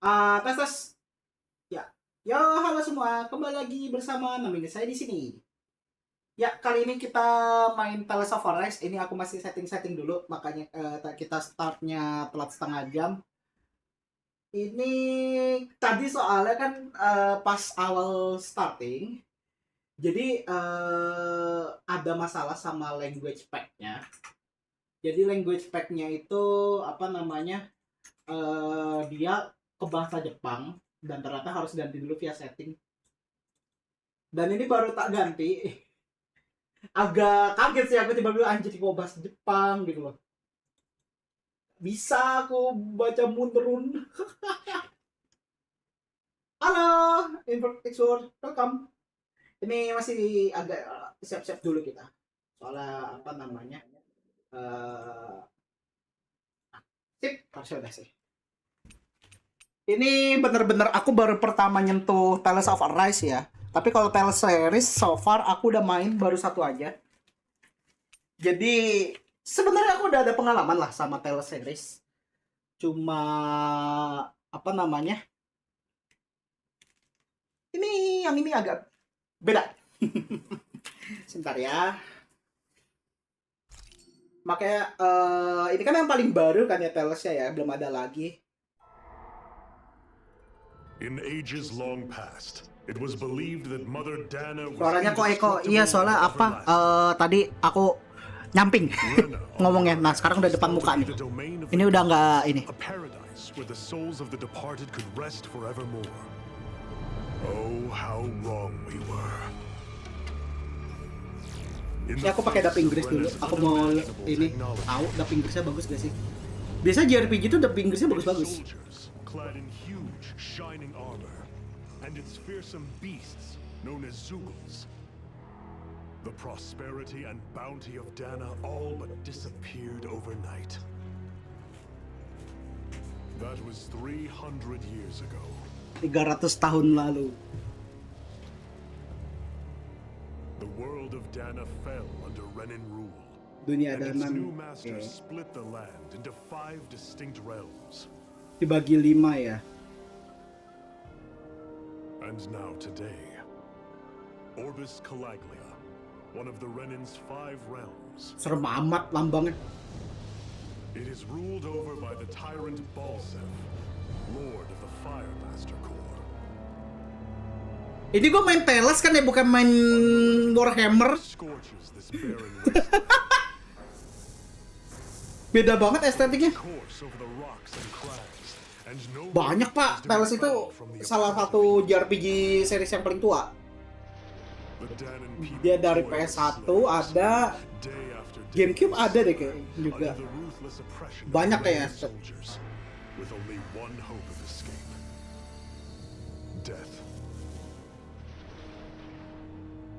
Tes tes. Ya. Yo, halo semua. Kembali lagi bersama namanya saya di sini. Ya, kali ini kita main Tales of Arise. Ini aku masih setting-setting dulu, makanya kita startnya telat setengah jam. Ini tadi soalnya kan pas awal starting, jadi ada masalah sama language pack-nya. Jadi language pack-nya itu apa namanya? Dia ke bahasa Jepang dan ternyata harus ganti dulu via setting. Dan ini baru tak ganti. Agak kaget sih aku tiba-tiba anjir kok bahasa Jepang gitu loh. Bisa aku baca munterun. Halo, Infrastructure, welcome. Ini masih agak siap-siap dulu kita. Soalnya apa namanya? Uh, Sip, harusnya udah sih. Ini bener-bener aku baru pertama nyentuh Tales of Arise ya. Tapi kalau Tales series so far aku udah main baru satu aja. Jadi sebenarnya aku udah ada pengalaman lah sama Tales series. Cuma apa namanya? Ini yang ini agak beda. Sebentar ya. Makanya ini kan yang paling baru kan ya Tales-nya ya, belum ada lagi. In ages long past, it was believed that Mother Dana was Suaranya kok Eko. Iya, soalnya and apa? everlasting. Tadi aku nyamping ngomongnya. Nah, sekarang udah depan muka nih. Ini udah nggak ini. A paradise where the souls of the departed could rest forevermore. Oh, how wrong we were. Ini aku pakai dub Inggris dulu. Aku mau ini tahu dub Inggrisnya bagus gak sih? Biasa JRPG itu dub Inggrisnya bagus-bagus. Clad in huge, shining armor, and its fearsome beasts known as Zugals. The prosperity and bounty of Dana all but disappeared overnight. That was 300 years ago. 300 tahun lalu. The world of Dana fell under Renin rule. Dunia And its Danan new master split the land into 5 distinct realms. dibagi 5 ya. And now today, Orbis Calaglia, one of the Renin's 5 realms. Serem amat lambangnya. It is ruled over by the tyrant Balsef, Lord of the Fire Master Corps. Ini gue main Teles kan ya, bukan main Warhammer. Scorches this barren waste, Beda banget estetiknya. course over the rocks and crags, and no Banyak pak, Teles itu salah satu JRPG series yang paling tua. The Danan people Dia dari toil PS1 slaves, ada, day after day, GameCube ada deh kayak juga. under the ruthless oppression of Banyak Renin kayak. soldiers, with only one hope of escape: death.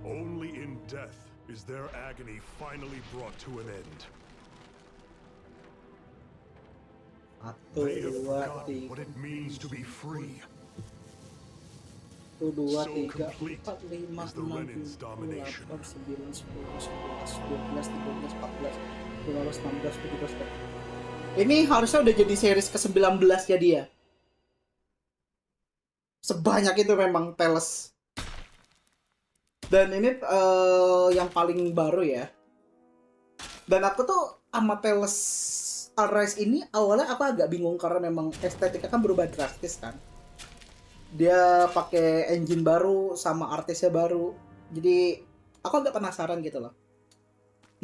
Only in death is their agony finally brought to an end. Satu, They have dua, forgotten what tiga, it means to be free. 1, 2, So 3, complete 4, 5, is the 6, Renin's 7, domination. 8, 9, 10, 11, 12, 13, 14, 15, 16, 17. Ini harusnya udah jadi series ke-19 ya dia. Sebanyak itu memang Teles. Dan ini yang paling baru ya. Dan aku tuh sama Teles Arise ini awalnya aku agak bingung karena memang estetiknya kan berubah drastis kan. Dia pakai engine baru sama artisnya baru. Jadi aku agak penasaran gitu loh.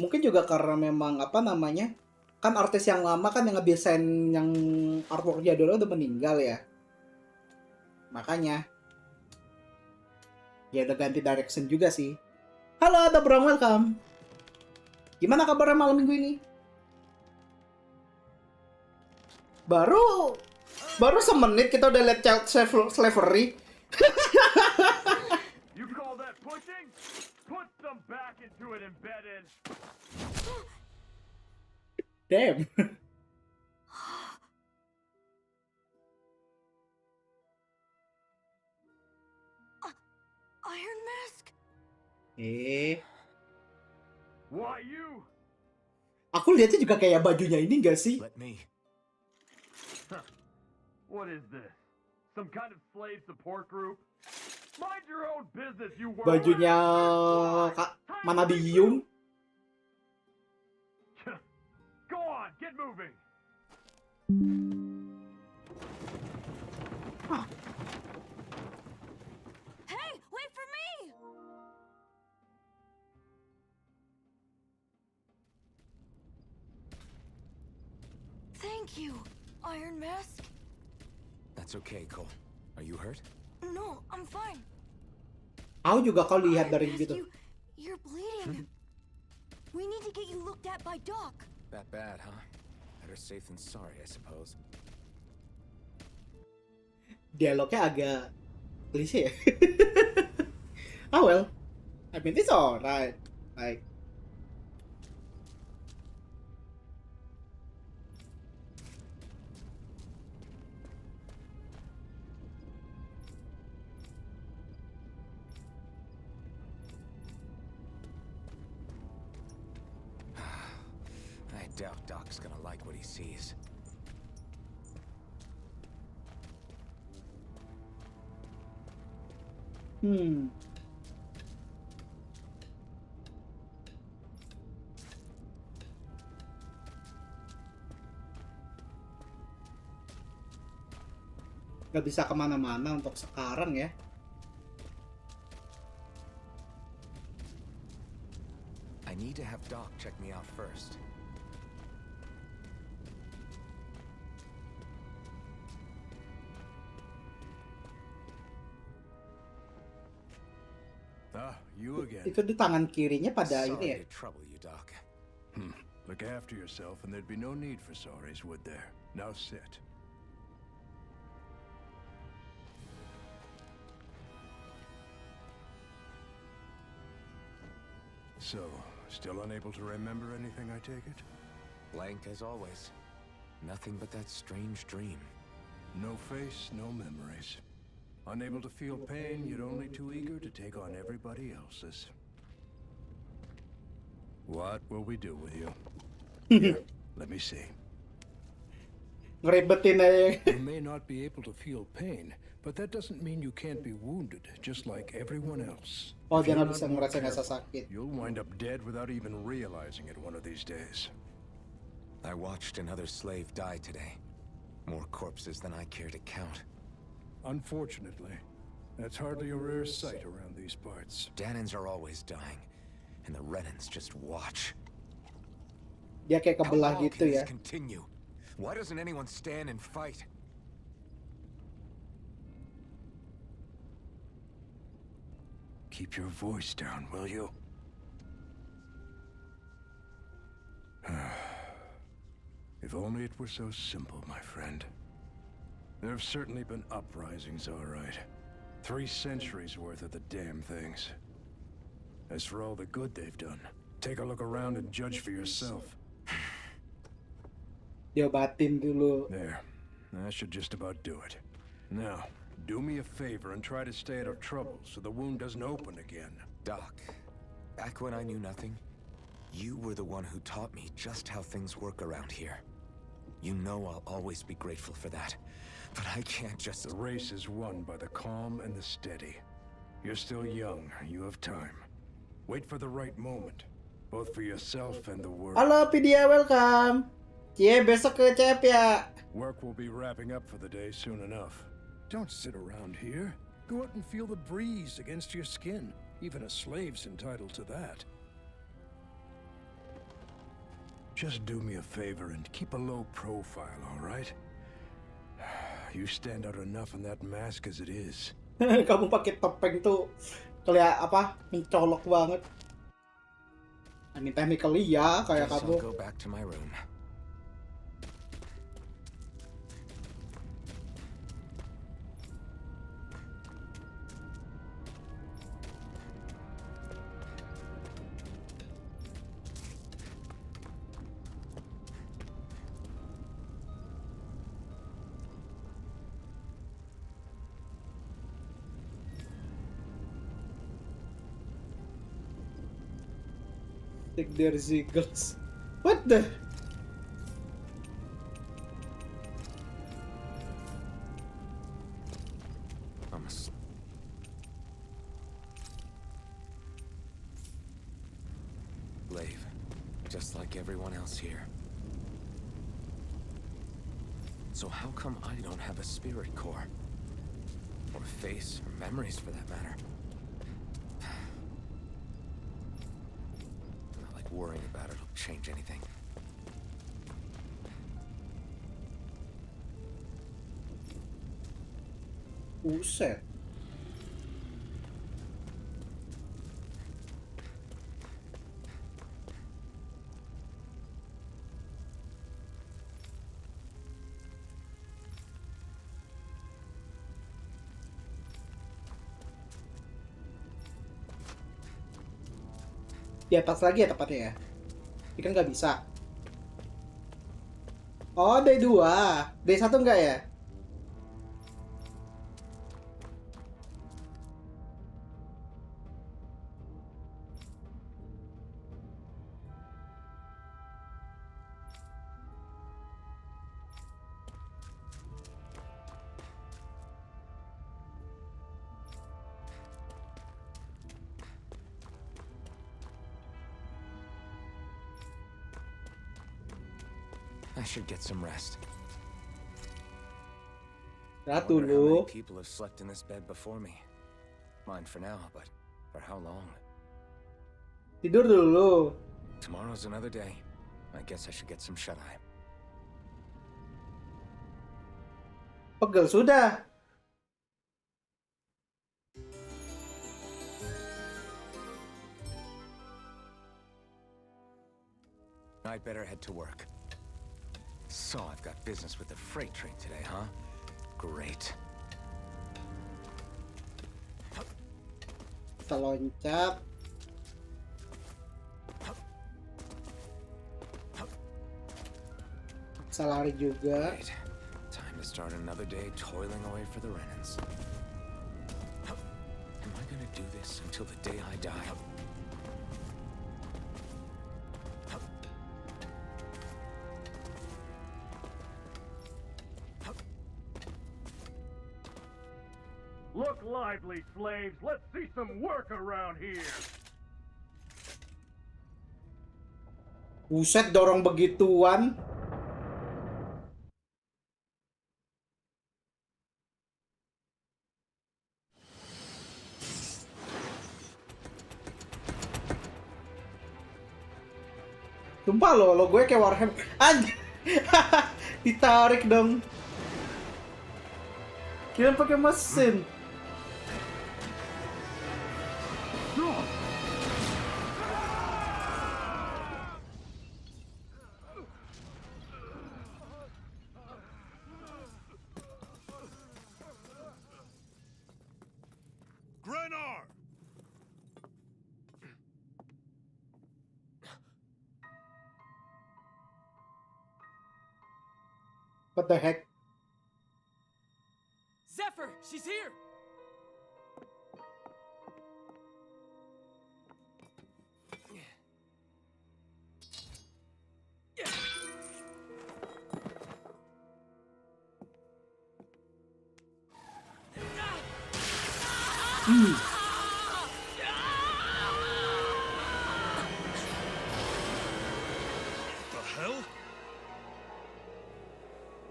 Mungkin juga karena memang apa namanya? Kan artis yang lama kan yang ngedesain yang artwork jadulnya udah meninggal ya. Makanya ya udah ganti direction juga sih. Halo, ada Bro, welcome. Gimana kabarnya malam minggu ini? Baru semenit kita udah lihat child slavery. You call that pushing? Put some back into it, embedded. Damn. Iron Mask? Why you? Aku lihatnya juga kayak bajunya ini gak sih? Let me. What is this? Some kind of slave support group? Mind your own business, you worm. Bajunya Kak Manadium. Go on, get moving. Hey, wait for me! Thank you, Iron Mask. That's okay, Cole. Are you hurt? No, I'm fine. Aku juga kau lihat Iron dari Mask, gitu. you're bleeding. We need to get you looked at by Doc. That bad, huh? Better safe than sorry, I suppose. Dialognya agak klise ya. Oh well, I mean it's alright. Like I doubt Doc's gonna like what he sees. Gak bisa kemana-mana untuk sekarang ya. I need to have Doc check me out first. Ah, you again. Itu di tangan kirinya pada Sorry ini ya. to trouble you, Doc. Look after yourself and there'd be no need for sorries, would there? Now sit. So, still unable to remember anything, I take it? Blank as always. Nothing but that strange dream. No face, no memories. Unable to feel pain, yet only too eager to take on everybody else's. What will we do with you? Here, let me see. Ngeribetin aja. You may not be able to feel pain, but that doesn't mean you can't be wounded, just like everyone else. Oh, If dia you're nggak bisa not more ngerasain rasa careful, sakit. you'll wind up dead without even realizing it one of these days. I watched another slave die today. More corpses than I care to count. Unfortunately, that's hardly a rare sight around these parts. Danans are always dying, and the Renans just watch. Dia kayak How kebelah long gitu can ya. this continue? Why doesn't anyone stand and fight? Keep your voice down, will you? If only it were so simple, my friend. There have certainly been uprisings, all right. 3 centuries worth of the damn things. As for all the good they've done, take a look around and judge for yourself. Diobatin dulu. There. That should just about do it. Now, do me a favor and try to stay out of trouble so the wound doesn't open again. Doc, back when I knew nothing, you were the one who taught me just how things work around here. You know I'll always be grateful for that. But I can't just... The race is won by the calm and the steady. You're still young. You have time. Wait for the right moment, both for yourself and the world. Halo Pidia, welcome. Cie, besok ke CF ya. Work will be wrapping up for the day soon enough. Don't sit around here. Go out and feel the breeze against your skin. Even a slave's entitled to that. Just do me a favor and keep a low profile, all right? You stand out enough in that mask as it is. Kamu pakai topeng tuh kelihatan mencolok banget. I mean technically ya kayak Guess kamu. I'll go back to my room. Take their ziggles. What the? So how come I don't have a spirit core? Or a face, or memories for that matter? Not like worrying about it'll change anything. Buset. Di atas lagi ya tepatnya ya. Ini kan nggak bisa. Oh, D2. D1 enggak ya? I should get some rest. Istirahat Wonder how dulu. many people have slept in this bed before me. Mine for now, but for how long? Tidur dulu. Tomorrow's another day. I guess I should get some shut-eye. Pegel sudah. I'd better head to work. So I've got business with the freight train today, huh? Great. Kita loncat. Bisa lari juga. Great. Time to start another day toiling away for the Renans. Am I gonna do this until the day I die? Look lively, slaves. Let's see some work around here. Buset, dorong begituan. Sumpah lo gue kayak Warhammer. Anjir. Ditarik dong. Kira pakai mesin. Grenar! What the heck? Zephyr, she's here! The hell?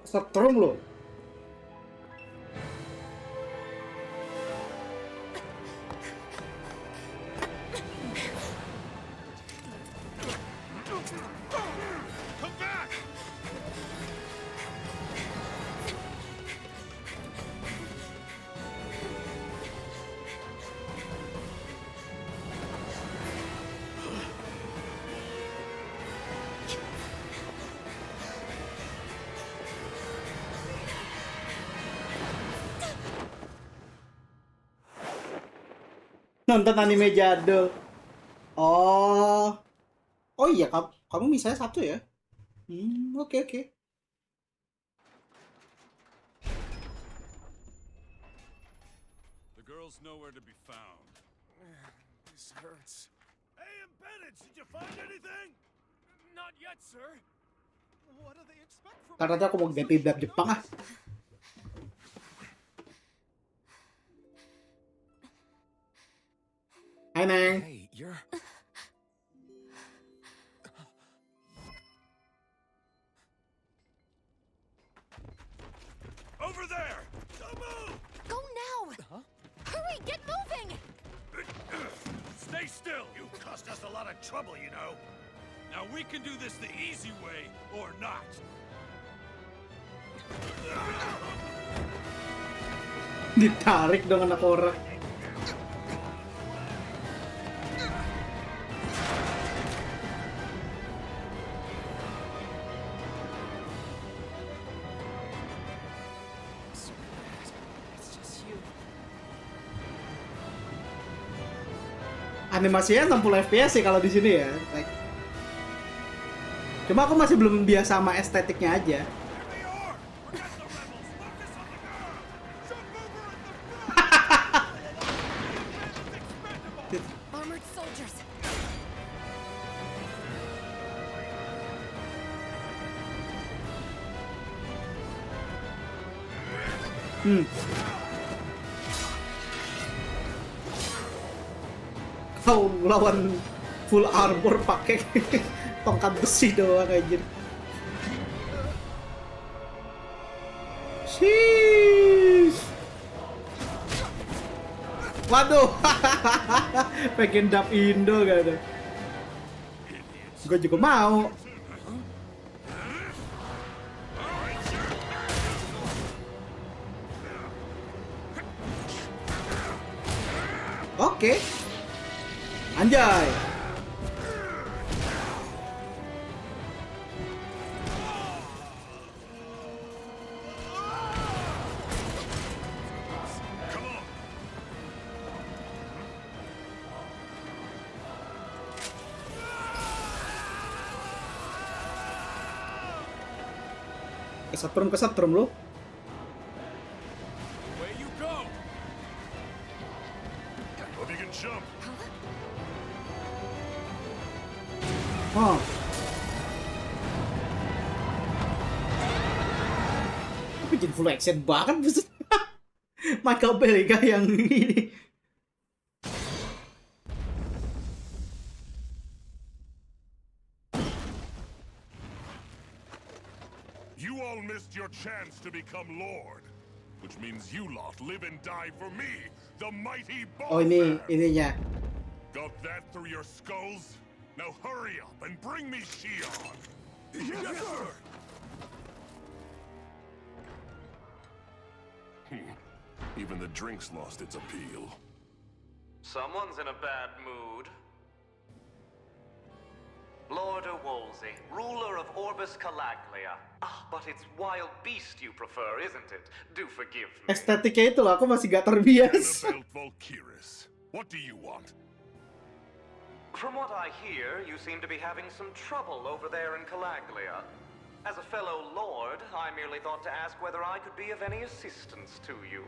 Setrum lo. Come back! Nonton anime jadul. Oh. Oh iya, kamu misalnya satu ya? Oke. The girl's nowhere to be found. This hurts. Hey, Embedded, did you find anything? Not yet, sir. What do they expect from Karena aku mau ganti dub Jepang ah. Hai Neng. Hey, you're... Over there! Don't move! Go now! Hurry, get moving! Stay still! You caused us a lot of trouble, you know. Now we can do this the easy way, or not. Ditarik dong anak orang. Animasinya 60 fps sih kalau di sini ya. Like, cuma aku masih belum biasa sama estetiknya aja. Armored soldiers! Kau lawan full armor pakai tongkat besi doang aja. Sheesh. Waduh. Pengen dap Indo gak ada. Gue juga mau. Oke. Anjay. Kesetrum lu. Where you go? Hope you can jump. Oh. Tapi jadi full action banget buset. Michael Belliga yang ini. You all missed your chance to become Lord, which means you lot live and die for me, the mighty boss. Oh ini ininya. Got that through your skulls? Now hurry up and bring me Shion. Yes, sir. Even the drink's lost its appeal. Someone's in a bad mood. Lord Wolsey, ruler of Orbis Calaglia. Ah, but it's wild beast you prefer, isn't it? Do forgive me. Estetiknya itu loh, aku masih gak terbiasa. Annabelle Valkyris, what do you want? From what I hear, you seem to be having some trouble over there in Calaglia. As a fellow lord, I merely thought to ask whether I could be of any assistance to you.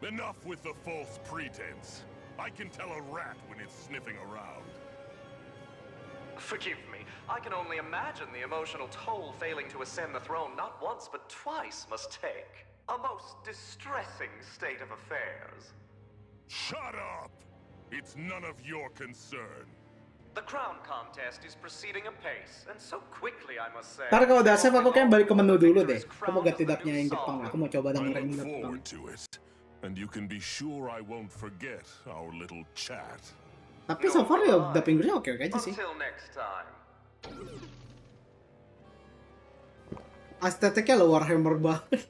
Enough with the false pretense. I can tell a rat when it's sniffing around. Forgive me, I can only imagine the emotional toll failing to ascend the throne not once but twice must take. A most distressing state of affairs. Shut up! It's none of your concern. The crown contest is proceeding apace, and so quickly I must say. Ntar kalau udah save aku kayak balik ke menu dulu deh. Aku mau ganti dapnya yang Jepang. Aku mau coba dengerin Look Jepang. forward to it. And you can be sure I won't forget our little chat. Tapi so far ya dap Inggrisnya oke-oke aja sih. Until next time. Estetiknya lo Warhammer banget.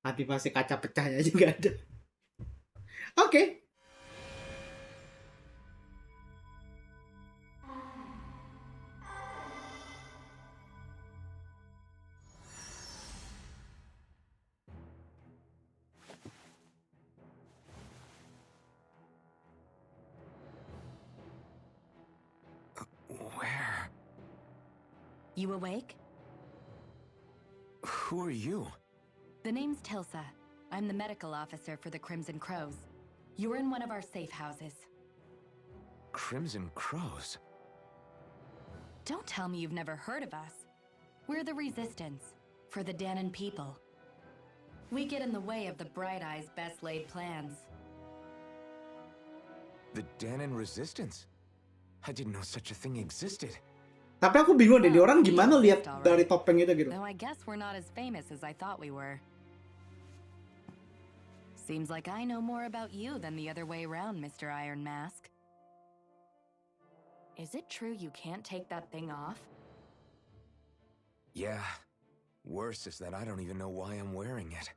Animasi kaca pecahnya juga ada. Oke. Where? You awake? Who are you? The name's Tilsa. I'm the medical officer for the Crimson Crows. You're in one of our safe houses. Crimson Crows? Don't tell me you've never heard of us. We're the Resistance, for the Danon people. We get in the way of the Bright Eye's best-laid plans. The Danon Resistance? I didn't know such a thing existed. Tapi aku bingung deh, di orang gimana lihat Alright. dari topeng itu gitu. Though I guess we're not as famous as I thought we were. Seems like I know more about you than the other way around, Mr. Iron Mask. Is it true you can't take that thing off? Yeah. Worse is that I don't even know why I'm wearing it.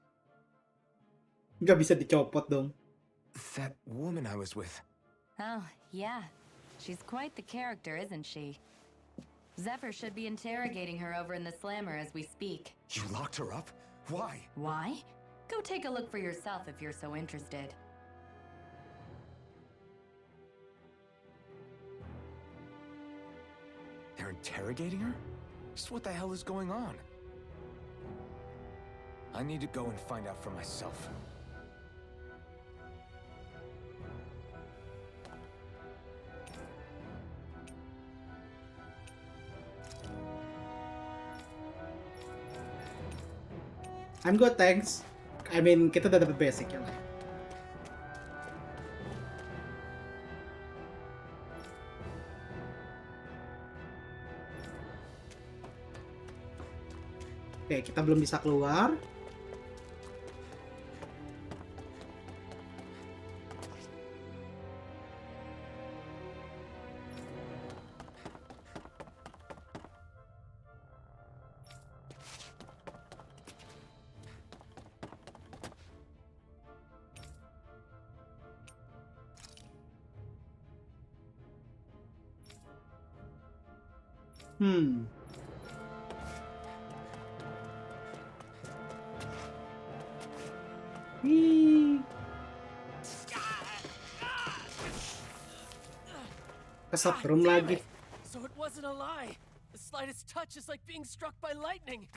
Nggak bisa dicopot dong. That woman I was with. Oh, yeah. She's quite the character, isn't she? Zephyr should be interrogating her over in the slammer as we speak. You locked her up? Why? Why? Go take a look for yourself if you're so interested. They're interrogating her? Just what the hell is going on? I need to go and find out for myself. I'm good, thanks. I mean, kita udah dapet basic ya lah. Oke, kita belum bisa keluar. Kesap room lagi. So it wasn't a lie. The slightest touch is like being struck by lightning.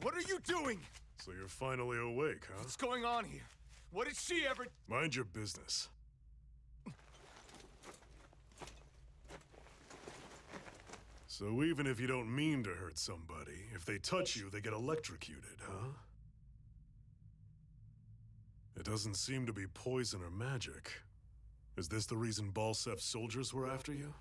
What are you doing? So you're finally awake, huh? What's going on here? What did she ever... Mind your business. So even if you don't mean to hurt somebody, if they touch you, they get electrocuted, huh? It doesn't seem to be poison or magic. Is this the reason Balsef's soldiers were after you?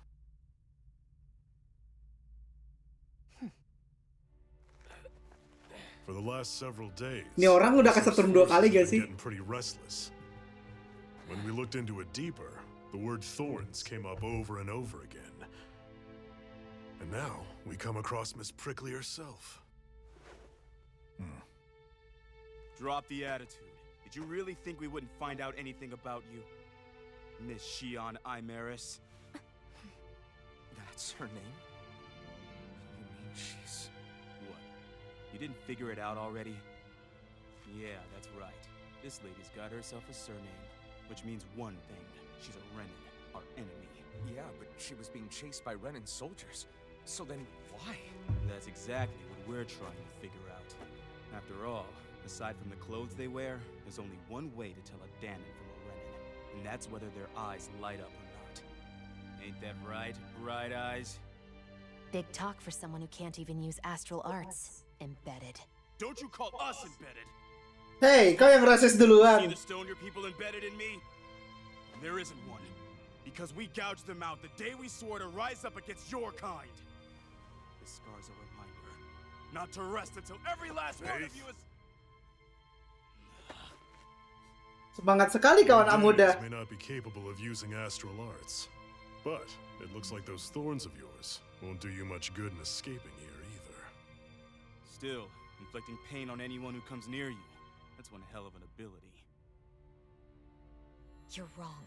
For the last several days, Ini orang udah kesetrum 2 kali gak sih? getting pretty restless. When we looked into it deeper, the word thorns came up over and over again. And now we come across Miss Prickly herself. Drop the attitude. Did you really think we wouldn't find out anything about you? Miss Shion Imaris? That's her name? You mean she's... what? You didn't figure it out already? Yeah, that's right. This lady's got herself a surname, which means one thing. She's a Renin, our enemy. Yeah, but she was being chased by Renin soldiers. So then, why? That's exactly what we're trying to figure out. After all, aside from the clothes they wear, there's only one way to tell a Danon from a Renin, and that's whether their eyes light up or not. Ain't that right, Bright Eyes? Big talk for someone who can't even use astral arts. Embedded. Don't you call us embedded! Hey, kau yang rasis See duluan. the stone your people embedded in me? There isn't one. Because we gouged them out the day we swore to rise up against your kind. This scar's a reminder. Not to rest until every last one of you is... Semangat sekali kawan Amuda. May not be capable of using astral arts, but it looks like those thorns of yours won't do you much good in escaping here either. Still, inflicting pain on anyone who comes near you. That's one hell of an ability. You're wrong.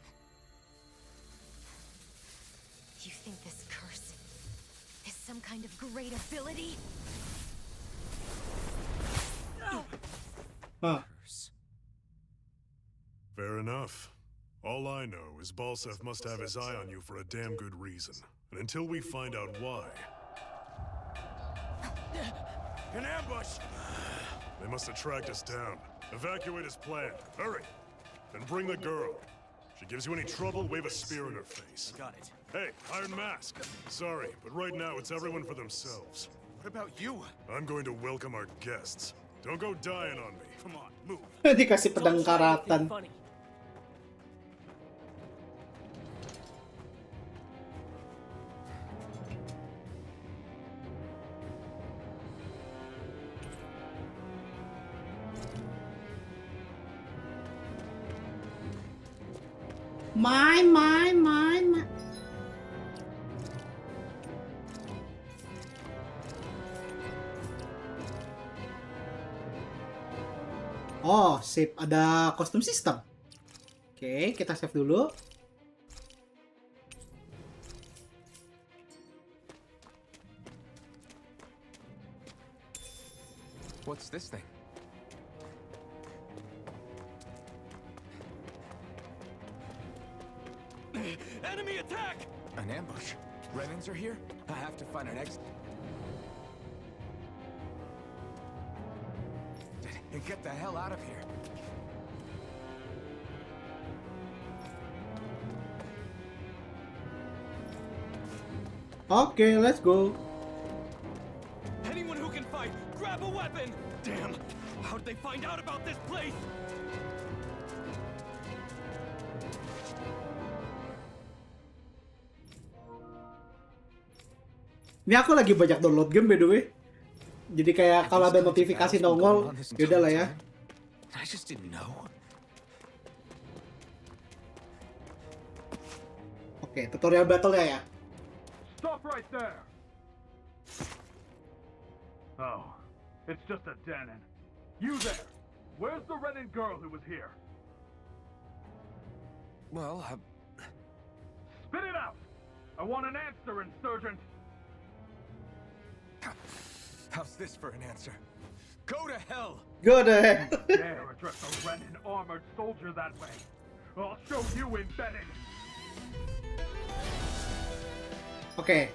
You think this curse is some kind of great ability? Hah. Fair enough. All I know is Balsef must have his eye on you for a damn good reason. And until we find out why... An ambush! They must have tracked us down. Evacuate as planned. Hurry! And bring the girl. If she gives you any trouble, wave a spear in her face. Got it. Hey, Iron Mask. Sorry, but right now it's everyone for themselves. What about you? I'm going to welcome our guests. Don't go dying on me. Come on, move. Dikasih pedang Don't try anything karatan. funny. Main. Oh, sip. Ada kostum sistem. Oke, kita save dulu. What's this thing? Enemy attack! An ambush. Renans are here? I have to find an exit. And get the hell out of here. Oke, let's go. Anyone who can fight, grab a weapon! Damn! How did they find out about this place? Ini aku lagi banyak download game by the way. Jadi kayak kalau ada notifikasi nongol, yaudah lah ya. I just didn't know. Oke, tutorial battle ya. Stop right there! Oh, it's just a Danon. You there! Where's the Renan girl who was here? Well, Spit it out! I want an answer, Insurgent! how's this for an answer? Go to hell! Go deh. Dare address a Renan armored soldier that way? I'll show you embedded! Oke.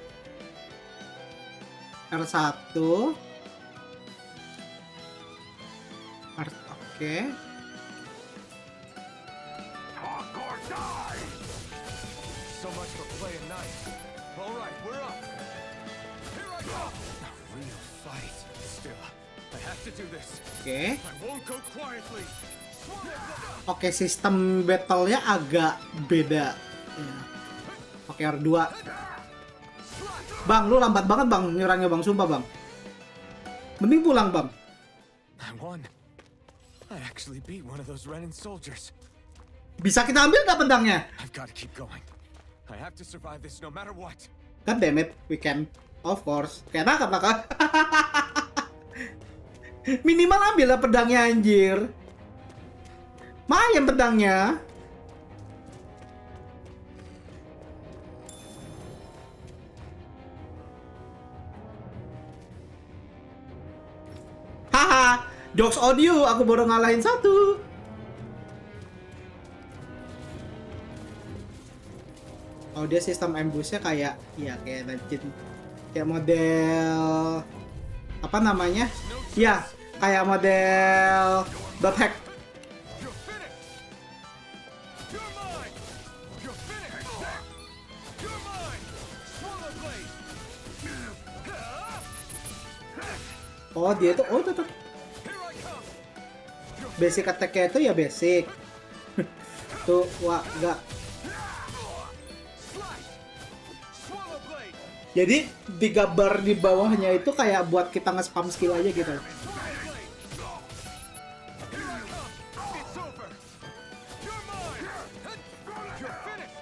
R1. Oke. Talk or die! So much for playing nice. All right, we're up. Here I go. A real fight. Still, I have to do this. Oke. I won't go quietly. Oke, sistem battle-nya agak beda. Ya. Oke, R2. Bang, lu lambat banget bang nyerangnya bang, sumpah bang. Mending pulang bang. I won. I actually beat one of those Renan soldiers. Bisa kita ambil nggak pedangnya? I've got to keep going. I have to survive this no matter what. God damn it, we can. Of course. Kayak nangkap lah kan. Minimal ambil lah pedangnya anjir. Mayan pedangnya. Haha, jokes on you, aku baru ngalahin satu. Oh, dia sistem ambushnya kayak, ya kayak legend, kayak model apa namanya? Ya, kayak model dot hack. You're finished! You're mine! You're finished! You're mine! Swallow blade! Oh, dia itu, oh tetap Here I come! basic attack-nya itu ya basic. Tuh, wah, enggak. Slash! Swallow blade! Jadi di gambar di bawahnya itu kayak buat kita nge-spam skill aja gitu. Swallow blade! Here I come! It's over! You're mine! You're finished!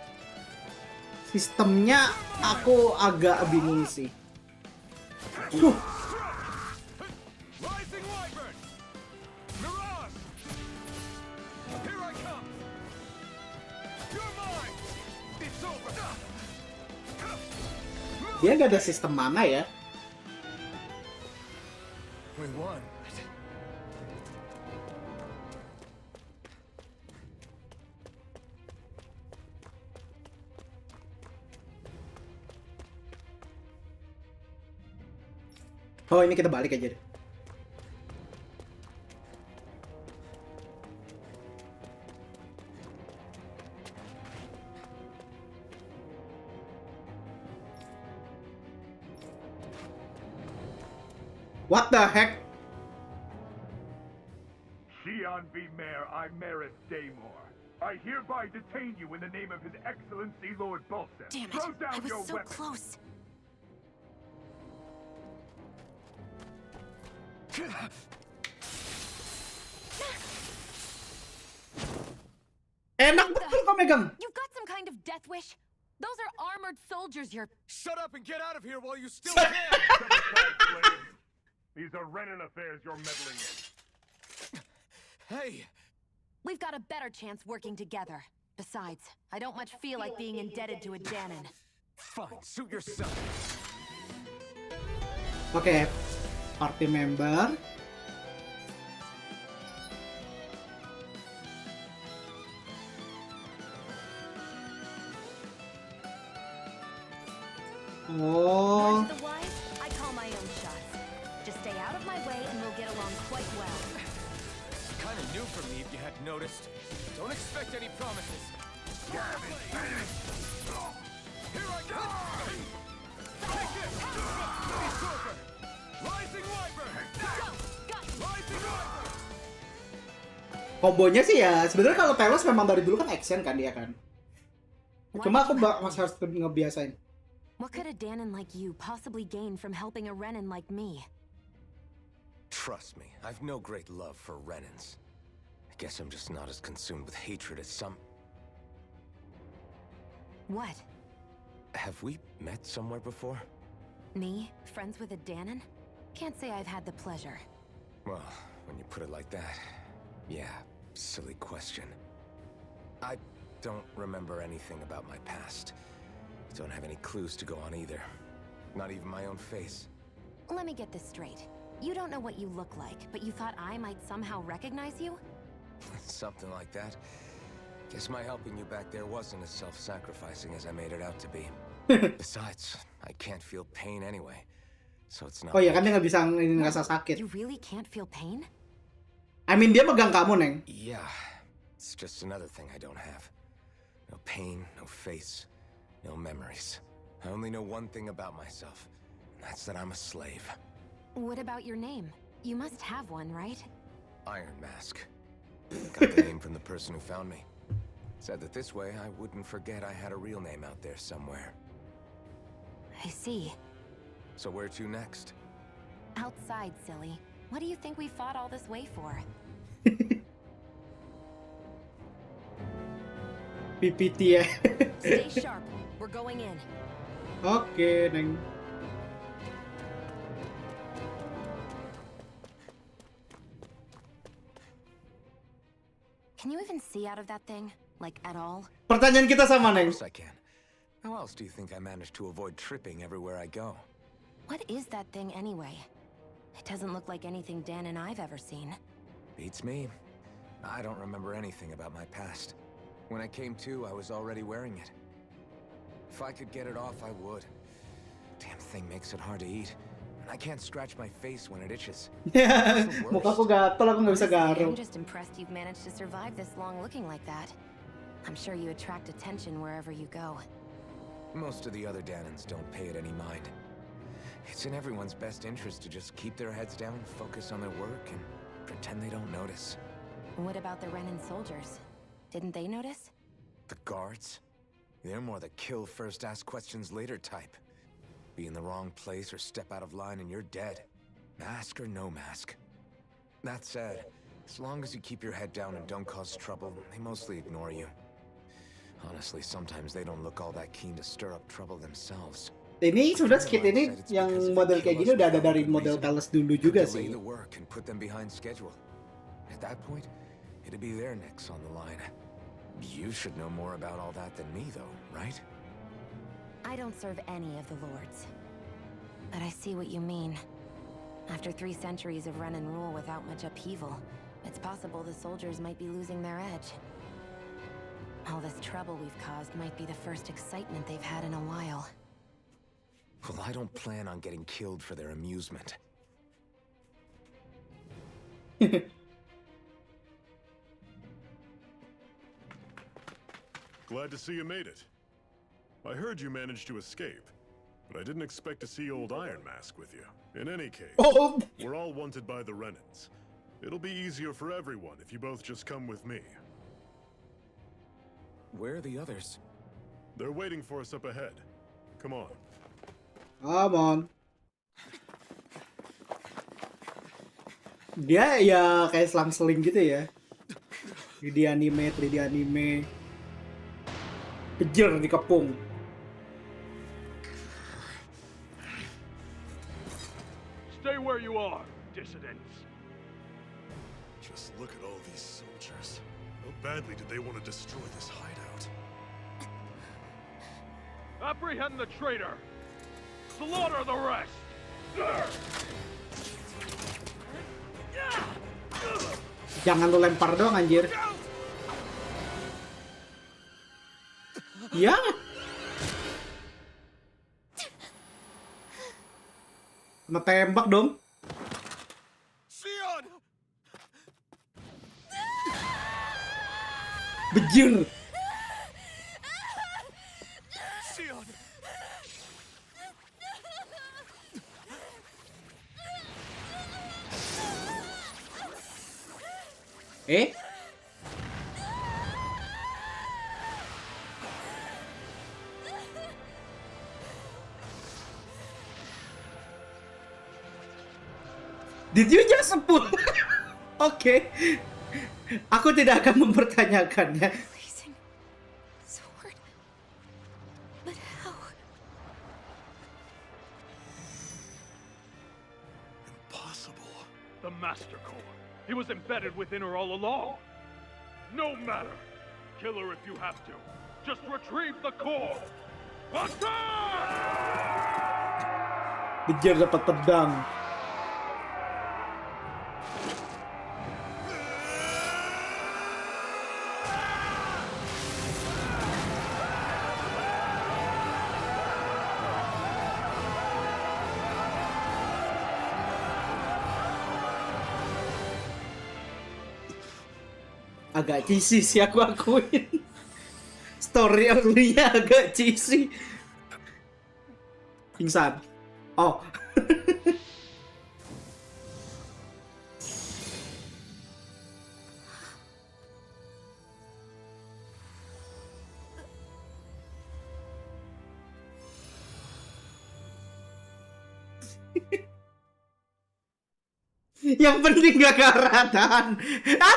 Sistemnya aku agak bingung sih. Rising Wyvern! Mirage! Here I come! You're mine! It's over! Dia nggak ada sistem mana ya? We won. Oh, ini kita balik aja deh. What the heck? Xi'an V. Mayor, I Merit Daymore. I hereby detain you in the name of His Excellency Lord Bolson. Damn it! Throw I down was your so weapon. close. Enak betul kau megang. You've got some of death wish? Those are armored soldiers you're... Shut up and get out of here while you still Step aside, slaves. These are Renan affairs you're meddling in. Hey! We've got a better chance working together. Besides, I don't much feel like being indebted to a Danon. Fine, suit yourself. Oke, party member. Oh, Words of the wise, I call my own shots. Just stay out of my way and we'll get along quite well. Kinda new for me if you hadn't noticed. Don't expect any promises. Here I go! Take it! It's over! Rising Wyvern! Rising Wyvern! kombonya sih ya sebenarnya kalau Telos memang dari dulu kan action kan dia kan. Cuma aku masih harus ngebiasain. What could a Danon like you possibly gain from helping a Renan like me? Trust me, I've no great love for Renans. I guess I'm just not as consumed with hatred as some... What? Have we met somewhere before? Me? Friends with a Danon? Can't say I've had the pleasure. Well, when you put it like that, yeah, silly question. I don't remember anything about my past. Don't have any clues to go on either. Not even my own face. Let me get this straight. You don't know what you look like, but you thought I might somehow recognize you? Something like that. Guess my helping you back there wasn't as self-sacrificing as I made it out to be. Besides, I can't feel pain anyway. So it's not... Oh iya kan dia nggak bisa ngerasa sakit. You really can't feel pain? I mean dia megang kamu, Neng. Yeah, it's just another thing I don't have. No pain, no face, no memories. I only know one thing about myself, and that's that I'm a slave. What about your name? You must have one, right? Iron Mask. Got the name from the person who found me. Said that this way I wouldn't forget I had a real name out there somewhere. I see. So where to next? Outside, silly. What do you think we fought all this way for? PPT ya. Stay sharp. We're going in. Oke, Neng. Can you even see out of that thing? Like, at all? Pertanyaan kita sama, Of Neng. course I can. How else do you think I managed to avoid tripping everywhere I go? What is that thing anyway? It doesn't look like anything Dan and I've ever seen. Beats me. I don't remember anything about my past. When I came to, I was already wearing it. If I could get it off, I would. Damn thing makes it hard to eat. And I can't scratch my face when it itches. Muka aku gatel, aku nggak bisa Honestly, garuk. I'm just impressed you've managed to survive this long looking like that. I'm sure you attract attention wherever you go. Most of the other Danons don't pay it any mind. It's in everyone's best interest to just keep their heads down, focus on their work, and pretend they don't notice. What about the Renan soldiers? Didn't they notice? The guards? They're more the kill first, ask questions later type. Be in the wrong place or step out of line and you're dead. Mask or no mask. That said, as long as you keep your head down and don't cause trouble, they mostly ignore you. Honestly, sometimes they don't look all that keen to stir up trouble themselves. Ini sebenarnya skit ini yang model kayak gini udah ada dari model Talos dulu juga Delay sih. the work and put them behind schedule. At that point, it'd be their necks on the line. You should know more about all that than me, though, right? I don't serve any of the lords. But I see what you mean. After 3 centuries of Renan rule without much upheaval, it's possible the soldiers might be losing their edge. All this trouble we've caused might be the first excitement they've had in a while. Well, I don't plan on getting killed for their amusement. Glad to see you made it. I heard you managed to escape, but I didn't expect to see old Iron Mask with you. In any case, Oh, we're all wanted by the Renans. It'll be easier for everyone if you both just come with me. Where are the others? They're waiting for us up ahead. Come on. come on. Dia ya kayak selang-seling gitu ya. 3D anime. Kejar dikepung. Stay where you are, dissidents. Just look at all these soldiers. How badly did they want to destroy this hideout? Apprehend the traitor. Slaughter the rest. Jangan lu lempar doang anjir. Ya. Kena tembak dong. Sion! Bejir. Sion! Did you just pull? Oke. Aku tidak akan mempertanyakannya. Blazing sword. But how? Impossible. The Master Core. He was embedded within her all along. No matter. Kill her if you have to. Just retrieve the core. Attack! Bejir dapat pedang. Agak cheesy sih aku akuin. Story early-nya agak cheesy. Pingsan. Oh. Yang penting gak karatan.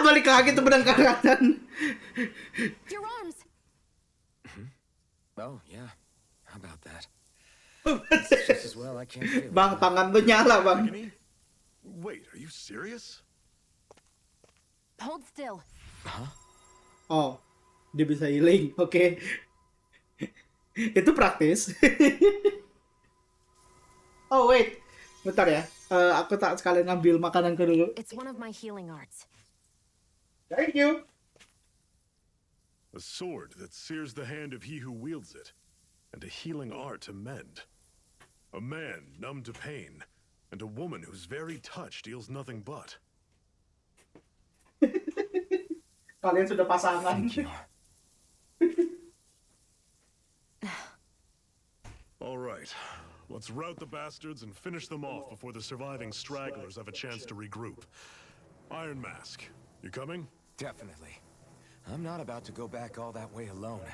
Balik lagi tuh pedang karatan. Your arms! Oh, yeah. How about that? It's just as well I can't feel it. Bang, tangan tuh nyala, Bang. Agony? Wait, are you serious? Hold still. Oh, dia bisa healing. Oke. Itu praktis. Oh, wait. Bentar ya. Aku tak sekalian ngambil makananku dulu. It's one of my healing arts. Thank you. A sword that sears the hand of he who wields it, and a healing art to mend. A man numb to pain, and a woman whose very touch deals nothing but. Kalian sudah pasangan. Thank you. All right, let's rout the bastards and finish them off before the surviving stragglers have a chance to regroup. Iron Mask, you coming? Definitely. I'm not about to go back all that way alone.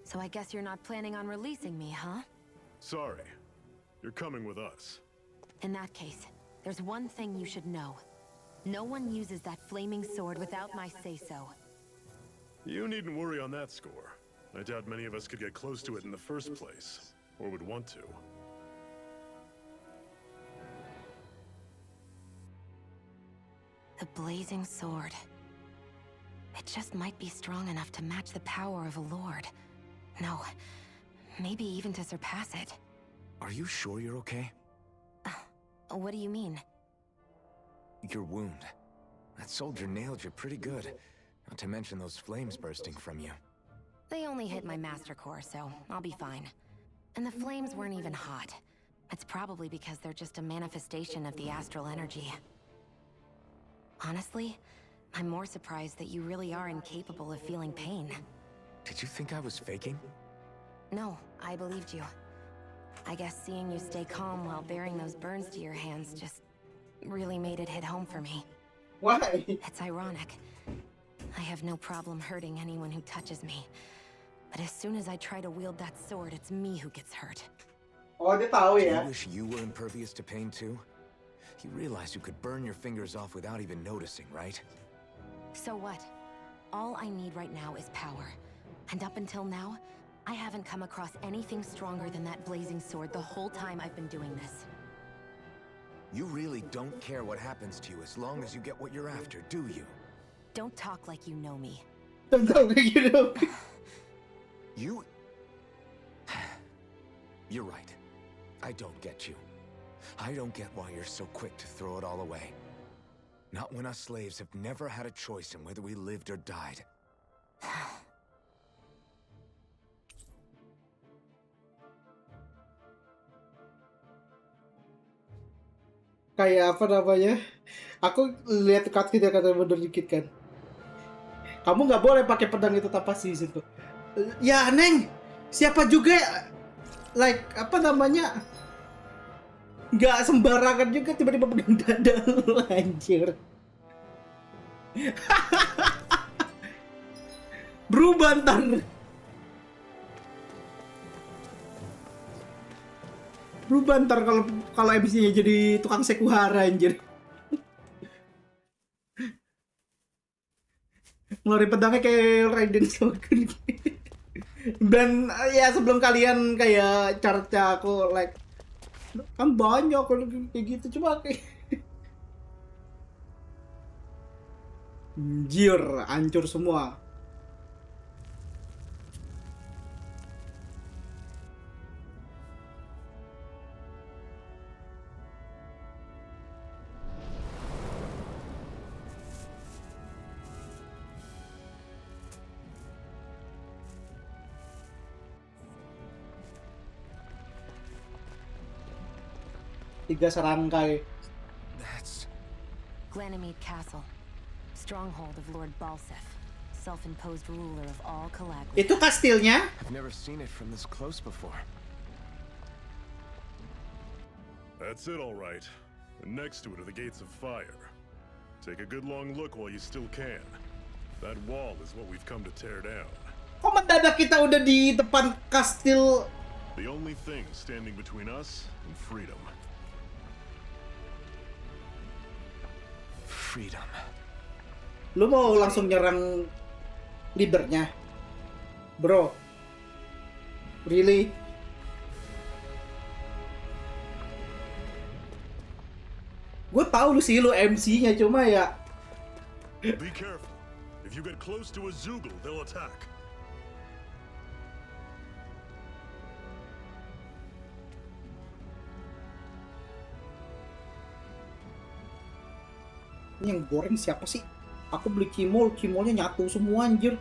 So I guess you're not planning on releasing me, huh? Sorry, you're coming with us. In that case, there's one thing you should know. No one uses that flaming sword without my say-so. You needn't worry on that score. I doubt many of us could get close to it in the first place, or would want to. The blazing sword. It just might be strong enough to match the power of a lord. No, maybe even to surpass it. Are you sure you're okay? What do you mean? Your wound. That soldier nailed you pretty good. Not to mention those flames bursting from you. They only hit my master core, so I'll be fine. And the flames weren't even hot. It's probably because they're just a manifestation of the astral energy. Honestly, I'm more surprised that you really are incapable of feeling pain. Did you think I was faking? No, I believed you. I guess seeing you stay calm while bearing those burns to your hands just really made it hit home for me. Why? It's ironic. I have no problem hurting anyone who touches me. But as soon as I try to wield that sword, it's me who gets hurt. Oh, dia tahu Do ya. you wish you were impervious to pain too? You realize you could burn your fingers off without even noticing, right? So what? All I need right now is power. And up until now, I haven't come across anything stronger than that blazing sword the whole time I've been doing this. You really don't care what happens to you as long as you get what you're after, do you? Don't talk like you know me. Tentang kayak gitu. You... You're right. I don't get you. I don't get why you're so quick to throw it all away. Not when us slaves have never had a choice in whether we lived or died. Kayak apa namanya? Aku lihat cutscene dia kata bener dikit kan. Kamu nggak boleh pakai pedang itu tanpa izin tuh. Ya Neng, siapa juga like apa namanya? Nggak sembarangan juga tiba-tiba pegang dada lu, anjir. Berubah ntar. Berubah ntar kalau MC-nya jadi tukang sekuhara anjir. Ngeluarin pedangnya kayak Raiden Shogun. Dan ya sebelum kalian kayak carca aku like kan banyak kalau kayak gitu cuma kayak anjir, hancur semua. Tiga serangkai. That's... Glanimede Castle. Stronghold of Lord Balsef. Self-imposed ruler of all Kalian. Itu kastilnya? I've never seen it from this close before. That's it, all right. And next to it are the gates of fire. Take a good long look while you still can. That wall is what we've come to tear down. Kok mendadak kita udah di depan kastil? The only thing standing between us and freedom. Freedom. Lu mau langsung nyerang leadernya? Bro. Really? Gue tahu lu sih lu MC-nya cuma ya. Be careful. If you get close to a Zoogle, they'll attack. Ini yang goreng siapa sih? Aku beli kimolnya nyatu semua anjir.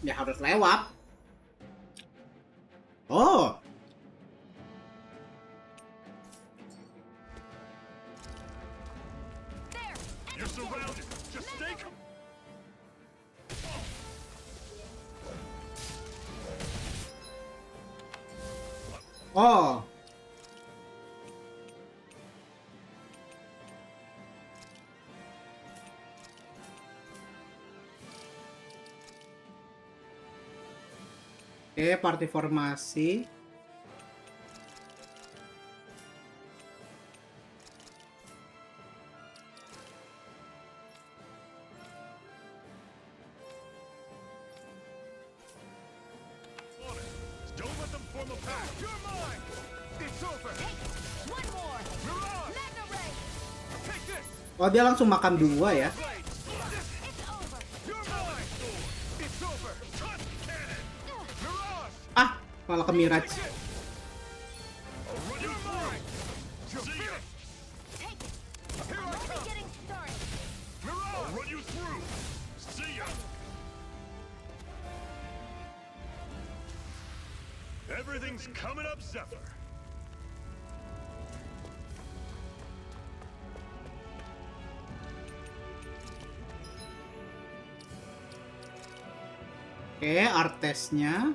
Ya harus lewat. Oh. You're surrounded. Just stay calm. Oh. Oke, party formasi. Don't let them form a pack. You're mine. It's over. One more! Mirage. Mega Ray! Take this. Oh, dia langsung makan dua ya. It's over! You're mine. It's over. Cut cannon. Mirage. Ah, malah ke Mirage. You're mine. See ya. Take it! Here I Only come. getting started! Mirage. I'll run you through. See ya. Everything's coming up, Zephyr. Oke, artesnya.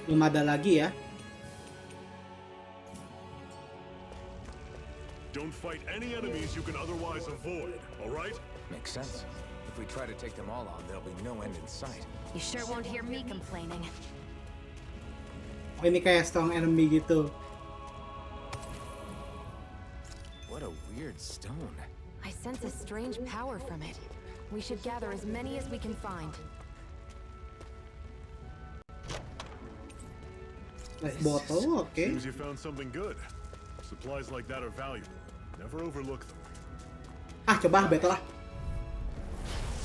Belum ada lagi ya. Don't fight any enemies you can otherwise avoid, alright? Makes sense. If we try to take them all on, there'll be no end in sight. You sure won't hear me complaining. Ini kayak strong enemy gitu. What a weird stone. I sense a strange power from it. We should gather as many as we can find. Life bottle, oke. Seems you found something good. Supplies like that are valuable. Never overlook them. Ah, coba battle lah.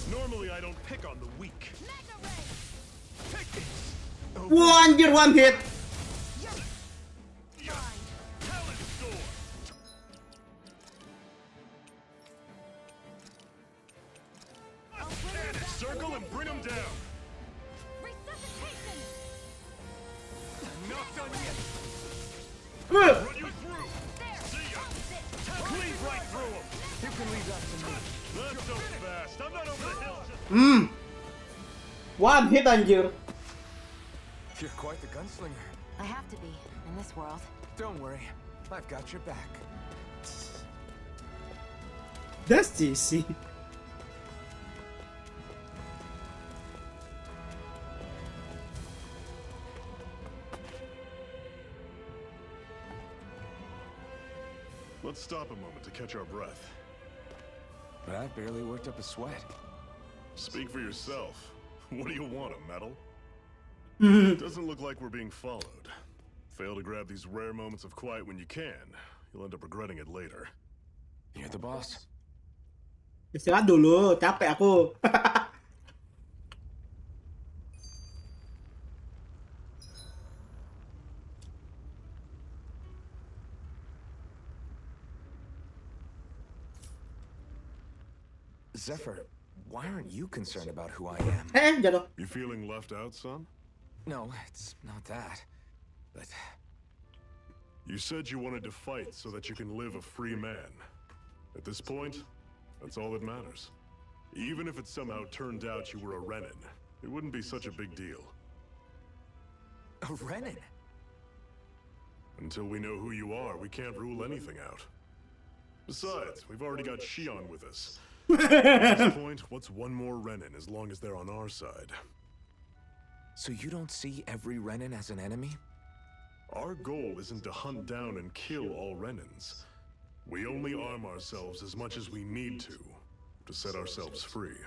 Normally I don't pick on the weak. Take this. Wah, anjir, one hit. Talent sword. Circle and bring them down. Not done yet. Run you through. See ya. Cleave right through them. You can leave that to me. Not so fast. I'm not over the hill. One hit anjir. You're quite the gunslinger. I have to be, in this world. Don't worry, I've got your back. That's easy. Let's stop a moment to catch our breath. But I've barely worked up a sweat. Speak for yourself. What do you want, a medal? Doesn't look like we're being followed. Fail to grab these rare moments of quiet when you can, you'll end up regretting it later. You're the boss. Istirahat dulu, capek aku. Zephyr, why aren't you concerned about who I am? Jatuh. You feeling left out, son? No, it's not that. But You said you wanted to fight so that you can live a free man. At this point, that's all that matters. Even if it somehow turned out you were a Renin, it wouldn't be such a big deal. a Renin? Until we know who you are, we can't rule anything out. Besides, we've already got Shion with us. At this point, what's one more Renin as long as they're on our side? So you don't see every Renin as an enemy? Our goal isn't to hunt down and kill all Renins. We only arm ourselves as much as we need to set ourselves free.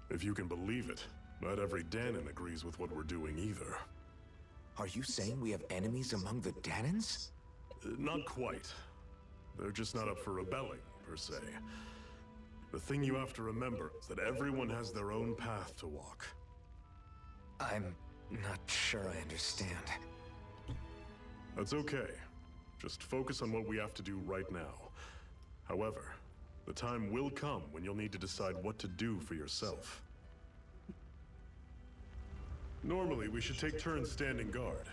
If you can believe it, not every Danon agrees with what we're doing either. Are you saying we have enemies among the Danons? Not quite. They're just not up for rebelling, per se. The thing you have to remember is that everyone has their own path to walk. I'm not sure I understand. That's okay. Just focus on what we have to do right now. However, the time will come when you'll need to decide what to do for yourself. Normally, we should take turns standing guard.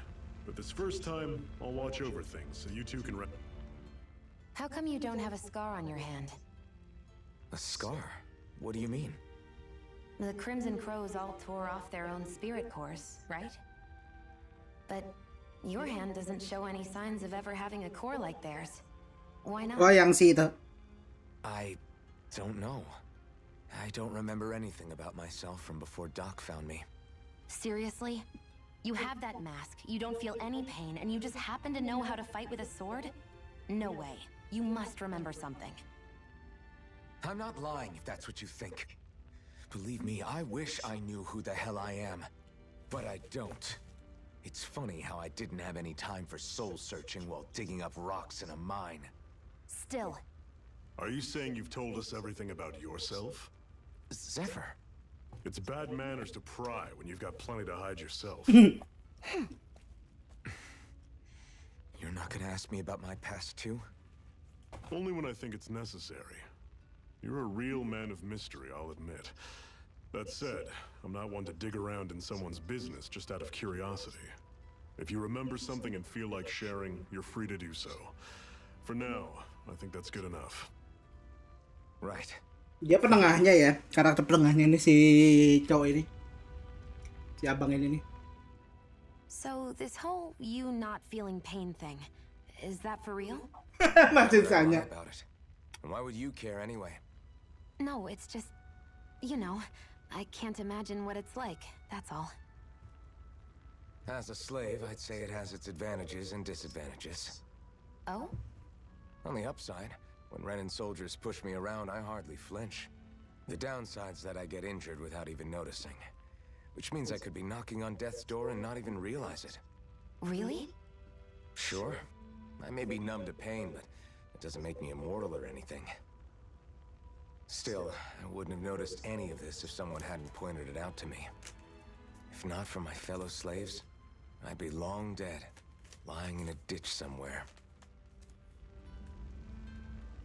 But this first time, I'll watch over things so you two can How come you don't have a scar on your hand? A scar? What do you mean? The Crimson Crows all tore off their own spirit cores, right? But your hand doesn't show any signs of ever having a core like theirs. Why not? Oh, yang si itu. I don't know. I don't remember anything about myself from before Doc found me. Seriously? You have that mask, you don't feel any pain, and you just happen to know how to fight with a sword? No way. You must remember something. I'm not lying if that's what you think. Believe me, I wish I knew who the hell I am. But I don't. It's funny how I didn't have any time for soul searching while digging up rocks in a mine. Still. Are you saying you've told us everything about yourself? Zephyr. It's bad manners to pry when you've got plenty to hide yourself. You're not gonna ask me about my past too? Only when I think it's necessary. You're a real man of mystery, I'll admit. That said, I'm not one to dig around in someone's business just out of curiosity. If you remember something and feel like sharing, you're free to do so. For now, I think that's good enough. Right. Dia penengahnya ya, karakter penengahnya ini si cowok ini, si abang ini nih. So, this whole you not feeling pain thing, Is that for real? Masih Never lie tanya. about it. And why would you care anyway? No, it's just, you know, I can't imagine what it's like, that's all. As a slave, I'd say it has its advantages and disadvantages. Oh? On the upside, when Renan soldiers push me around, I hardly flinch. The downside's that I get injured without even noticing. Which means I could be knocking on death's door and not even realize it. Really? Sure, I may be numb to pain, but it doesn't make me immortal or anything. Still, I wouldn't have noticed any of this if someone hadn't pointed it out to me. If not for my fellow slaves, I'd be long dead, lying in a ditch somewhere.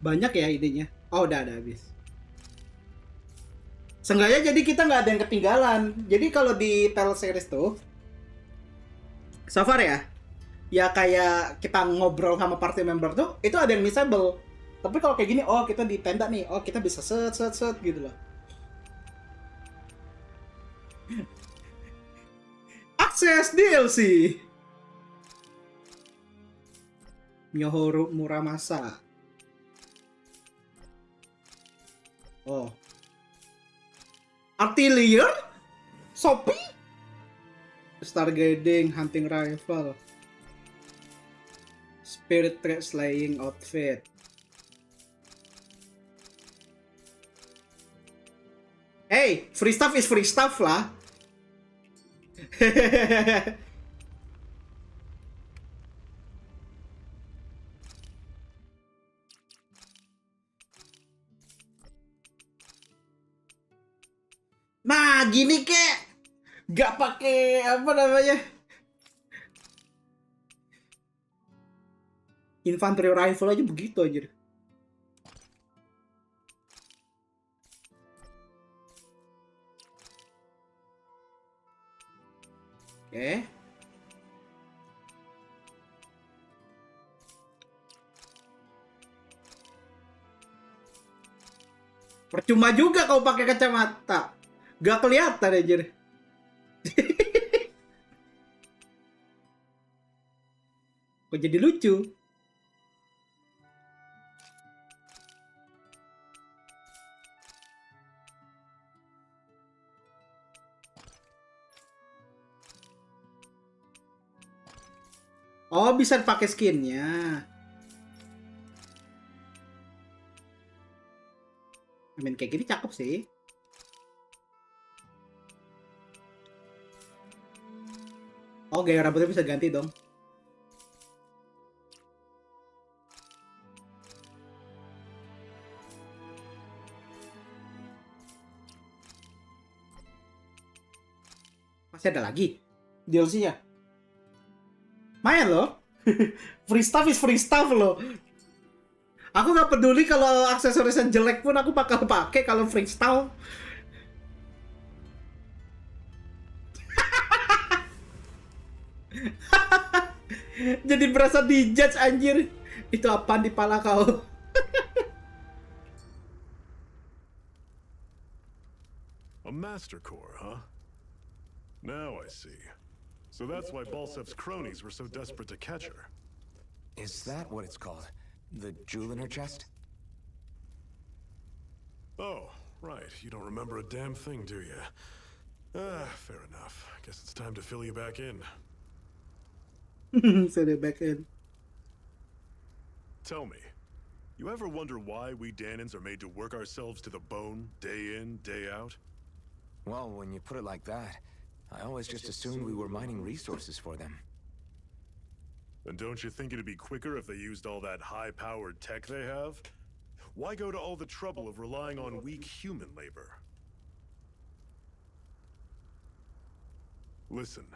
Banyak ya idenya. Oh, udah ada habis. Seenggaknya jadi kita nggak ada yang ketinggalan. Jadi kalau di teleseries tuh, so far ya kayak kita ngobrol sama party member tuh, itu ada yang missable. Tapi kalau kayak gini, oh kita di tenda nih, oh kita bisa set gitu loh. Akses DLC. Myohoru Muramasa. Oh. Artillery? Shopee? Stargading, hunting rifle. Spirit threat slaying outfit. Hey, free stuff is free stuff lah. Nah, gini kek. Gak pakai apa namanya? Infantry rifle aja begitu aja. Oke. Percuma juga kau pakai kacamata. Gak kelihatan aja. Kok jadi lucu? Oh, bisa pakai skinnya. Kayak gini cakep sih. Oh, gaya rambutnya bisa ganti dong. Masih ada lagi DLC-nya. Mayan loh. Free stuff is free stuff loh. Aku nggak peduli kalau aksesorisnya jelek pun aku bakal pakai kalau free stuff. Jadi berasa dijudge anjir. Itu apaan di pala kau? A master core, huh? Now I see. So that's why Balsev's cronies were so desperate to catch her. Is that what it's called? The jewel in her chest? Oh, right. You don't remember a damn thing, do you? Fair enough. Guess it's time to fill you back in. Fill you back in. Tell me, you ever wonder why we Danans are made to work ourselves to the bone, day in, day out? Well, when you put it like that, I always just assumed we were mining resources for them. And don't you think it'd be quicker if they used all that high-powered tech they have? Why go to all the trouble of relying on weak human labor? Listen,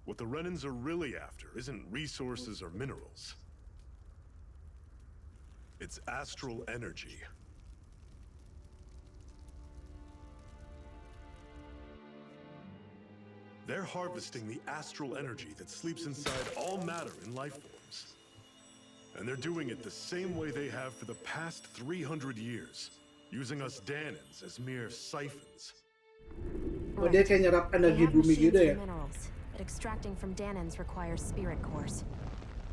what the Renans are really after isn't resources or minerals. It's astral energy. They're harvesting the astral energy that sleeps inside all matter in life forms. And they're doing it the same way they have for the past 300 years, using us Danans as mere siphons. Oh, dia kayak nyerap energi bumi gitu ya. Minerals, but extracting from Danans requires spirit cores.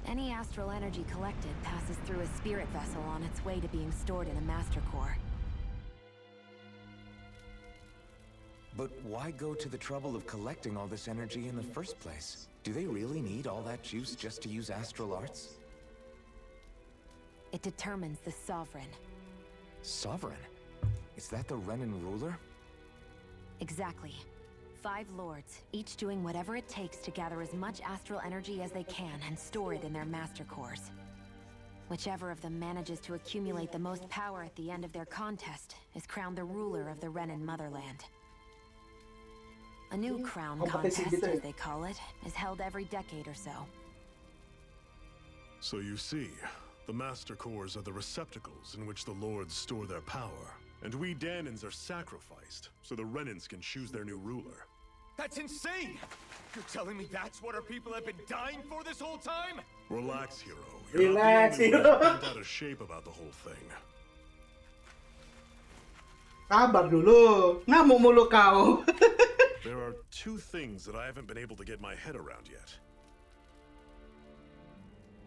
Any astral energy collected passes through a spirit vessel on its way to being stored in a master core. But why go to the trouble of collecting all this energy in the first place? Do they really need all that juice just to use astral arts? It determines the sovereign. Sovereign? Is that the Renan ruler? Exactly. 5 lords, each doing whatever it takes to gather as much astral energy as they can and store it in their master cores. Whichever of them manages to accumulate the most power at the end of their contest is crowned the ruler of the Renan motherland. A new crown contest, as they call it, is held every decade or so. So you see, the Master Cores are the receptacles in which the Lords store their power. And we Danans are sacrificed, so the Renans can choose their new ruler. That's insane! You're telling me that's what our people have been dying for this whole time? Relax, hero. Relax, You're not the only one hero. who's bent out of shape about the whole thing. Sabar dulu. Ngamuk mulu kau. There are two things that I haven't been able to get my head around yet.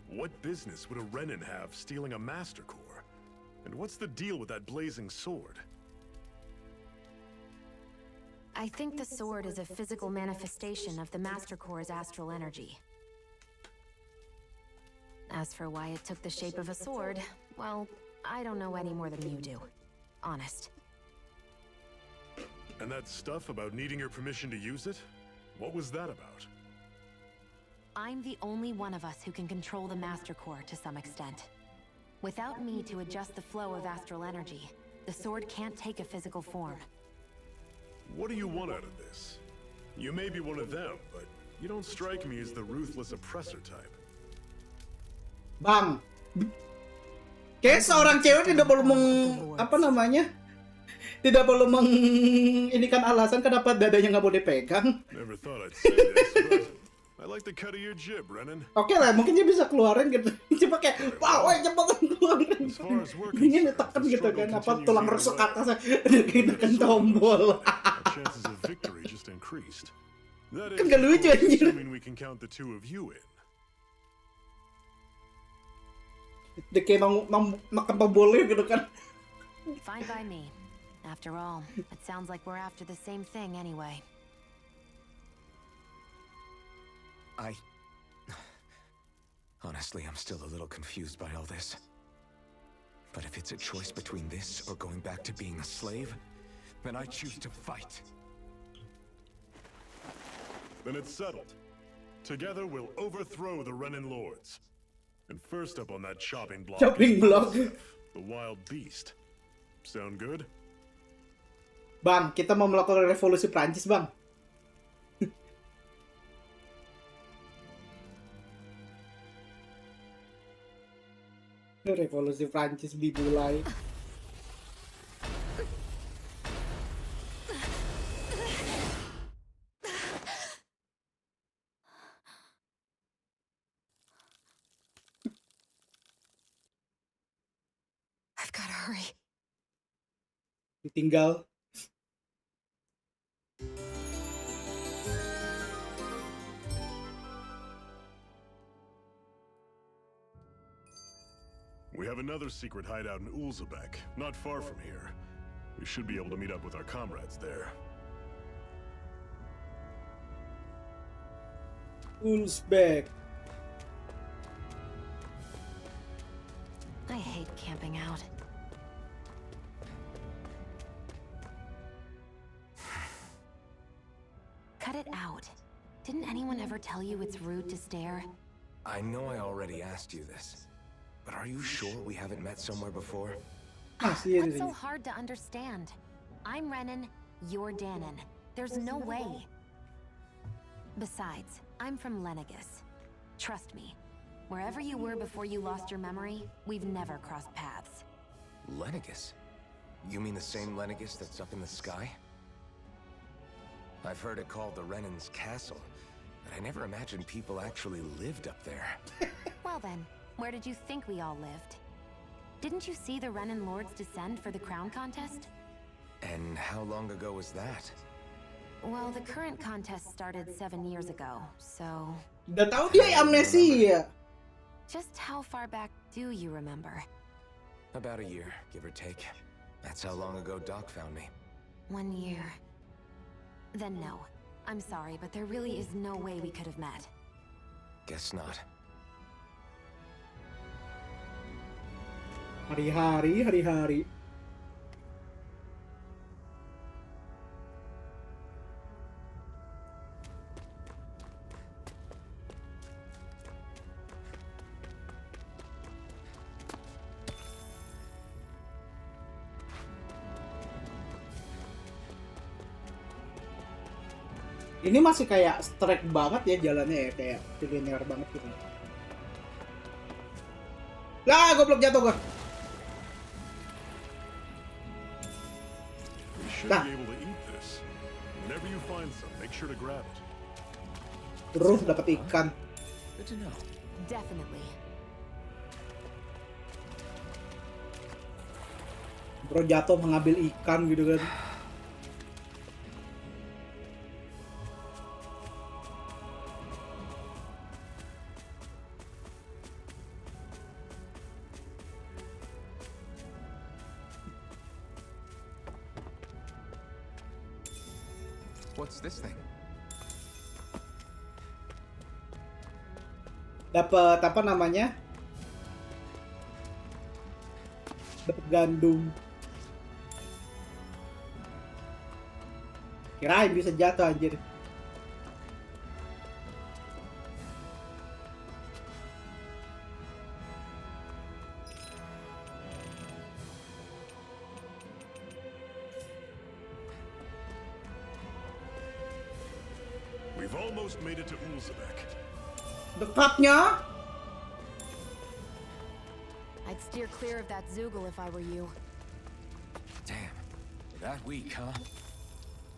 What business would a Renan have stealing a Master Core? And what's the deal with that blazing sword? I think the sword is a physical manifestation of the Master Core's astral energy. As for why it took the shape of a sword, well, I don't know any more than you do. Honest. And that stuff about needing your permission to use it? What was that about? I'm the only one of us who can control the Master Core to some extent. Without me to adjust the flow of astral energy, the sword can't take a physical form. What do you want out of this? You may be one of them, but you don't strike me as the ruthless oppressor type. Bang. Kayak seorang cewek tidak perlu tidak perlu menginikan alasan kenapa dadanya nggak boleh pegang. Never thought I'd say this, but I like the cut of your jib, Renan. Oke lah, mungkin dia bisa keluarin gitu. Coba kayak, wah, cepetan keluarin. As far as we're Ingin concerned, ditekan the gitu struggle kan, apa continues tulang either rusuk way. atasnya, ditekan tombol. Our chances of victory just increased. That is, Kan gak of lucu, course, anjir. assuming we can count the two of you in. Dia kayak makan tombol gitu kan. Fine by me. After all, it sounds like we're after the same thing anyway. Honestly, I'm still a little confused by all this. But if it's a choice between this or going back to being a slave, then I choose to fight. Then it's settled. Together we'll overthrow the Renan Lords. And first up on that chopping block Chopping is block. the wild beast. Sound good? Bang, kita mau melakukan revolusi Prancis, Bang. Revolusi Prancis dimulai. I've gotta hurry. Ditinggal. We have another secret hideout in Ulzebek, not far from here. We should be able to meet up with our comrades there. Ulzbek. I hate camping out. Cut it out. Didn't anyone ever tell you it's rude to stare? I know I already asked you this, but are you sure we haven't met somewhere before? Masih ya di What's so sini. hard to understand? I'm Renan, you're Danon. There's no way. Besides, I'm from Lenegus. Trust me, wherever you were before you lost your memory, we've never crossed paths. Lenegus? You mean the same Lenegus that's up in the sky? I've heard it called the Renan's Castle, but I never imagined people actually lived up there. Well then, where did you think we all lived? Didn't you see the Renan Lords descend for the crown contest? And how long ago was that? Well, the current contest started 7 years ago, so... Udah tahu dia amnesia. Just how far back do you remember? About a year, give or take. That's how long ago Doc found me. 1 year. Then no. I'm sorry, but there really is no way we could have met. Guess not. Hari-hari. Ini masih kayak strike banget ya jalannya ya, kayak linear banget gitu. Lah, goblok jatuh gua. You should Nah. be able to eat this. Whenever you find some, make sure to grab it. Terus dapat ikan. Good to know. Definitely. Bro jatuh mengambil ikan gitu kan. What's this thing? Dapat apa namanya? Dapat gandum. Kirain bisa jatuh anjir. We've almost made it to Ulzebek. Dekatnya. I'd steer clear of that Zoogle if I were you. Damn. That weak, huh?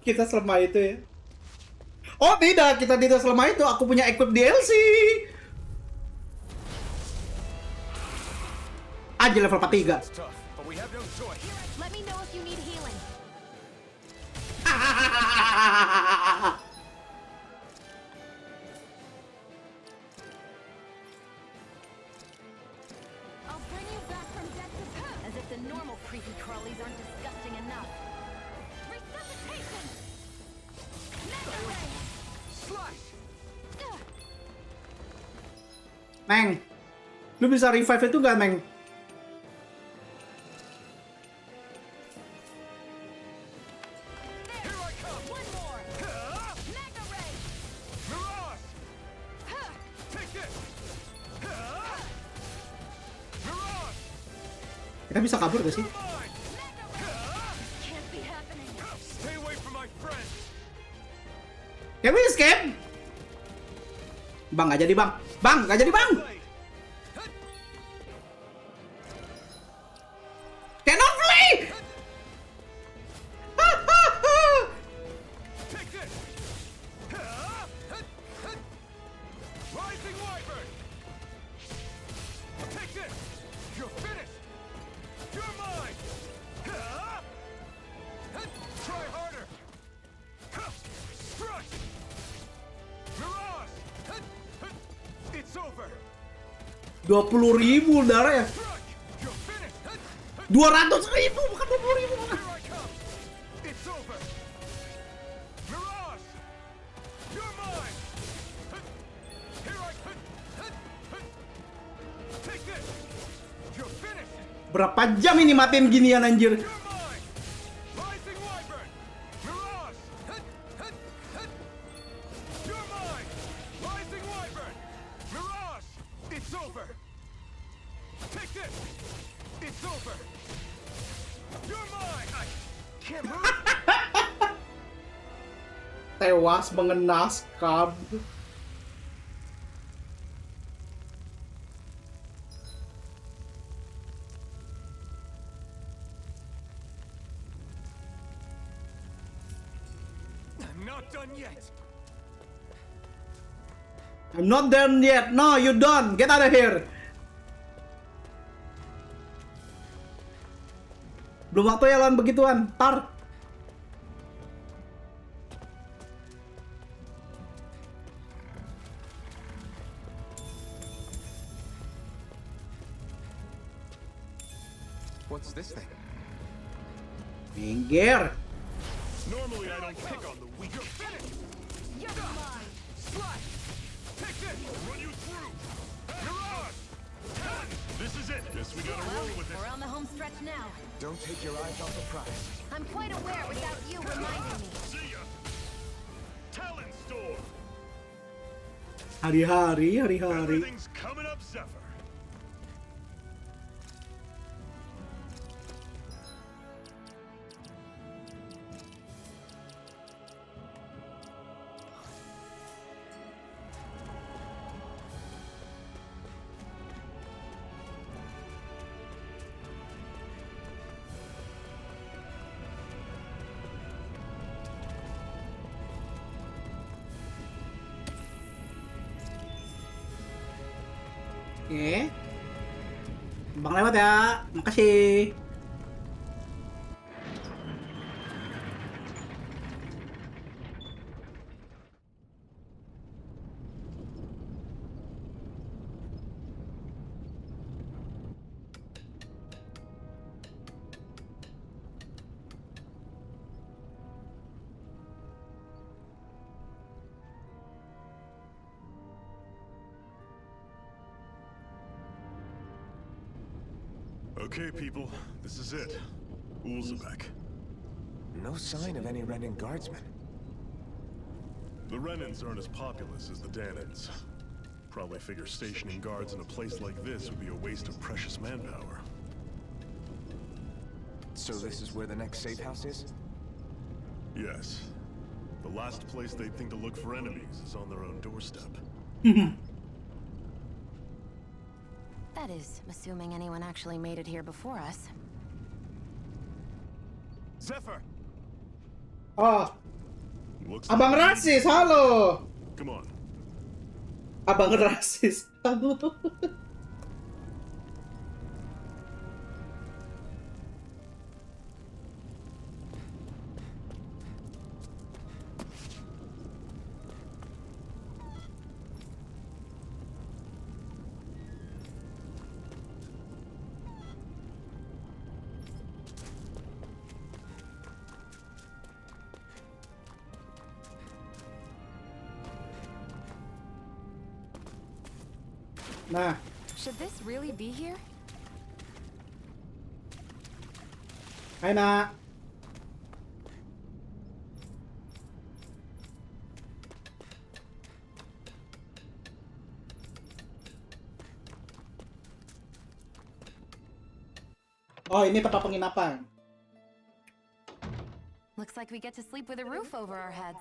Kita selemah itu ya. Oh tidak, kita tidak selemah itu. Aku punya equip DLC. Aja level 43. It's tough, but we have no choice. Let me know if you need healing. I'll bring you back from death to as if the normal creepy crawlies aren't disgusting enough. Resuscitation! Mega ray! Slash! Meng, lu bisa revive itu gak, Meng? Here I come! One more! Mega ray! Mirage! Take this! Mirage! Kita bisa kabur gak sih? Mine! Can't be happening. Stay away from my friends! Can we escape? Bang, gak jadi bang. Bang, gak jadi bang. Cannot flee! Take this! Rising Wyvern! Take this! You're finished! You're mine! Try harder! Strike! Mirage! It's over! 20.000 darah ya? Strike! You're finished! 200.000 bukan 20.000. Here I come! It's over! Mirage! You're mine! Here I come! Take this! You're finished! Berapa jam ini matiin ginian anjir? You're mine! Rising Wyvern! Mirage! You're mine! Rising Wyvern! Mirage! It's over! Take this! It's over! You're mine! I can't move! Tewas mengenaskan. I'm not done yet! I'm not done yet. No, you done. Get out of here. Belum waktu ya lawan begituan. Tar. What's this thing? Minggir. Normally I don't pick on the weak. You're finished! You're mine! Slash! Take this! I'll run you through. You're on. This is it. Guess we gotta roll with it. We're on the home stretch now. Don't take your eyes off the prize. I'm quite aware without you reminding me. See ya. Talon Storm. Hari-hari. Everything's coming up, Zephyr. Oke. Bang lewat ya. Makasih. Okay, people, this is it. Ulzebek. No sign of any Renin guardsmen. The Renins aren't as populous as the Danans. Probably figure stationing guards in a place like this would be a waste of precious manpower. So this is where the next safe house is? Yes. The last place they'd think to look for enemies is on their own doorstep. That is, assuming anyone actually made it here before us. Zephyr! Oh, Looks abang like- rasis, halo. Come on. Abang rasis, halo. Nah, Should this really be here? hai nak. Oh, ini tempat penginapan. Looks like we get to sleep with a roof over our heads.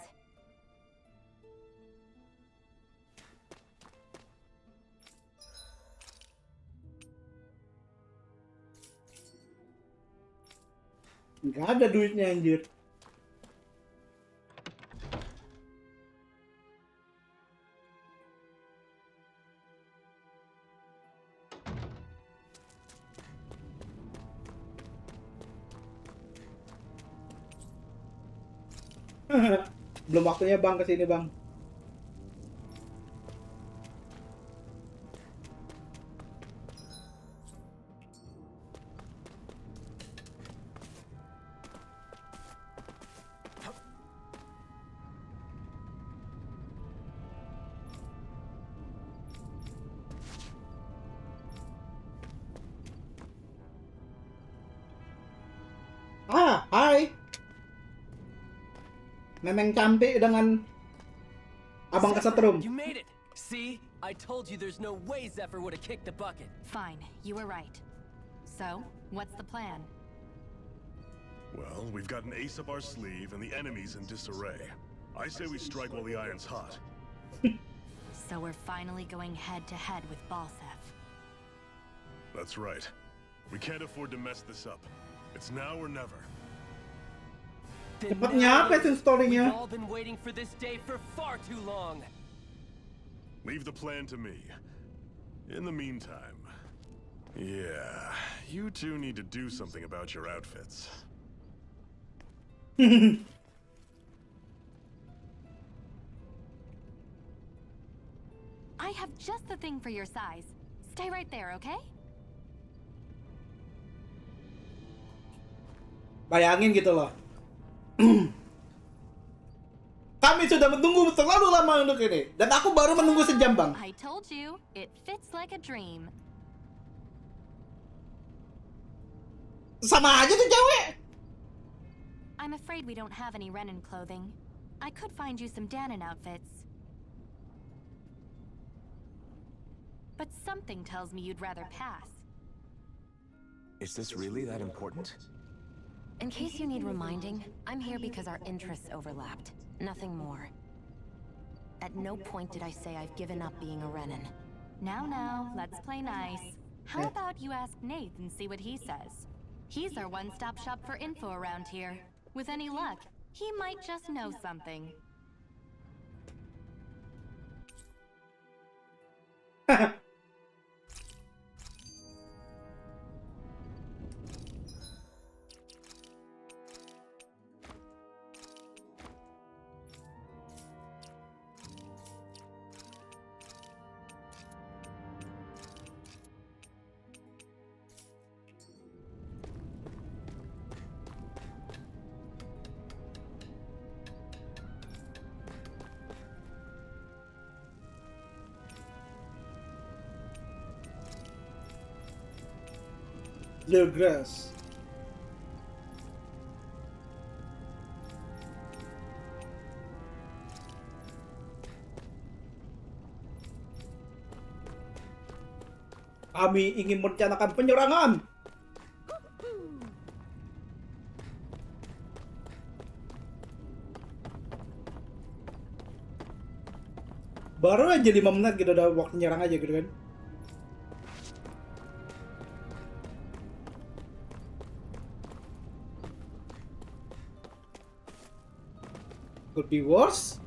Nggak ada duitnya anjir. Belum waktunya bang kesini bang. Ah, hai. Neneng cantik dengan abang kesetrum. You made it! See? I told you there's no way Zephyr would have kicked the bucket. Fine, you were right. So, what's the plan? Well, we've got an ace up our sleeve and the enemy's in disarray. I say we strike while the iron's hot. So we're finally going head-to-head with Balsef. That's right. We can't afford to mess this up. It's now or never. Then Cepatnya apa sih we've story-nya? all been waiting for this day for far too long. Leave the plan to me. In the meantime... Yeah, you two need to do something about your outfits. I have just the thing for your size. Stay right there, okay? Bayangin gitu loh. Kami sudah menunggu terlalu lama untuk ini. Dan aku baru menunggu sejam, Bang. I told you, it fits like a dream. Sama aja tuh cewek. I'm afraid we don't have any Renin clothing. I could find you some Danon outfits. But something tells me you'd rather pass. Is this really that important? In case you need reminding, I'm here because our interests overlapped. Nothing more. At no point did I say I've given up being a Renin. Now, let's play nice. How about you ask Nath and see what he says? He's our one-stop shop for info around here. With any luck, he might just know something. The grass. Kami ingin merencanakan penyerangan. Baru aja 5 menit gitu udah waktu nyerang aja gitu kan. Could be worse.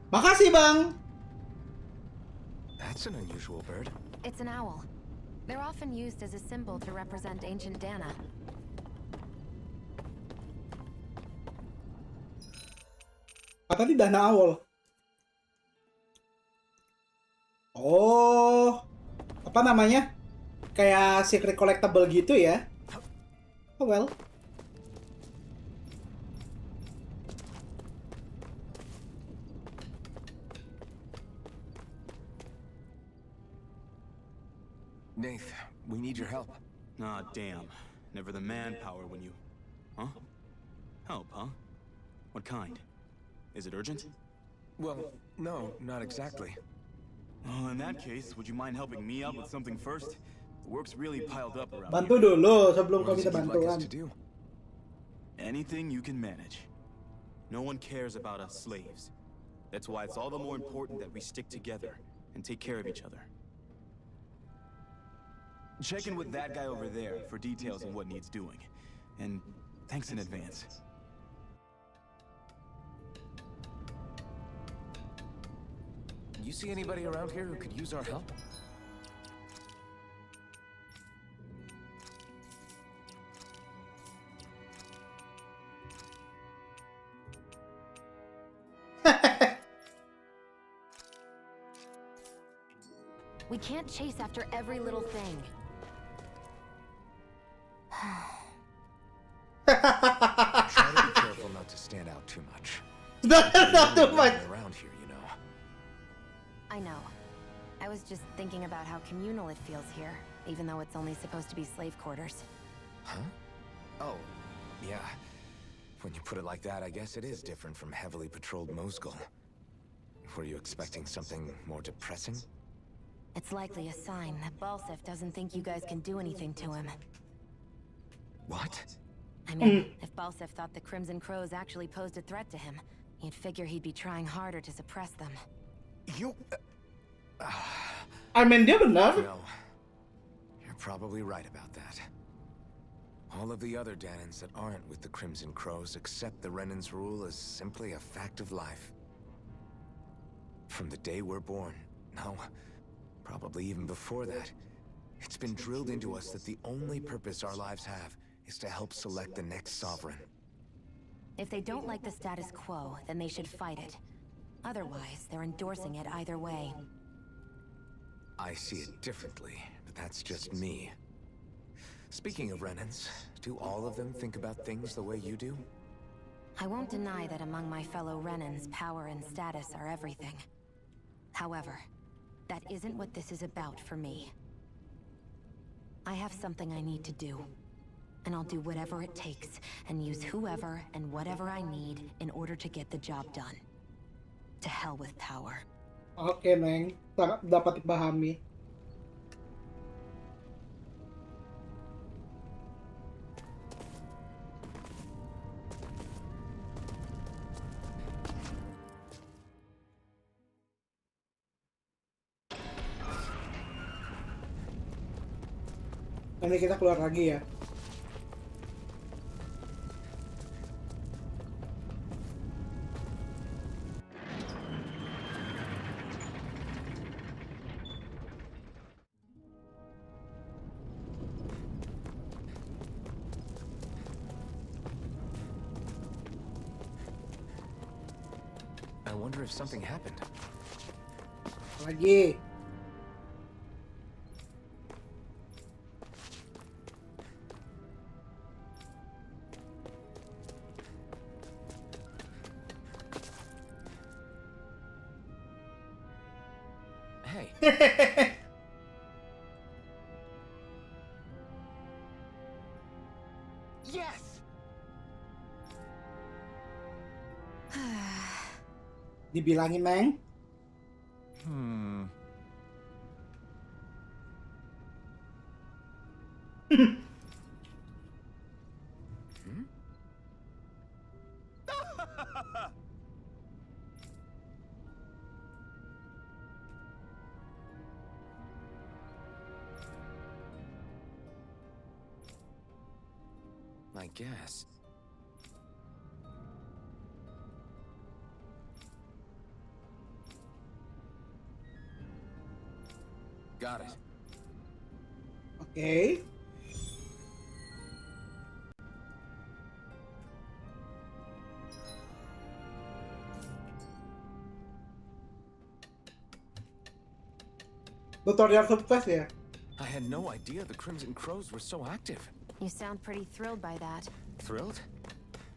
Makasih, Bang. That's an unusual bird. It's an owl. They're often used as a symbol to represent ancient Dana. Tadi dana awal. Oh, apa namanya? Kayak secret collectible gitu ya? Oh well. Nath, we need your help. Ah, damn. Never the manpower when you... Huh? Help, huh? What kind? Is it urgent? Well, no, not exactly. Oh, in that case, would you mind helping me out with something first? The work's really piled up around Bantu here. dulu sebelum What kau is minta it you'd like us bantuan. to do? Anything you can manage. No one cares about us slaves. That's why it's all the more important that we stick together and take care of each other. Check in with that guy over there for details on what needs doing. And thanks in advance. You see anybody around here who could use our help? We can't chase after every little thing. Try to be careful not to stand out too much. Not too much. Around here, you know. I know. I was just thinking about how communal it feels here, even though it's only supposed to be slave quarters. Huh? Oh, yeah. When you put it like that, I guess it is different from heavily patrolled Mosgul. Were you expecting something more depressing? It's likely a sign that Balsef doesn't think you guys can do anything to him. What? I mean, if Balsef thought the Crimson Crows actually posed a threat to him, you'd figure he'd be trying harder to suppress them. You... I mean, dia benar. No. You're probably right about that. All of the other Danans that aren't with the Crimson Crows accept the Renin's rule as simply a fact of life. From the day we're born, no, probably even before that, It's been drilled into us that the only purpose our lives have is to help select the next sovereign. If they don't like the status quo, then they should fight it. Otherwise, they're endorsing it either way. I see it differently, but that's just me. Speaking of Renans, do all of them think about things the way you do? I won't deny that among my fellow Renans, power and status are everything. However, that isn't what this is about for me. I have something I need to do. And I'll do whatever it takes, and use whoever and whatever I need in order to get the job done. To hell with power. Oke, Neng. Dapat dipahami. Nanti kita keluar lagi ya. I wonder if something happened. Lagi. Hey. Yes! Dibilangin, Neng. I guess. Got it. Oke. Tutorial sukses ya. I had no idea the Crimson Crows were so active. You sound pretty thrilled by that. Thrilled?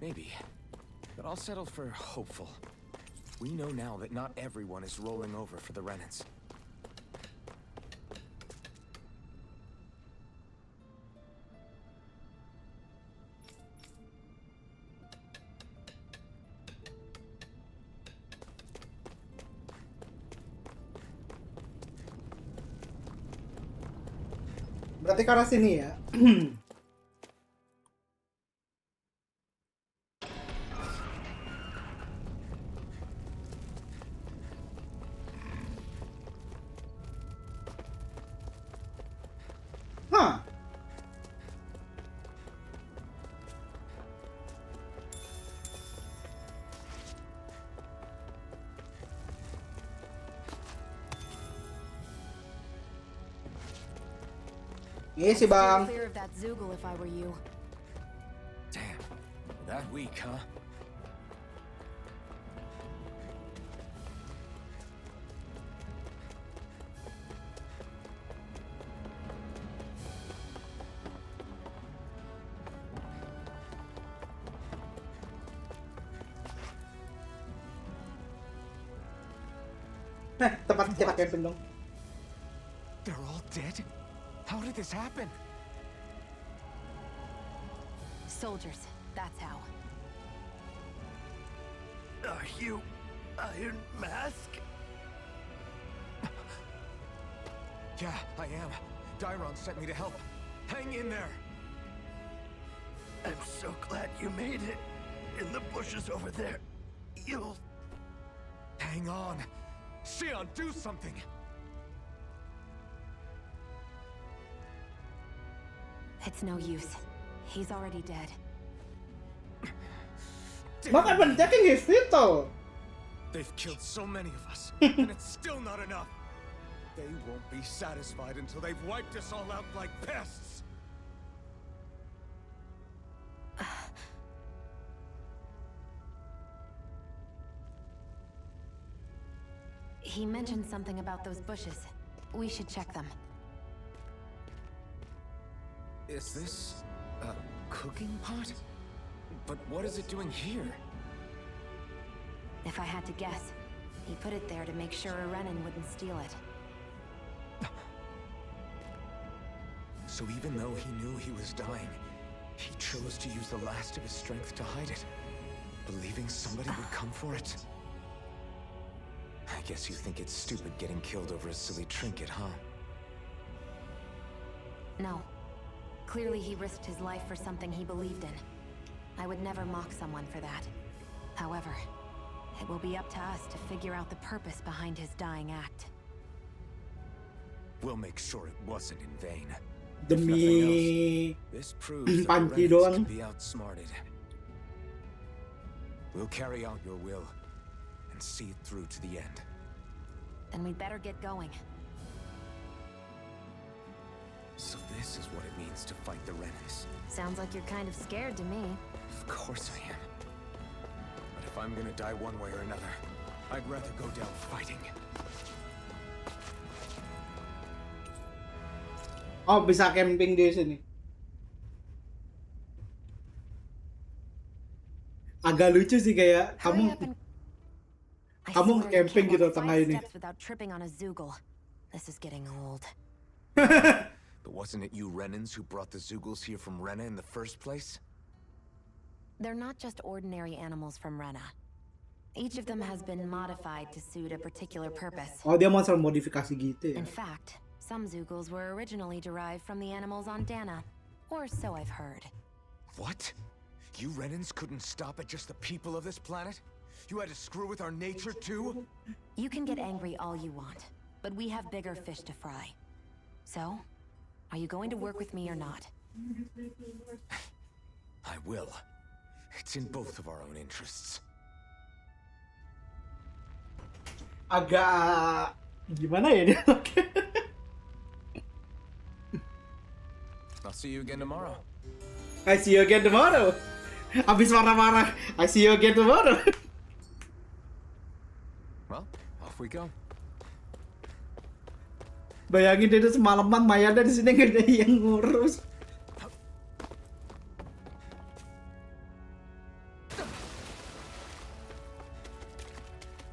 Maybe. But I'll settle for hopeful. We know now that not everyone is rolling over for the Renans. Berarti ke arah sini ya. Hah. Iya sih, Bang. Clear of that Zoogle if I were you. Damn. That weak, huh? Tempat kita camping dong. They're all dead? How did this happen? Soldiers, that's how. Are you Iron Mask? Yeah, I am. Dairon sent me to help. Hang in there. I'm so glad you made it. In the bushes over there. You'll... Hang on. Xion, do something. It's no use. He's already dead. But I've been checking his vital. They've killed so many of us, and it's still not enough. They won't be satisfied until they've wiped us all out like pests! He mentioned something about those bushes. We should check them. Is this a cooking pot? But what is it doing here? If I had to guess, he put it there to make sure a Renan wouldn't steal it. So even though he knew he was dying, he chose to use the last of his strength to hide it, believing somebody would come for it. I guess you think it's stupid getting killed over a silly trinket, huh? No. Clearly he risked his life for something he believed in. I would never mock someone for that. However, it will be up to us to figure out the purpose behind his dying act. We'll make sure it wasn't in vain. Demi This proves that the panci Renans doang. can be outsmarted. We'll carry out your will and see it through to the end. Then we'd better get going. So this is what it means to fight the Renans. Sounds like you're kind of scared to me. Of course I am. But if I'm gonna die one way or another, I'd rather go down fighting. Oh, bisa camping di sini. Agak lucu sih kayak Hurry kamu up and... I kamu swear you camping can't gitu walk tengah 5 ini. steps without tripping on a Zoogle. This is getting old. But wasn't it you Renans who brought the Zoogles here from Rena in the first place? They're not just ordinary animals from Rena. Each of them has been modified to suit a particular purpose. Oh, dia monster modifikasi gitu ya. In fact, some Zoogles were originally derived from the animals on Dana. Or so I've heard. What? You Renans couldn't stop at just the people of this planet? You had to screw with our nature too? You can get angry all you want, but we have bigger fish to fry. So, are you going to work with me or not? I will. It's in both of our own interests. Agak gimana ya dia? I'll see you again tomorrow. I see you again tomorrow. Abis marah-marah, I see you again tomorrow. Well, off we go. Bayangin dia tuh semalaman Mayada di sini nggak ada yang ngurus.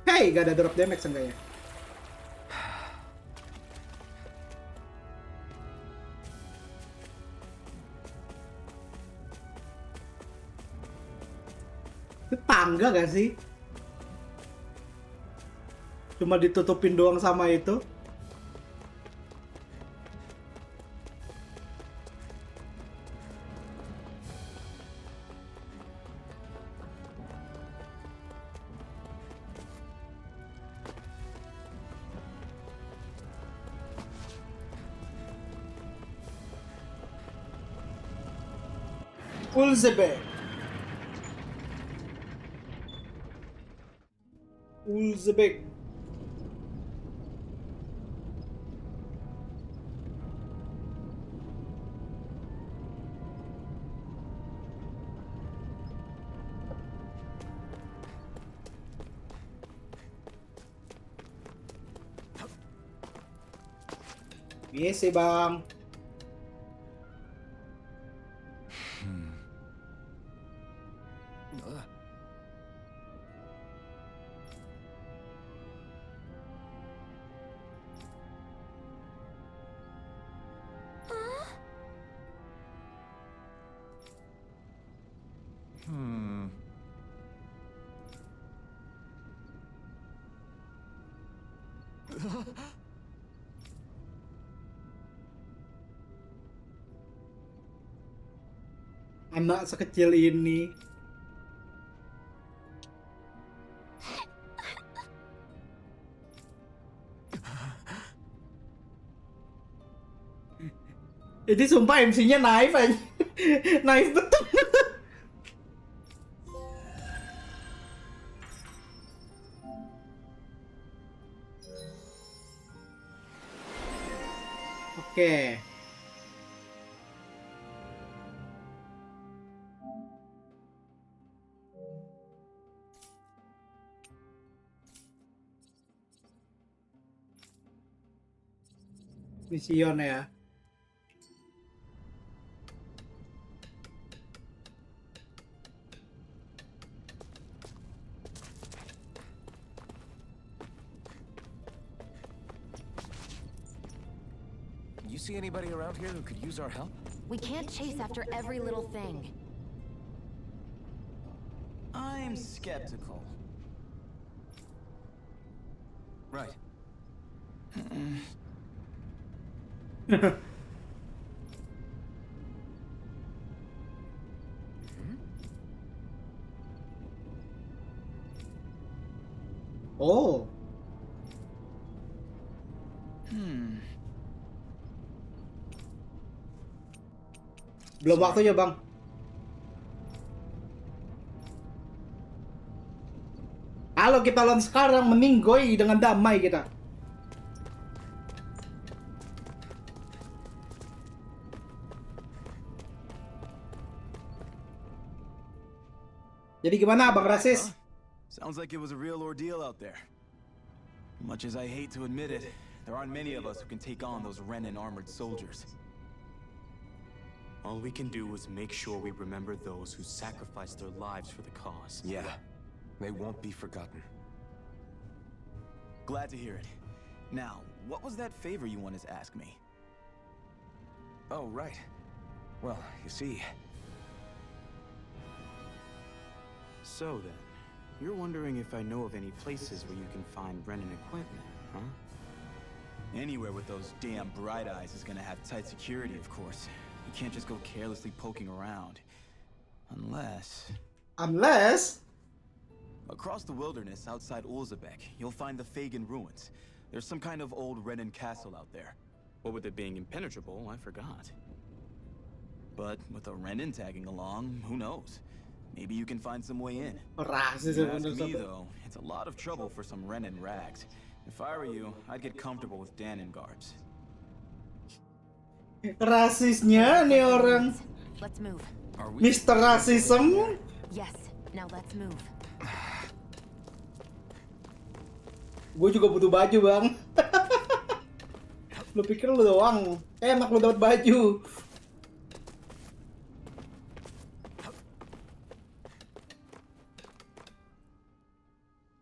Hey, gak ada drop damage enggak ya? Itu tangga gak sih? Cuma ditutupin doang sama itu. Ulzebek. Ulzebek. Yes, bang. Anak sekecil ini. Jadi sumpah MC-nya naif aja. Naif betul. Oke. Vision ya. You see anybody around here who could use our help? We can't chase after every little thing. I'm skeptical. Right. Oh. Belum waktunya, Bang. Kalau kita lawan sekarang, mending goy dengan damai kita. Jadi gimana, Bang Rasis? Sounds like it was a real ordeal out there. Much as I hate to admit it, there aren't many of us who can take on those Renin armored soldiers. All we can do is make sure we remember those who sacrificed their lives for the cause. Yeah, they won't be forgotten. Glad to hear it. Now, what was that favor you wanted to ask me? Oh, right. Well, you see... So then, you're wondering if I know of any places where you can find Renin equipment, huh? Anywhere with those damn bright eyes is gonna have tight security, of course. You can't just go carelessly poking around. Unless... Across the wilderness outside Ulzebek, you'll find the Fagan ruins. There's some kind of old Renin castle out there. What with it being impenetrable, I forgot. But with a Renin tagging along, who knows? Maybe you can find some way in. Rasis You ya, ask bener me satu. though, it's a lot of trouble for some Renin rags. If I were you, I'd get comfortable with Danon garbs. Rasisnya nih orang. Let's move. Are we... Mr. Racism. Yes, now let's move. Gue juga butuh baju, Bang. Lu pikir lu doang enak lu dapat baju.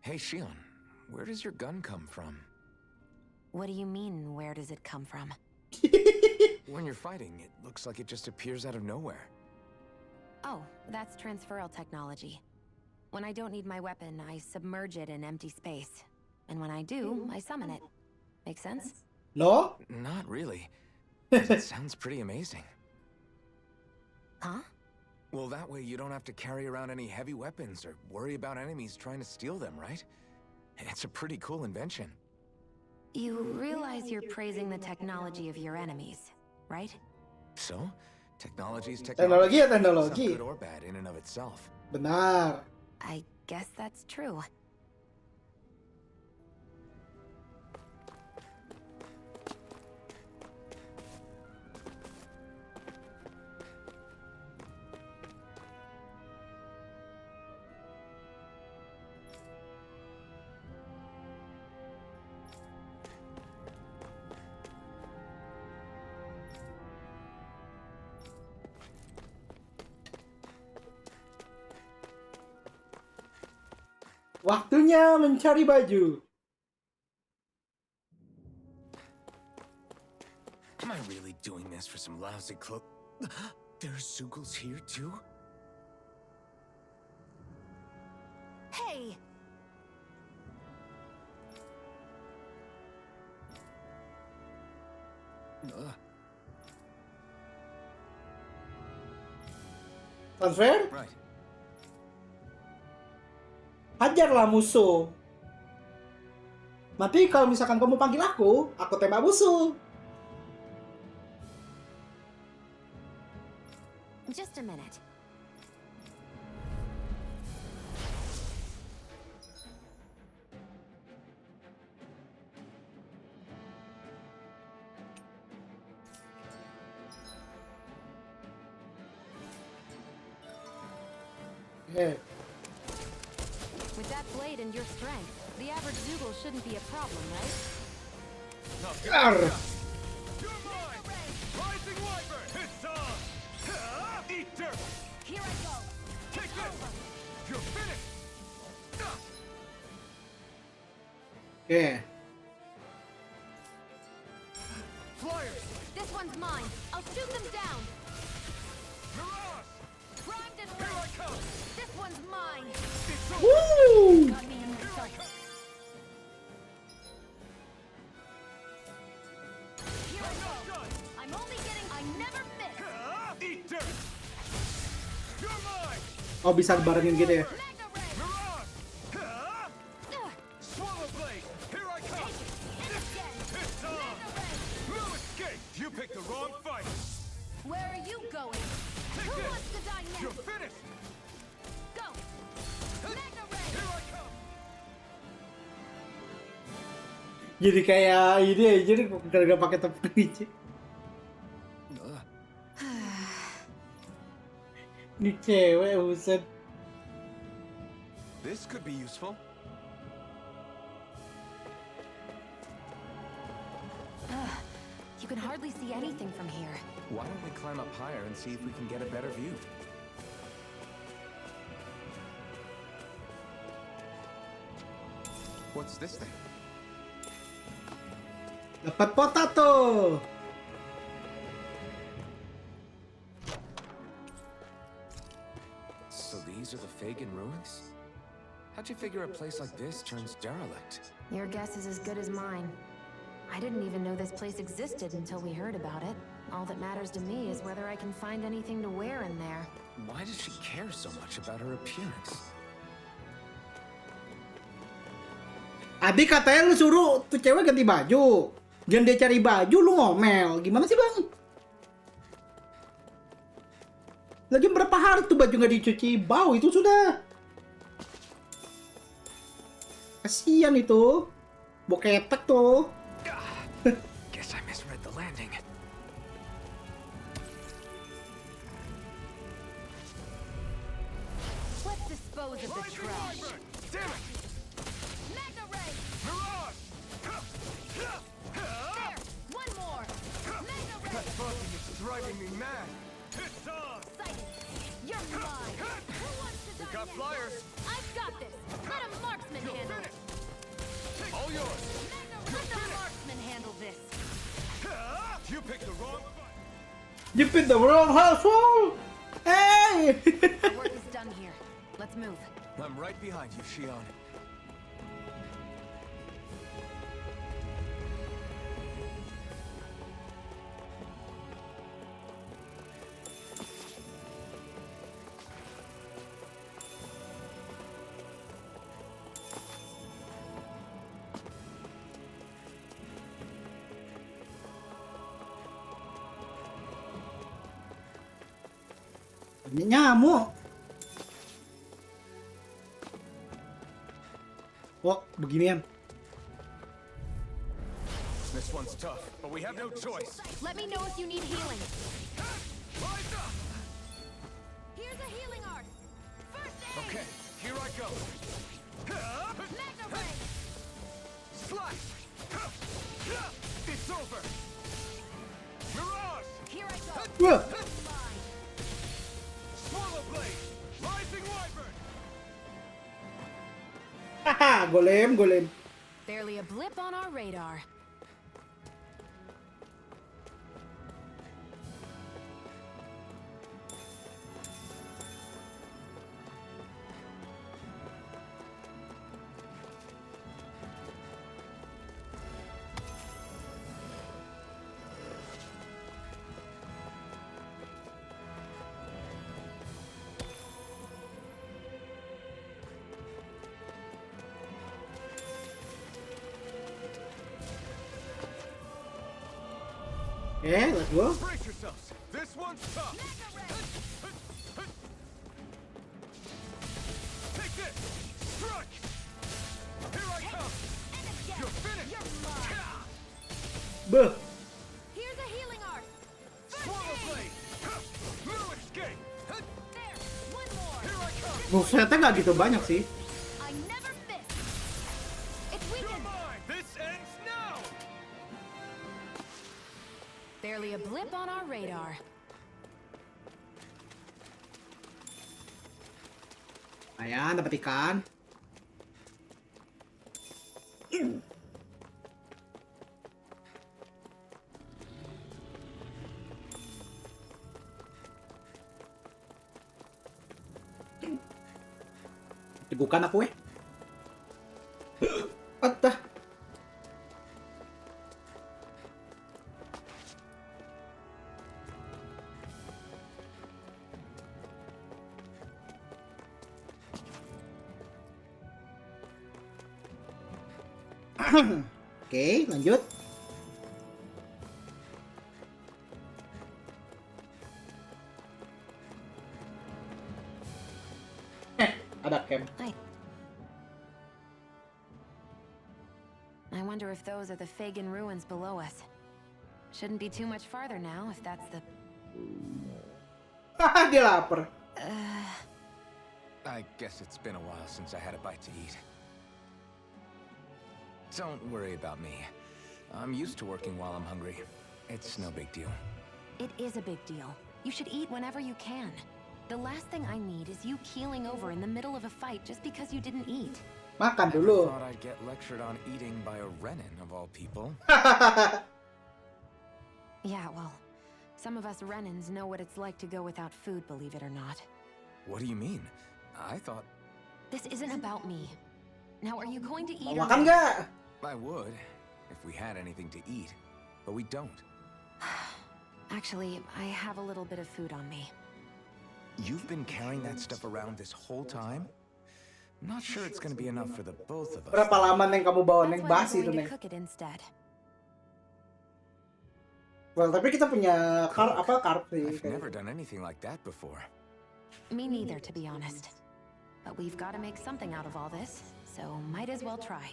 Hey, Shion, where does your gun come from? What do you mean, where does it come from? When you're fighting, it looks like it just appears out of nowhere. Oh, that's transferal technology. When I don't need my weapon, I submerge it in empty space. And when I do, I summon it. Make sense? No? Not really. But it sounds pretty amazing. Huh? Well, that way you don't have to carry around any heavy weapons or worry about enemies trying to steal them, right? It's a pretty cool invention. You realize you're praising the technology of your enemies, right? So, technology's Teknologi ya It's not teknologi. good or bad in and of itself. Benar. I guess that's true. Waktunya mencari baju. Am I really doing this for some lousy cloak? There's Zugals here too? Hey! Transfer? Right. Hajarlah musuh. Nanti kalau misalkan kamu panggil aku tembak musuh. Just a minute. With that blade and your strength, the average Zoogle shouldn't be a problem, right? Ar. You're mine! Rising Wyvern! It's on! Eat dirt! Here I go. Take this! You're finished! Oke. Flyers! This one's mine. I'll shoot them down. Mirage! Primed and Here I ready. come! This one's mine. It's over! Woo! Got me in my sights. Here I go. Done! I'm only getting. I never miss. Eat dirt! You're mine! Oh, bisa barengin gitu ya. Magna ray. Mirage! Ugh. Swallow blade! Here I come! And again. It's on! Magna ray. No escape! You picked the wrong fight! Where are you going? Take Who this! wants to die You're next? finished! Go. Magna ray. Here I come! Jadi kayak ini ya, jadi gak pakai tepung hijau. Ini cewek buset. This could be useful. You can hardly see anything from here. Why don't we climb up higher and see if we can get a better view? What's this thing? Dapat potato. So these are the Fagin ruins? How'd you figure a place like this turns derelict? Your guess is as good as mine. I didn't even know this place existed until we heard about it. All that matters to me is whether I can find anything to wear in there. Why does she care so much about her appearance? Abi katanya lu suruh tuh cewek ganti baju. Jangan dia cari baju, lu ngomel. Gimana sih, Bang? Lagi berapa hari tuh baju nggak dicuci, bau itu sudah. Kasian itu. Boketek tuh. Guess I misread the landing. Let's dispose of the Rising trash. Wyvern! Damn it! Magna ray. Mirage! There. One more. Magna ray. That buzzing is driving me mad! It's on! Sighted. You're mine. Who wants to die got next? flyers. I've got this. Let a marksman You're handle it. finished! All yours! Magna ray. Let the marksman handle this. You picked the wrong fight! You picked the wrong household. Hey! The work is done here. Let's move. I'm right behind you, Shion. Ini nyamuk. Oh, beginian. This one's tough, but we have no choice. Let me know if you need healing. Rise up! Here's a healing art. First aid. Okay, here I go. Magna ray. Slash! It's over! Mirage! Here I go. Wah. Mine. Swallow blade! Rising Wyvern! Haha, golem. Barely a blip on our radar. Okay, let's go. Brace yourselves! This one's tough! Take this! Strike! Here I come! You're finished! You're mine. Beuh. Here's a healing art. First Swallow aid. blade! No escape! There. One more. Here I come! Busetnya nggak gitu banyak sih. I never miss. It's weakened. This ends now! Barely a blip on our radar. Ayan, dapat ikan. Tegukan aku Atah. Oke, lanjut. Ada camp. I wonder if those are the Fagin ruins below us. Shouldn't be too much farther now if that's the... Dia lapar. I guess it's been a while since I had a bite to eat. Don't worry about me. I'm used to working while I'm hungry. It's no big deal. It is a big deal. You should eat whenever you can. The last thing I need is you keeling over in the middle of a fight just because you didn't eat. Makan Never dulu. thought I'd get lectured on eating by a Renin of all people. Yeah, well, some of us Renins know what it's like to go without food, believe it or not. What do you mean? I thought This isn't about me. Now, are you going to eat or Makan not? nggak? I would if we had anything to eat, but we don't. Actually, I have a little bit of food on me. You've been carrying that stuff around this whole time? I'm not sure it's gonna be enough for the both of us. Berapa lama neng kamu bawa That's neng why basi I'm itu going neng? to cook it instead. Well, tapi kita punya karp sih. I've never done anything like that before. Me neither, to be honest. But we've got to make something out of all this, so might as well try.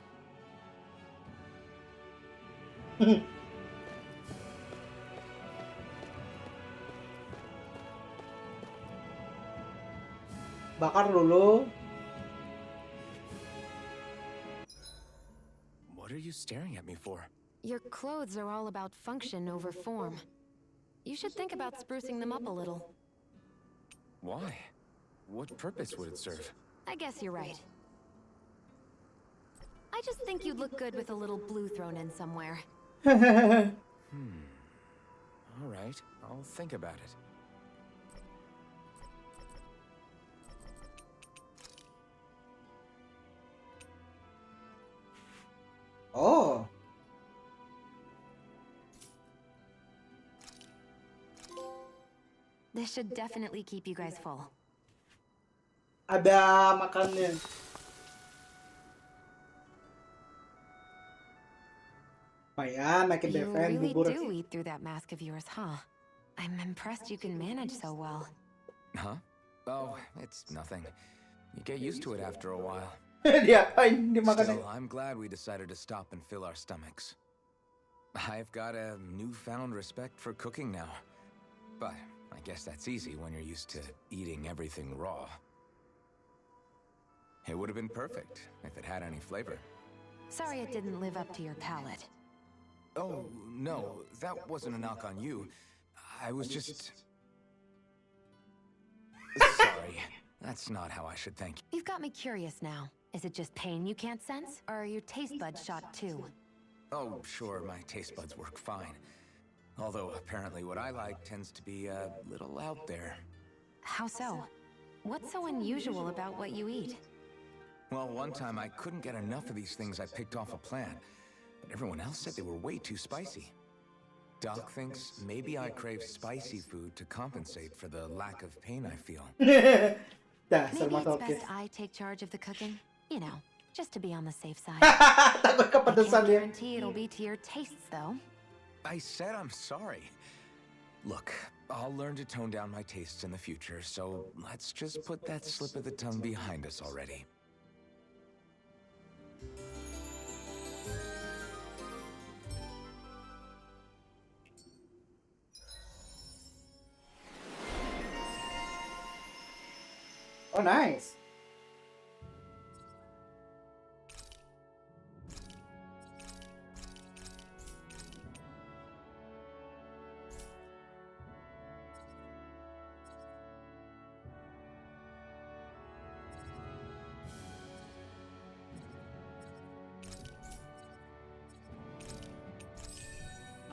Bakar dulu. What are you staring at me for? Your clothes are all about function over form. You should think about sprucing them up a little. Why? What purpose would it serve? I guess you're right. I just think you'd look good with a little blue thrown in somewhere. All right, I'll think about it. Oh. This should definitely keep you guys full. Ada makannya. Ayan, I can You defend really bubur. do eat through that mask of yours, huh? I'm impressed you can manage so well. Huh? Oh, it's nothing. You get used to it after a while. Diapain dimakan? Still, I'm glad we decided to stop and fill our stomachs. I've got a newfound respect for cooking now. But I guess that's easy when you're used to eating everything raw. It would have been perfect if it had any flavor. Sorry it didn't live up to your palate. Oh, no, that wasn't a knock on you. I was just... Sorry, that's not how I should thank you. You've got me curious now. Is it just pain you can't sense, or are your taste buds shot too? Oh, sure, my taste buds work fine. Although apparently what I like tends to be a little out there. How so? What's so unusual about what you eat? Well, one time I couldn't get enough of these things I picked off a plant, but everyone else said they were way too spicy. Doc thinks maybe I crave spicy food to compensate for the lack of pain I feel. Dasar Maybe it's masokis. best I take charge of the cooking. You know, just to be on the safe side. Takut I kepedesan can't dia. guarantee it'll be to your tastes, though. I said I'm sorry. Look, I'll learn to tone down my tastes in the future, so let's just put that slip of the tongue behind us already. Oh, nice.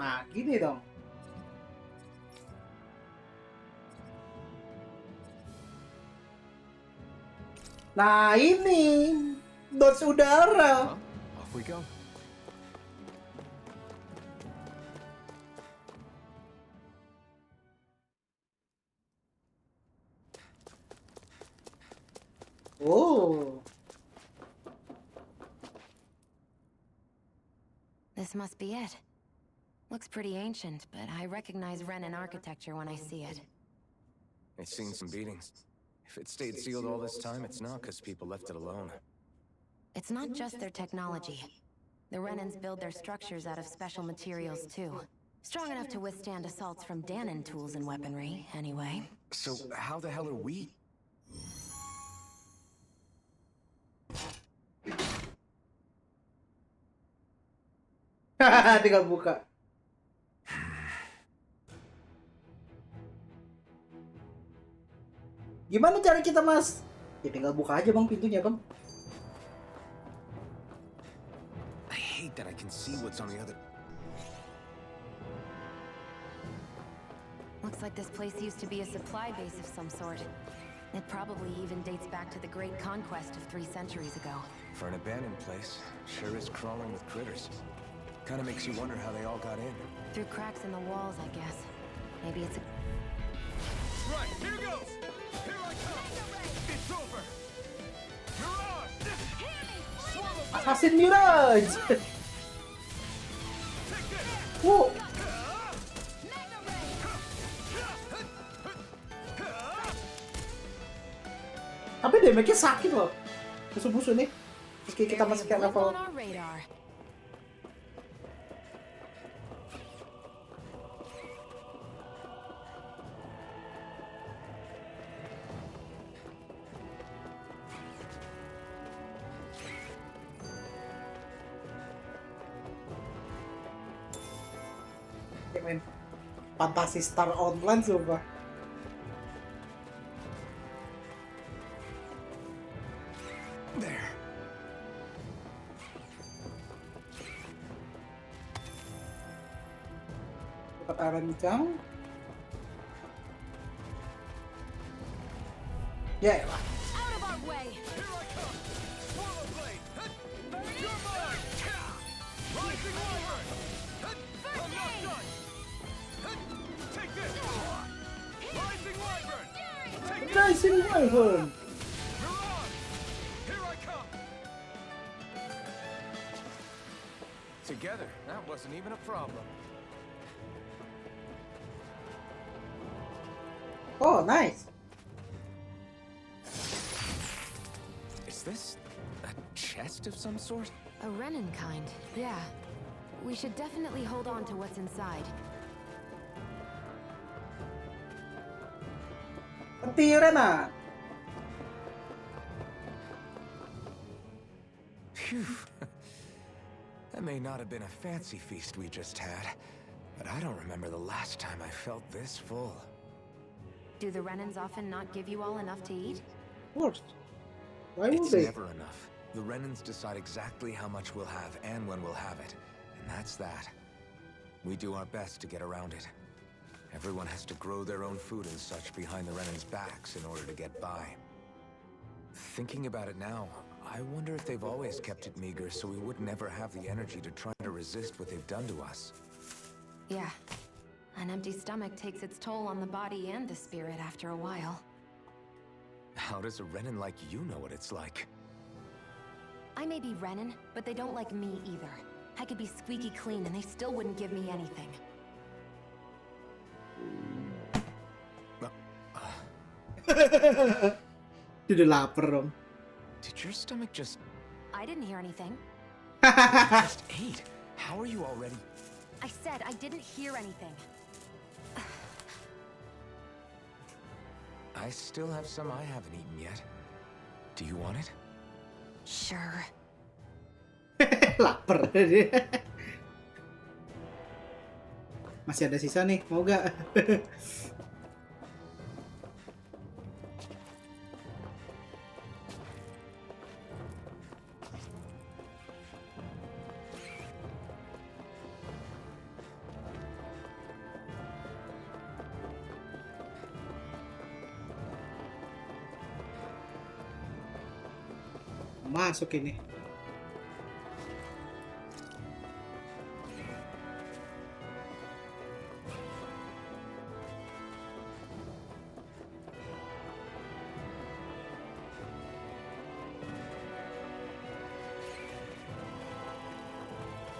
Nah, gini dong. Nah, ini dodge udara. Off we go. Oh. This must be it. Looks pretty ancient, but I recognize Renan architecture when I see it. It's seen some beatings. If it stayed sealed all this time, it's not because people left it alone. It's not just their technology. The Renans build their structures out of special materials too. Strong enough to withstand assaults from Danon tools and weaponry, anyway. So how the hell are we? Hahaha, tinggal buka. Gimana cara kita, Mas? Ya tinggal buka aja, Bang, pintunya, Bang. I hate that I can see what's on the other. Looks like this place used to be a supply base of some sort. It probably even dates back to the Great Conquest of 3 centuries ago. For an abandoned place, sure is crawling with critters. Kinda makes you wonder how they all got in. Through cracks in the walls, I guess. Maybe it's a... Right, here goes! Here I come! It's over! Mirage! Swallow blade! Assassin Mirage. Wow. Tapi damage-nya sakit loh. Musuh-musuh nih. Meski kita masih kayak level. on our radar. Kayak main Fantasy Star Online sumpah. There. Dapat arah bicang. Ya elah. Out of our way! Here I come! Swallow blade! You're mine! Rising wyvern! I'm not done! Take this! Rising wyvern! Take this! Rising Wyvern. Mirage! Here I come! Together, that wasn't even a problem. Oh, nice. Is this a chest of some sort? A Renan kind, yeah. We should definitely hold on to what's inside. Petira na. Phew. That may not have been a fancy feast we just had, but I don't remember the last time I felt this full. Do the Renans often not give you all enough to eat? Of course. Why would It's they? never enough. The Renans decide exactly how much we'll have and when we'll have it. And that's that. We do our best to get around it. Everyone has to grow their own food and such behind the Renans' backs in order to get by. Thinking about it now, I wonder if they've always kept it meager so we would never have the energy to try to resist what they've done to us. Yeah. An empty stomach takes its toll on the body and the spirit after a while. How does a Renan like you know what it's like? I may be Renan, but they don't like me either. I could be squeaky clean and they still wouldn't give me anything. Udah lapar dong. Did your stomach just... I didn't hear anything. just ate? How are you already... I said I didn't hear anything. I still have some I haven't eaten yet. Do you want it? Sure. Lapar dia. Masih ada sisa nih, mau gak? Masuk ini.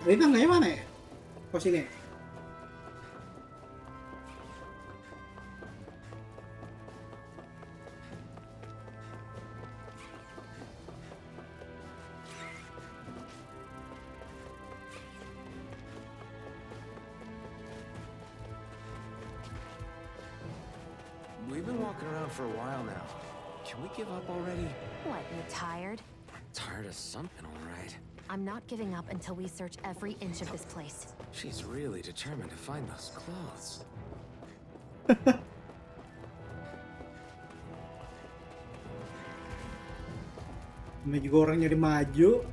Ini tangganya mana ya? Pos ini. We've been walking around for a while now. Can we give up already? What, you tired? Tired of something, all right. I'm not giving up until we search every inch of this place. She's really determined to find those clothes. Ini juga orang nyari maju.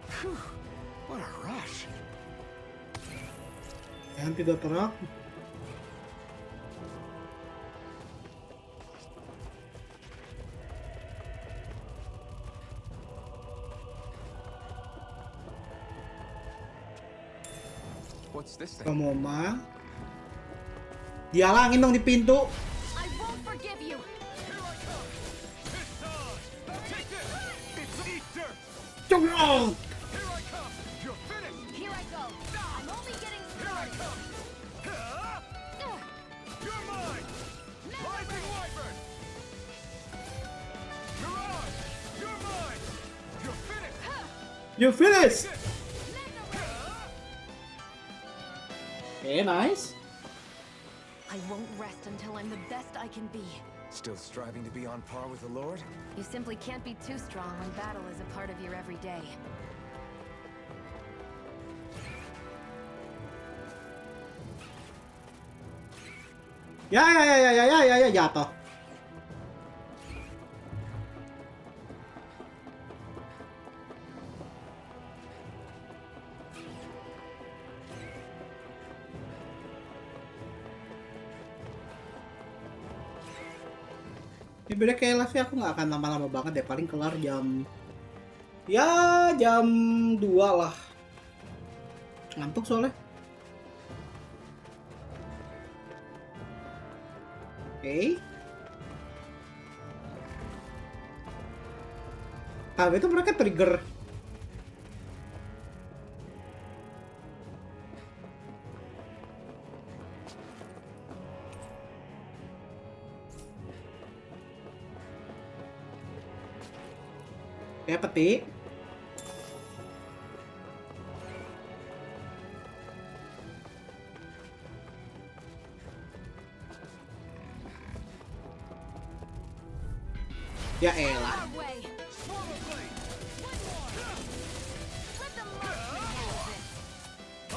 Phew, what a rush. Yang tidak terang. What's this thing? Kamu mah dihalangin dong di pintu. I won't forgive you! Congol. Here I go! I'm only getting started! You're mine! Rising Wyvern! You're ours! You're mine! You're finished! You finish. Okay, nice. I won't rest until I'm the best I can be. Still striving to be on par with the Lord? You simply can't be too strong when battle is a part of your everyday. Ya, jatuh. Ini beda kayak live aku nggak akan lama-lama banget deh, paling kelar jam jam 2 lah. Ngantuk soalnya. Oke. Tapi itu mereka trigger. Ya peti. Ya elah.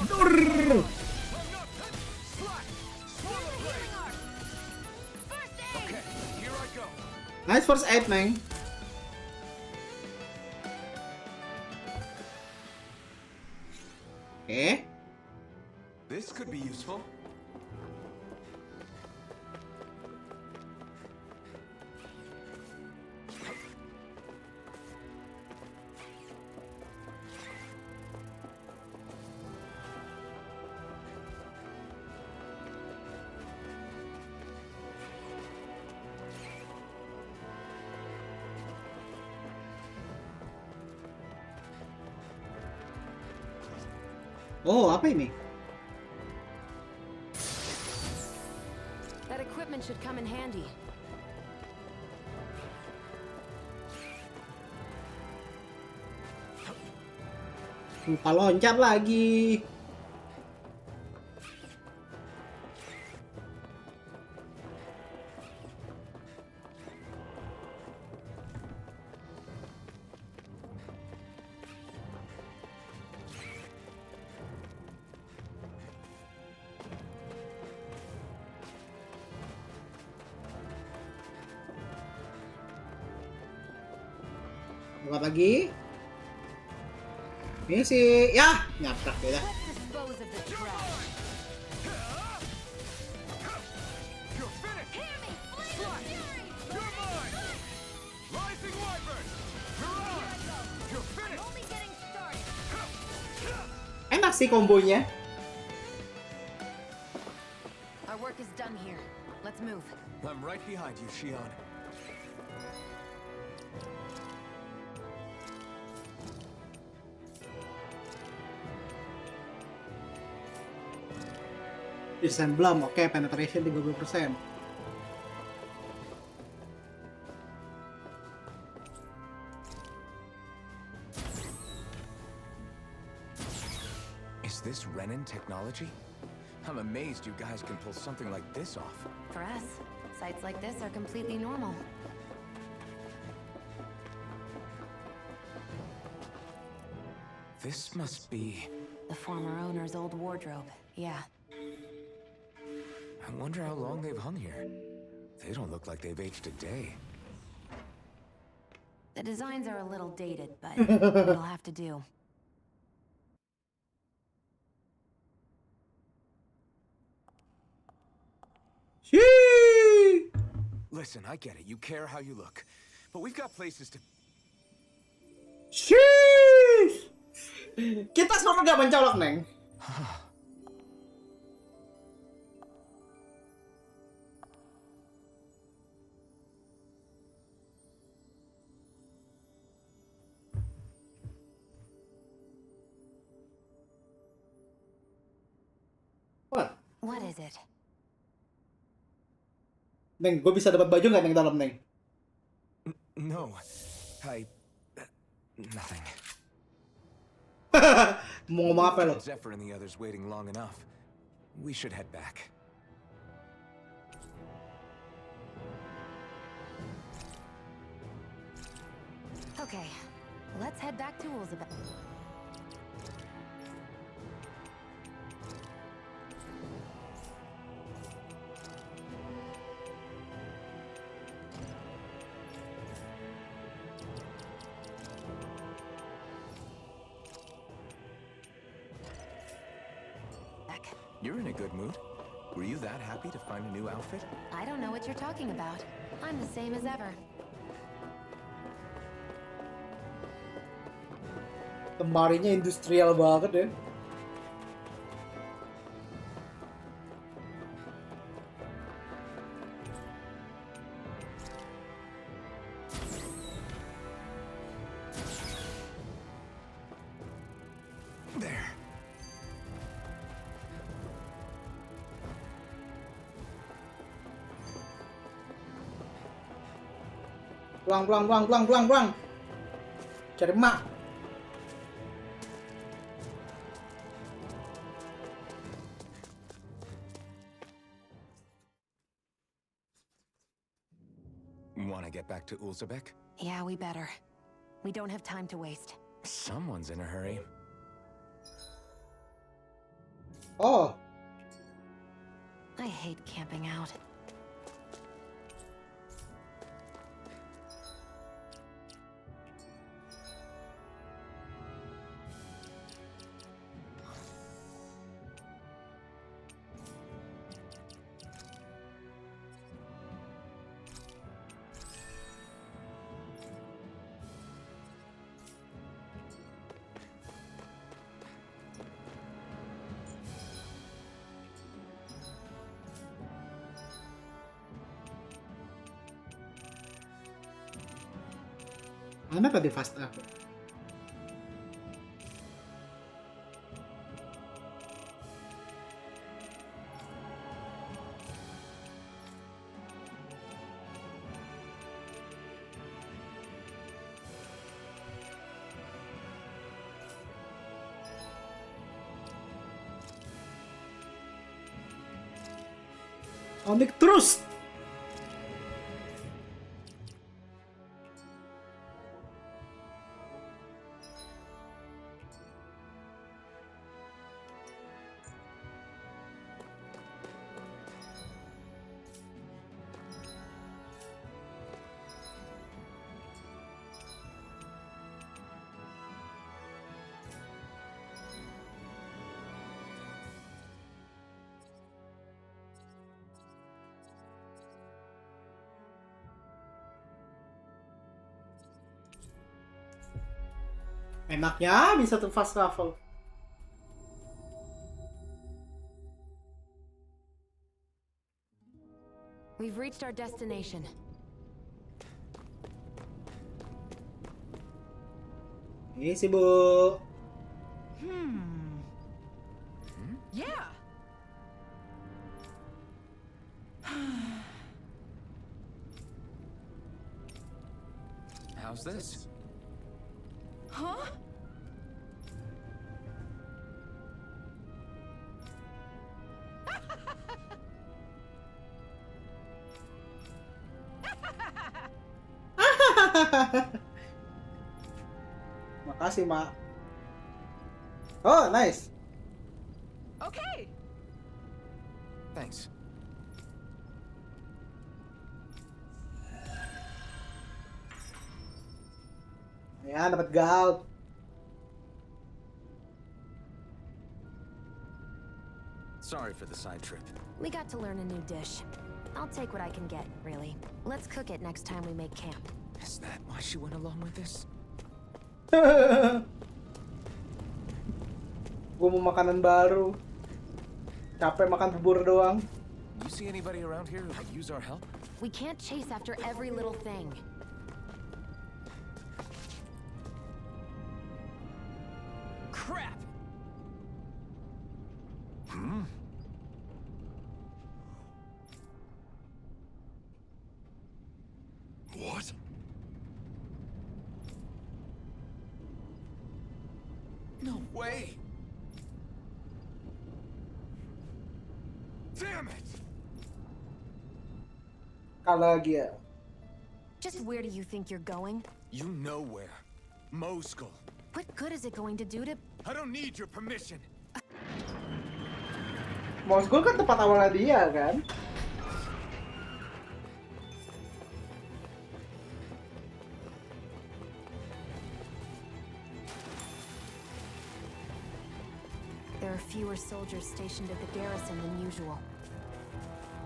Dur. Nice first aid, Neng. Okay. This could be useful. Oh, apa ini? That equipment should come in handy. Lupa loncat lagi. Buat lagi. Ini sih, ya, nyaprak beda. Let's dispose of the trash. enak sih kombonya. Our work is done here. Let's move. I'm right behind you, Shion. Disemblem, oke, penetration 30%. Is this Renin technology? I'm amazed you guys can pull something like this off. For us, sites like this are completely normal. This must be... The former owner's old wardrobe, yeah. I wonder how long they've hung here. They don't look like they've aged a day. The designs are a little dated, but it'll have to do. Sheesh. Listen, I get it. You care how you look. But we've got places to... Sheesh. Kita suruh gak mencolok, Neng. What is it? Neng, gue bisa dapat baju nggak Neng dalam, Neng? No, nothing. Mau ngomong apa lo? Zephyr and the others waiting long enough. We should head back. Okay, let's head back to Elizabeth. You're in a good mood. Were you that happy to find a new outfit? I don't know what you're talking about. I'm the same as ever. Lemarinya industrial banget ya. There. Pulang. Cari emak. Want to get back to Ulzebek? Yeah, we better. We don't have time to waste. Someone's in a hurry. Oh, I hate camping out. mana tadi fast up? Onik terus. Enaknya bisa tuh fast travel. We've reached our destination. Ini sih, Bu. Yeah. How's this? Huh? Makasih, Mak. Oh, nice. Okay. Thanks. Ayan, dapat gold. Sorry for the side trip. We got to learn a new dish. I'll take what I can get, really. Let's cook it next time we make camp. Is that why she went along with this? Gue mau makanan baru. Capek makan bubur doang. You see anybody around here who could use our help? We can't chase after every little thing. Crap. What? No way! Damn it! Kalah lagi ya. Just where do you think you're going? You know where. Mosul. What good is it going to do to... I don't need your permission. Mosul kan tempat awalnya dia kan. There are fewer soldiers stationed at the garrison than usual.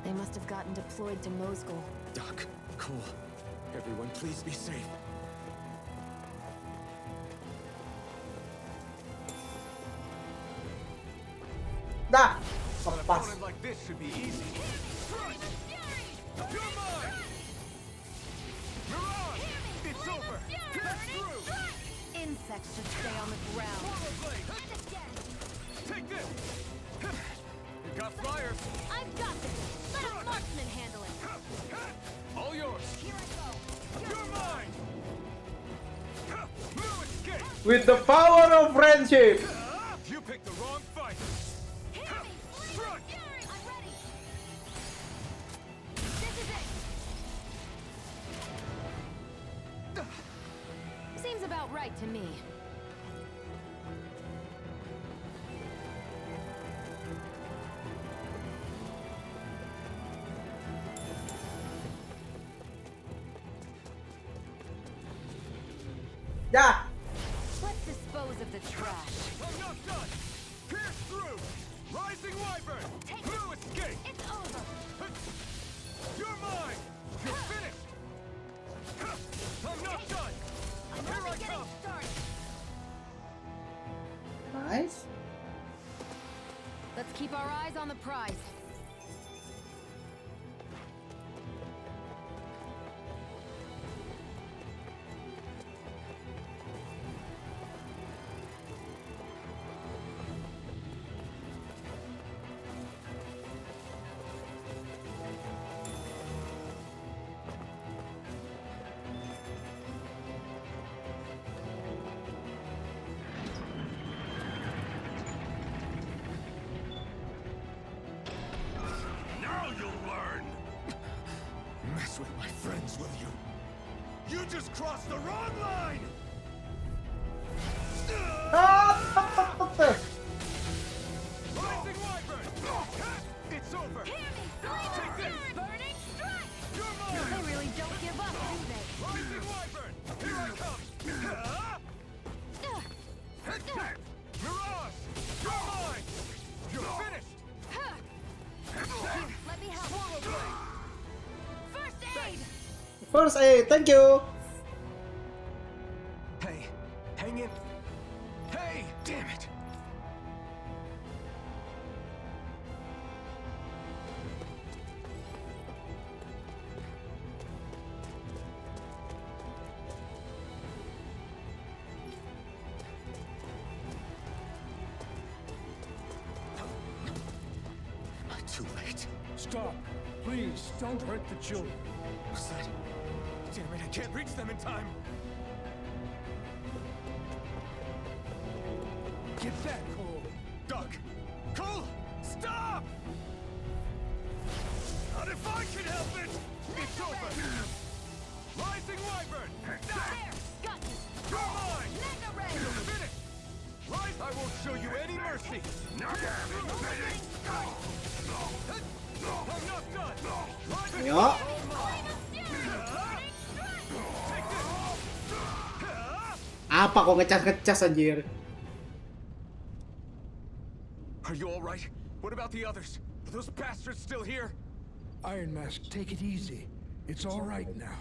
They must have gotten deployed to Mosul. Doc, cool. Everyone, please be safe. Dah, An lepas. opponent like this should be easy. You're mine! Mirage! It's over! That's through! Insects should stay on the ground. Portal blade! Take this! You got flyers! I've got this! Let a marksman handle it! All yours! Here I go! You're mine! No escape! With the power of friendship. You picked the wrong fight! Strike! I'm ready! This is it! Seems about right to me. Ya. Let's dispose of the trash. I'm not done! Pierce through! Rising Wyvern! Take No escape! It's over! You're mine! You're finished! I'm not done! I'm Here only I getting come! started. Nice. Let's keep our eyes on the prize. Now you'll learn! Mess with my friends, will you? You just crossed the wrong line! Rising Wyvern! It's over! Take this! Burning strike! You're mine! They really don't give up, do they? Rising Wyvern! Here I come! Mirage! You're mine! You're finished! Let me help. Swallow blade! First aid! First aid, thank you. Hey, hang in. Hey, damn it! Too late. Stop. Please, don't hurt the children. What's that? Damn it, I can't reach them in time. Get that, Cole. Doc! Cole! Stop! Not if I can help it! It's over! Rising Wyvern! There! Got you! You're mine! Mega Ray! You're finished! Rise! I won't show you any mercy! I'm not done! Rising Ya. all mine! Take this! Apa kok ngecas-ngecas anjir? Are you all right? What about the others? Are those bastards still here? Iron Mask, take it easy. It's all right now.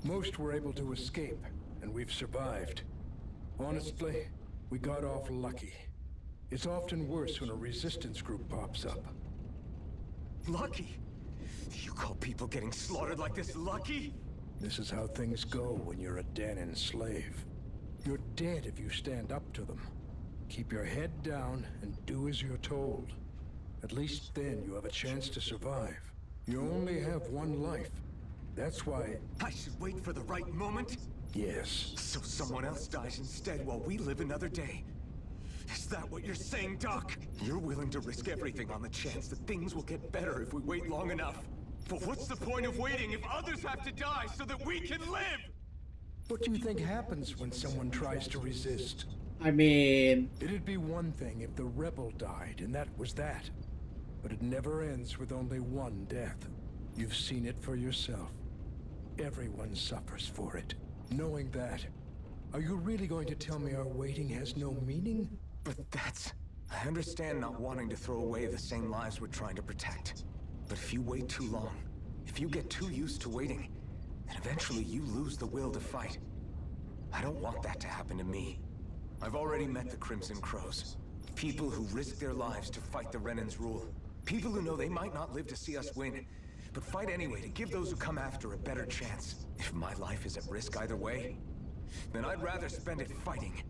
Most were able to escape, and we've survived. Honestly, we got off lucky. It's often worse when a resistance group pops up. Lucky? You call people getting slaughtered like this lucky? This is how things go when you're a Danon slave. You're dead if you stand up to them. Keep your head down and do as you're told. At least then you have a chance to survive. You only have one life. That's why... I should wait for the right moment? Yes. So someone else dies instead while we live another day. Is that what you're saying, Doc? You're willing to risk everything on the chance that things will get better if we wait long enough. But what's the point of waiting if others have to die so that we can live? What do you think happens when someone tries to resist? I mean, It'd be one thing if the rebel died, and that was that. But it never ends with only one death. You've seen it for yourself. Everyone suffers for it. Knowing that, are you really going to tell me our waiting has no meaning? But that's... I understand not wanting to throw away the same lives we're trying to protect. But if you wait too long, if you get too used to waiting, then eventually you lose the will to fight. I don't want that to happen to me. I've already met the Crimson Crows. People who risk their lives to fight the Renan's rule. People who know they might not live to see us win, but fight anyway to give those who come after a better chance. If my life is at risk either way, then I'd rather spend it fighting.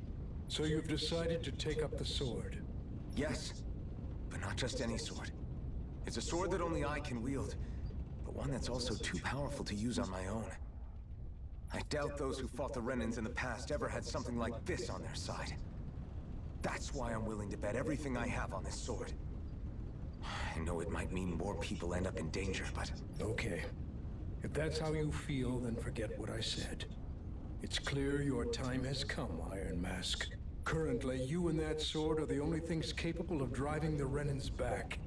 So you've decided to take up the sword. Yes, but not just any sword. It's a sword that only I can wield, but one that's also too powerful to use on my own. I doubt those who fought the Renans in the past ever had something like this on their side. That's why I'm willing to bet everything I have on this sword. I know it might mean more people end up in danger, but... Okay. If that's how you feel, then forget what I said. It's clear your time has come, Iron Mask. Currently, you and that sword are the only things capable of driving the Renans back.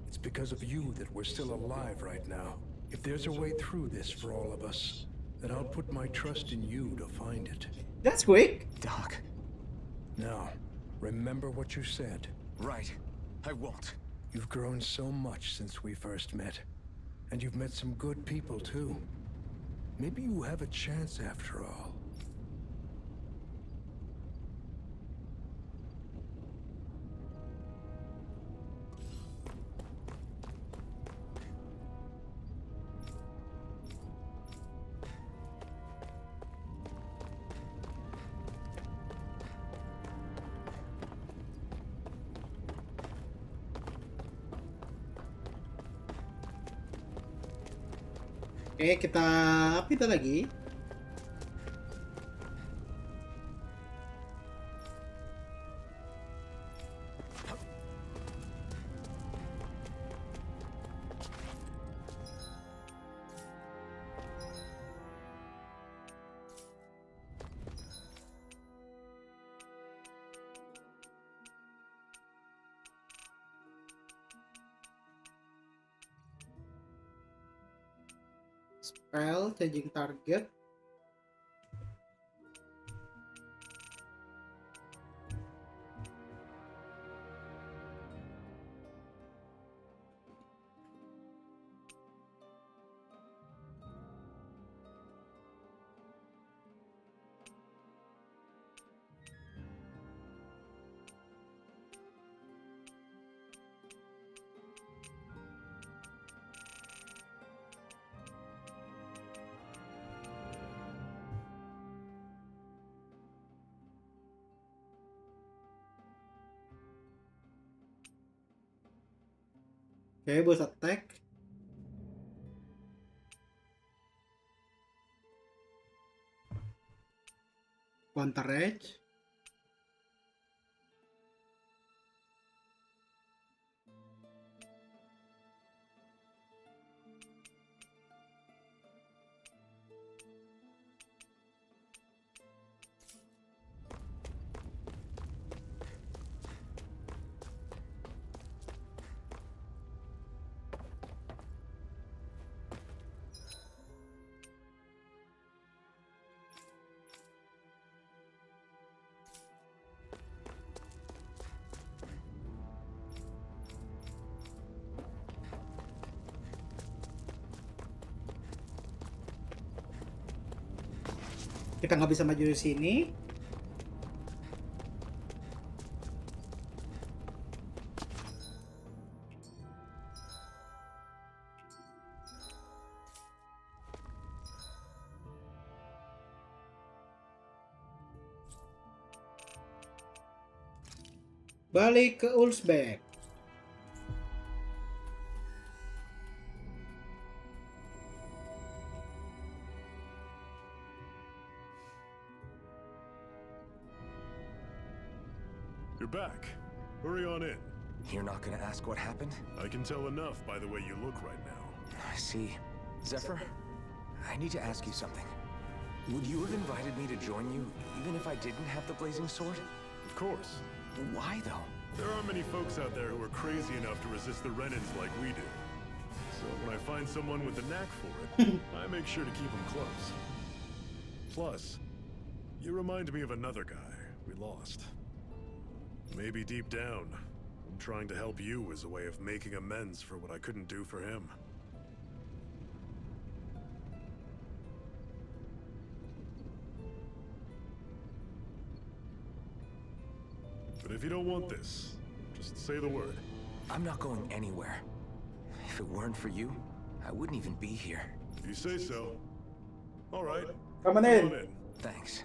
It's because of you that we're still alive right now. If there's a way through this for all of us, then I'll put my trust in you to find it. that's quick. Doc. Now, remember what you said. Right. I won't. You've grown so much since we first met. And you've met some good people, too. Maybe you have a chance after all. Oke, kita apa itu lagi? Spell, changing target. Oke, bus attack. Counter edge. Kita nggak bisa maju di sini. Balik ke Ulsbeck. You're back. Hurry on in. You're not gonna ask what happened? I can tell enough by the way you look right now. I see. Zephyr, I need to ask you something. Would you have invited me to join you, even if I didn't have the blazing sword? Of course. Why, though? There aren't many folks out there who are crazy enough to resist the Renans like we do. So when I find someone with a knack for it, I make sure to keep them close. Plus, you remind me of another guy we lost. Maybe deep down, I'm trying to help you as a way of making amends for what I couldn't do for him. But if you don't want this, just say the word. I'm not going anywhere. If it weren't for you, I wouldn't even be here. You say so. All right. Come on in. Thanks.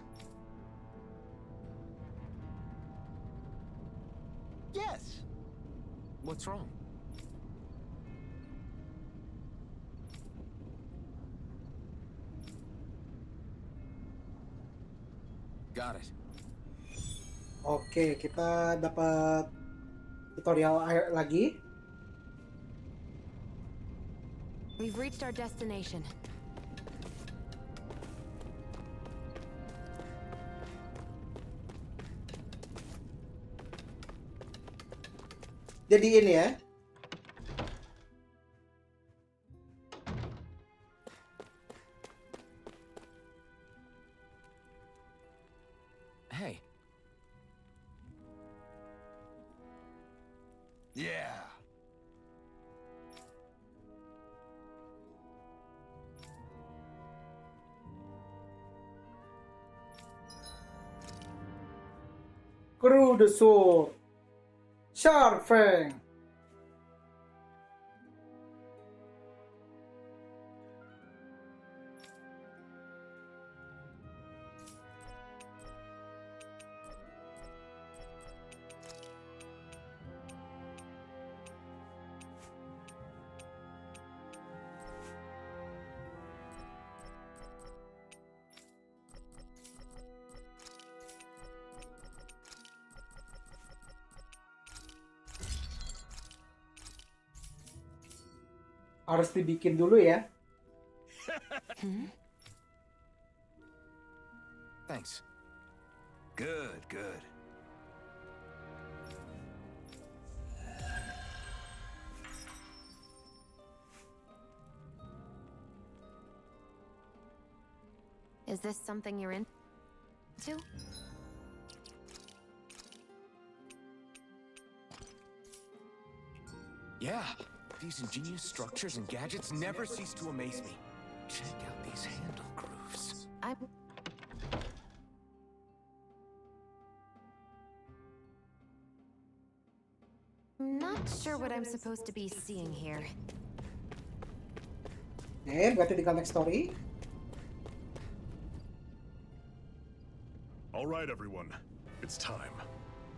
Yes. What's wrong? Got it. Oke, kita dapat tutorial air lagi. We've reached our destination. Jadi ini ya. Hey. Yeah. Crew the sword. Sharp Fang. Harus dibikin dulu ya. Thanks. Good, good. Is this something you're into? Yeah, these ingenious structures and gadgets never cease to amaze me. Check out these handle grooves. I'm not sure what I'm supposed to be seeing here. Berarti tinggal next story. All right, everyone. It's time.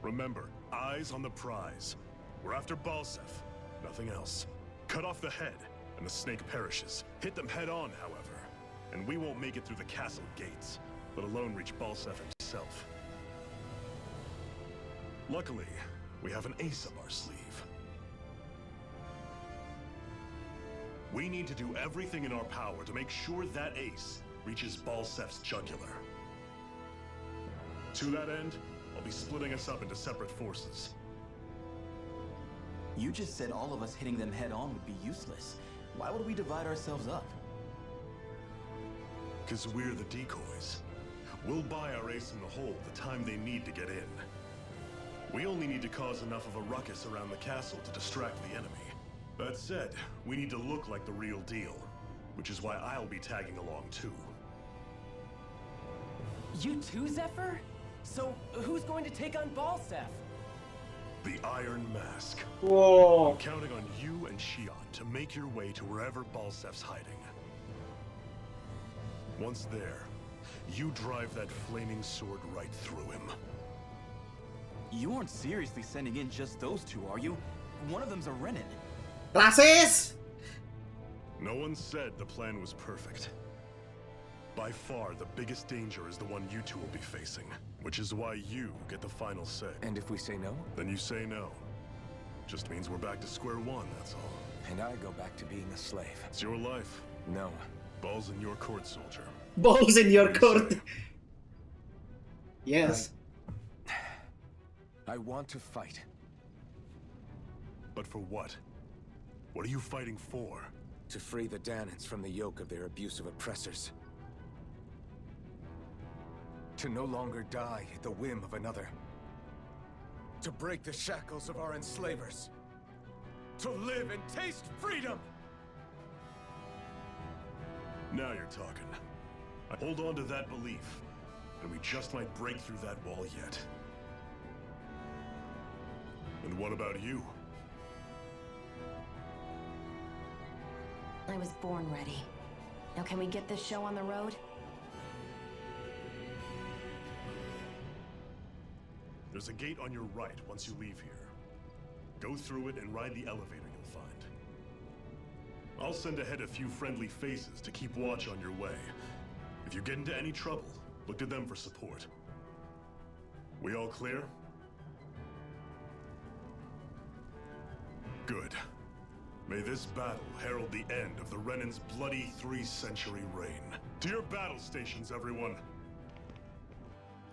Remember, eyes on the prize. We're after Balsef. Nothing else. Cut off the head, and the snake perishes. Hit them head on, however, and we won't make it through the castle gates, let alone reach Balsef himself. Luckily, we have an ace up our sleeve. We need to do everything in our power to make sure that ace reaches Balsef's jugular. To that end, I'll be splitting us up into separate forces. You just said all of us hitting them head on would be useless. Why would we divide ourselves up? Because we're the decoys. We'll buy our ace in the hole the time they need to get in. We only need to cause enough of a ruckus around the castle to distract the enemy. That said, we need to look like the real deal, which is why I'll be tagging along too. You too, Zephyr? So, who's going to take on Balsef? The Iron Mask. Whoa. I'm counting on you and Shion to make your way to wherever Balsef's hiding. Once there, you drive that flaming sword right through him. You aren't seriously sending in just those two, are you? One of them's a Renin. Rasis! No one said the plan was perfect. By far, the biggest danger is the one you two will be facing, which is why you get the final say. And if we say no? Then you say no. Just means we're back to square one, that's all. And I go back to being a slave. It's your life. No. Balls in your court, soldier. Balls in your What do you court. say? Yes. I want to fight. But for what? What are you fighting for? To free the Danans from the yoke of their abusive oppressors. To no longer die at the whim of another. To break the shackles of our enslavers. To live and taste freedom! Now you're talking. I hold on to that belief, and we just might break through that wall yet. And what about you? I was born ready. Now can we get this show on the road? There's a gate on your right once you leave here. Go through it and ride the elevator you'll find. I'll send ahead a few friendly faces to keep watch on your way. If you get into any trouble, look to them for support. We all clear? Good. May this battle herald the end of the Renin's bloody 3-century reign. To your battle stations, everyone!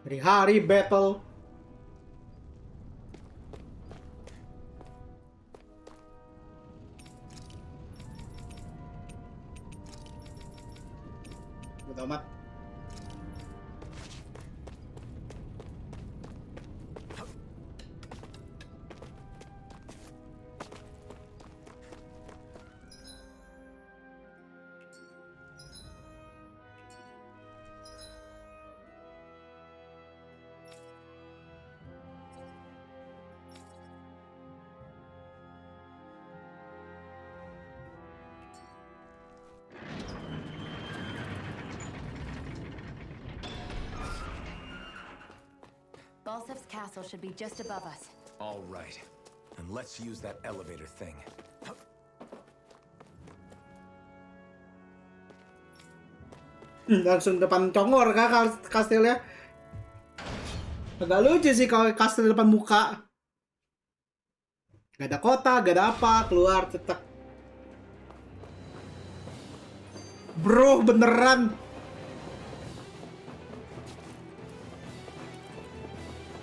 Hari-hari battle. Bodo amat. Balsef's castle should be just above us. All right. And let's use that elevator thing. Langsung depan congor kah kastilnya. Agak lucu sih kalau kastil depan muka. Gak ada kota, gak ada apa, keluar tetap. Bro, beneran.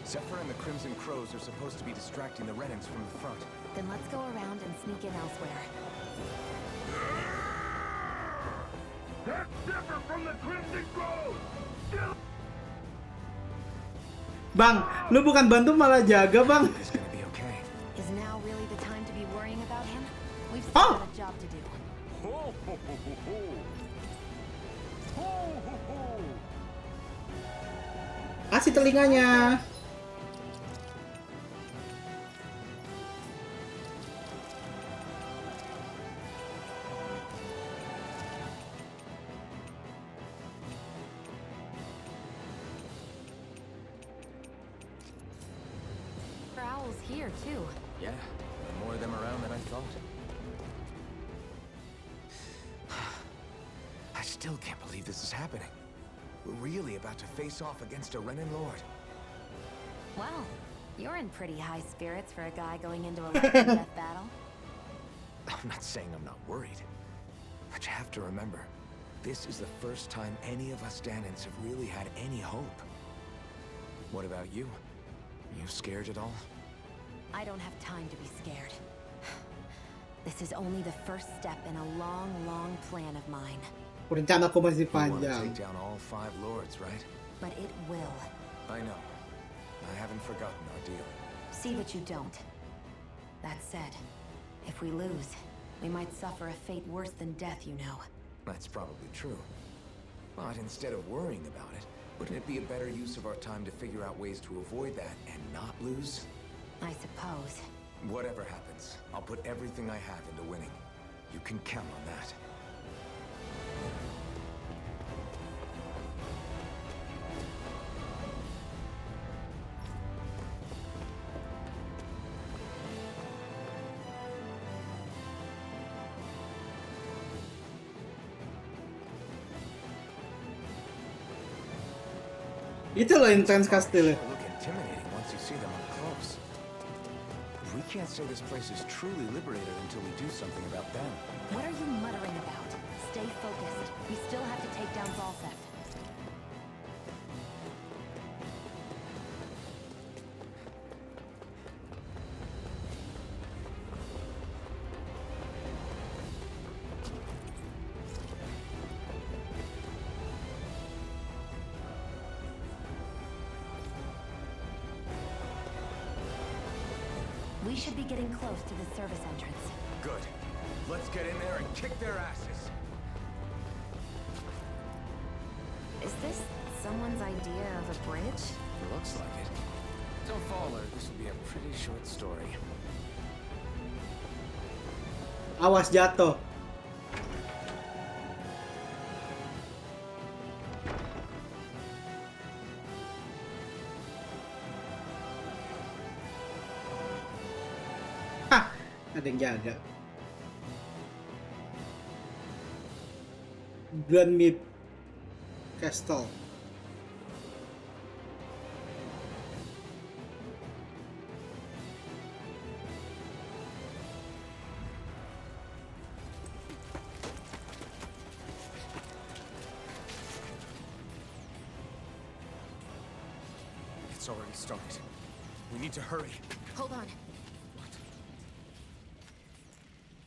Zephyr and the Crimson Crows are supposed to be distracting the Renins from the front. Then let's go around and sneak in elsewhere. That's Zephyr from the Crimson Grove! Bang, lu bukan bantu malah jaga, Bang. It's gonna be okay. Is now really the time to be worrying about him? We've Oh! still got a job to do. Ho, ho, ho, ho, ho. Ho, ho, ho. Kasih telinganya. Owls here too. Yeah, more of them around than I thought. still can't believe this is happening. We're really about to face off against a Renin Lord. Well, you're in pretty high spirits for a guy going into a life and death battle. I'm not saying I'm not worried. But you have to remember, this is the first time any of us Danans have really had any hope. What about you? Are you scared at all? I don't have time to be scared. This is only the first step in a long, long plan of mine. Rencana ko masih You want to panjang. take down all 5 lords, right? But it will. I know. I haven't forgotten our deal. See that you don't. That said, if we lose, we might suffer a fate worse than death, you know. That's probably true. But instead of worrying about it, wouldn't it be a better use of our time to figure out ways to avoid that and not lose? I suppose. Whatever happens, I'll put everything I have into winning. You can count on that. Itu loh intense kastilnya. Look intimidating once you see them up close. We can't say this place is truly liberated until we do something about them. What are you muttering about? Stay focused. We still have to take down Zalseth. We should be getting close to the service entrance. Good. Let's get in there and kick their asses. Is this someone's idea of a bridge? Looks like it. Don't follow her. This will be a pretty short story. Awas jatuh. Hah, ada yang jaga. Grandmead Castle. It's already started. We need to hurry. Hold on.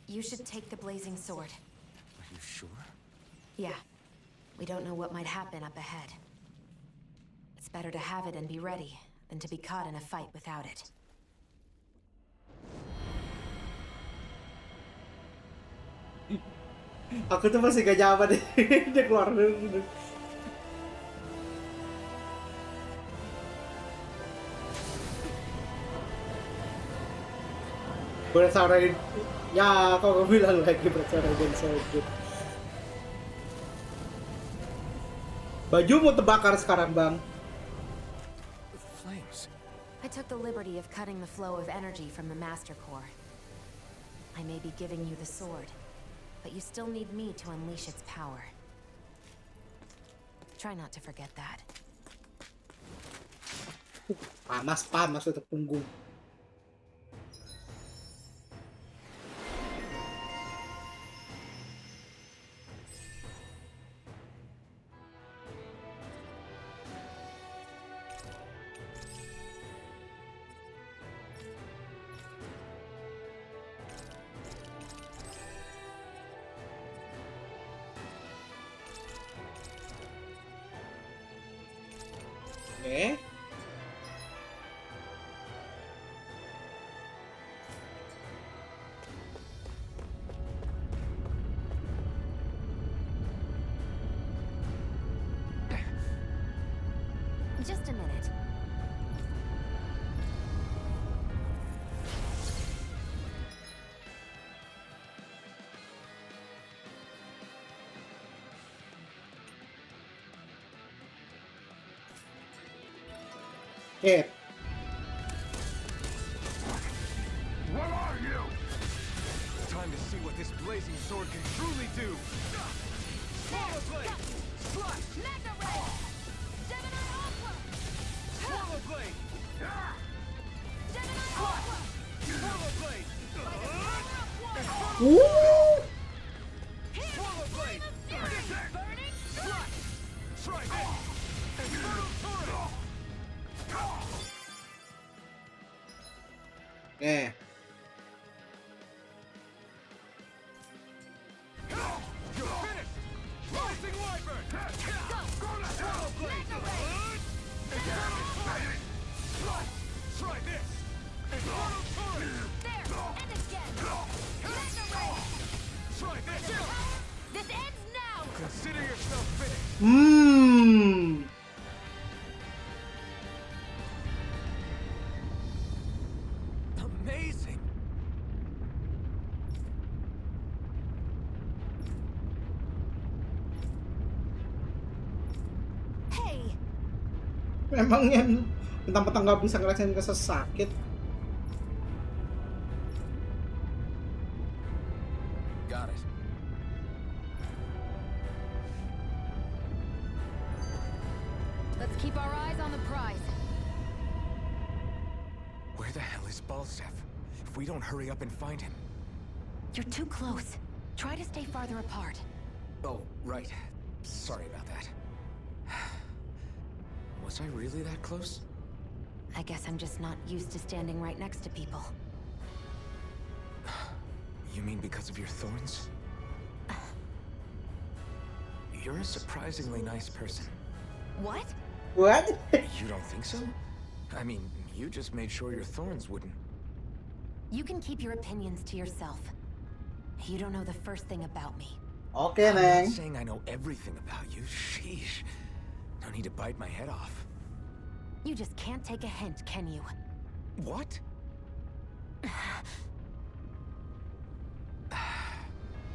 You should take the blazing sword. Are you sure? Yeah. We don't know what might happen up ahead. It's better to have it and be ready than to be caught in a fight without it. Aku tuh masih gak nyaman deh. Dia keluar dulu. Bersarain. Ya, kau bilang lagi bersarain sedikit. Baju mau terbakar sekarang, Bang. Flames. I took the liberty of cutting the flow of energy from the Master Core. I may be giving you the sword, but you still need me to unleash its power. Try not to forget that. Panas untuk punggung. Oke. Just a minute. Eh, What are you? Time to see what this blazing sword can truly do. Eh. Consider yourself finished. Amazing. Hey! Memang yan. Mentang-mentang nggak bisa ngerasain rasa sakit. Got it. Let's keep our eyes on the prize. Where the hell is Balsef? If we don't hurry up and find him. You're too close. Try to stay farther apart. Oh, right. Sorry about that. Was I really that close? I guess I'm just not used to standing right next to people. You mean because of your thorns? You're a surprisingly nice person. What? What? You don't think so? I mean, you just made sure your thorns wouldn't... You can keep your opinions to yourself. You don't know the first thing about me. Okay, I'm Neng. not saying I know everything about you. Sheesh. No need to bite my head off. You just can't take a hint, can you? What?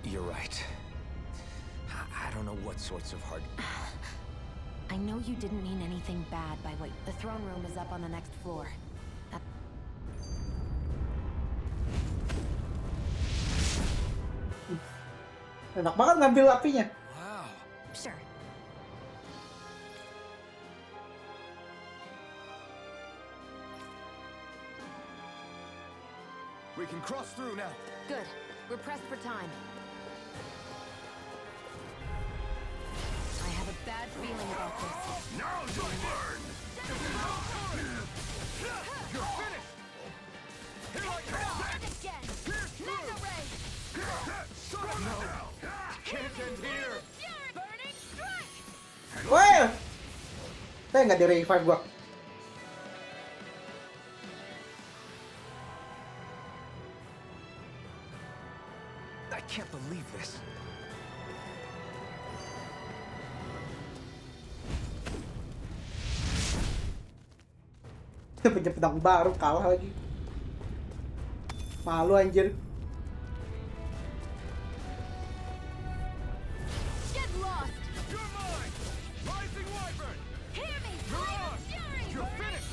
You're right. I don't know what sorts of hard... I know you didn't mean anything bad by what... The throne room is up on the next floor. Enak banget ngambil apinya. Wow. Sure. We can cross through now. Good. We're pressed for time. I have a bad feeling about this. Now you'll learn! You're finished! Here I come! Again! Mega ray! No! Can't end here! Burning strike! Wah! Saya nggak di revive gua. I can't believe this. Punya pedang baru kalah lagi. Malu anjir. Get lost! You're mine! Rising Wyvern! Hear me! You're on! Fury! You're finished!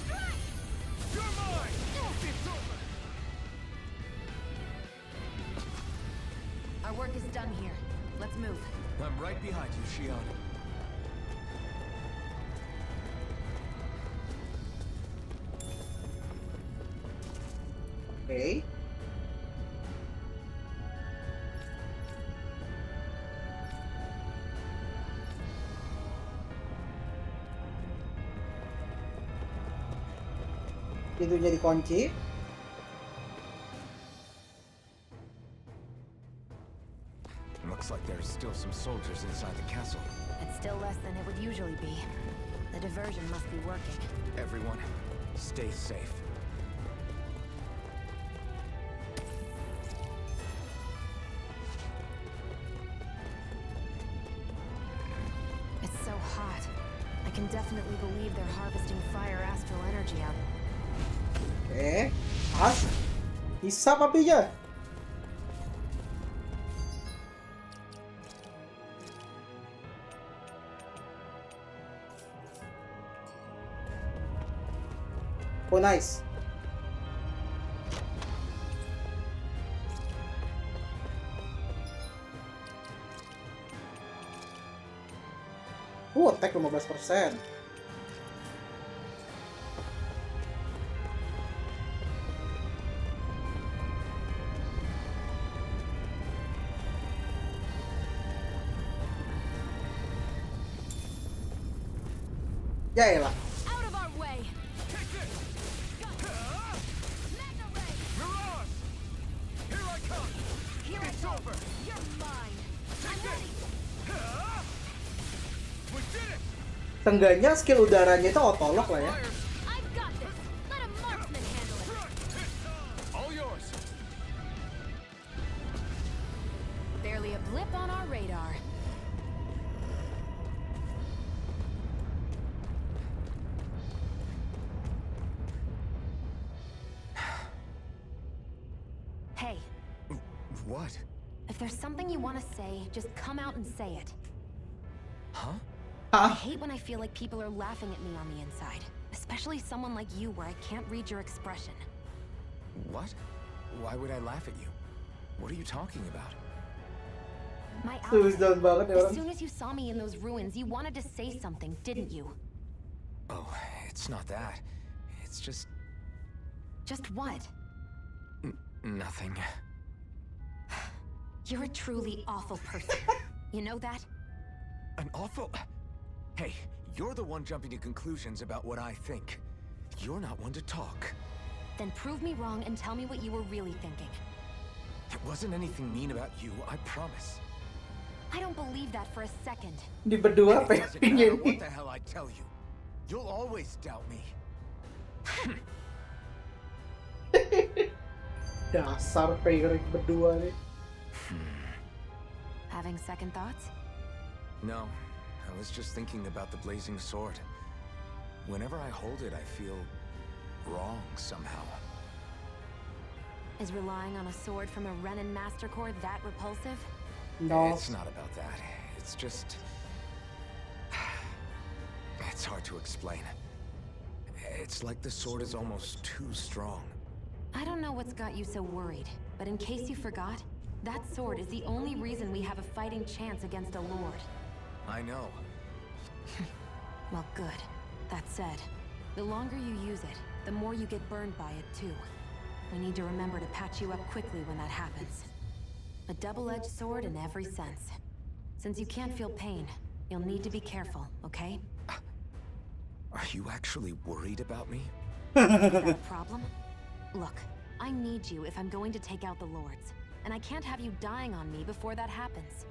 You're mine! It's over! Our work is done here. Let's move. I'm right behind you, Shion. Oke. Pintunya dikunci. Looks like there's still some soldiers inside the castle. It's still less than it would usually be. The diversion must be working. Everyone, stay safe. It's so hot. I can definitely believe they're harvesting fire astral energy out. Oke. Pas. Bisa apinya. Oh, nice. Attack 15%. Ya elah. Out of our way! Here I come! Here It's over! You're mine! I'm ready! We did it! Seenggaknya skill udaranya itu otolog lah ya. I've got this! Let a marksman handle it! All yours! Barely a blip on our radar. Hey, What? if there's something you want to say, just come out and say it. Huh? I hate when I feel like people are laughing at me on the inside. Especially someone like you where I can't read your expression. What? Why would I laugh at you? What are you talking about? My Suicide outfit. banget ya As orang. soon as you saw me in those ruins, you wanted to say something, didn't you? Oh, it's not that. It's just Just what? nothing. You're a truly awful person. You know that? An awful... Hey, you're the one jumping to conclusions about what I think. You're not one to talk. Then prove me wrong and tell me what you were really thinking. There wasn't anything mean about you, I promise. I don't believe that for a second. Di berdua It doesn't matter pengen what the hell I tell you. You'll always doubt me. dasar pairing berdua nih. Having second thoughts? No, I was just thinking about the blazing sword. Whenever I hold it, I feel wrong somehow. Is relying on a sword from a Renin Master Core that repulsive? No. It's not about that. It's just... It's hard to explain. It's like the sword is almost too strong. I don't know what's got you so worried, but in case you forgot, that sword is the only reason we have a fighting chance against a lord. I know. Well, good. That said, the longer you use it, the more you get burned by it too. We need to remember to patch you up quickly when that happens. A double-edged sword in every sense. Since you can't feel pain, you'll need to be careful, okay? Are you actually worried about me? Is that a problem? Look, I need you if I'm going to take out the lords. And I can't have you dying on me before that happens.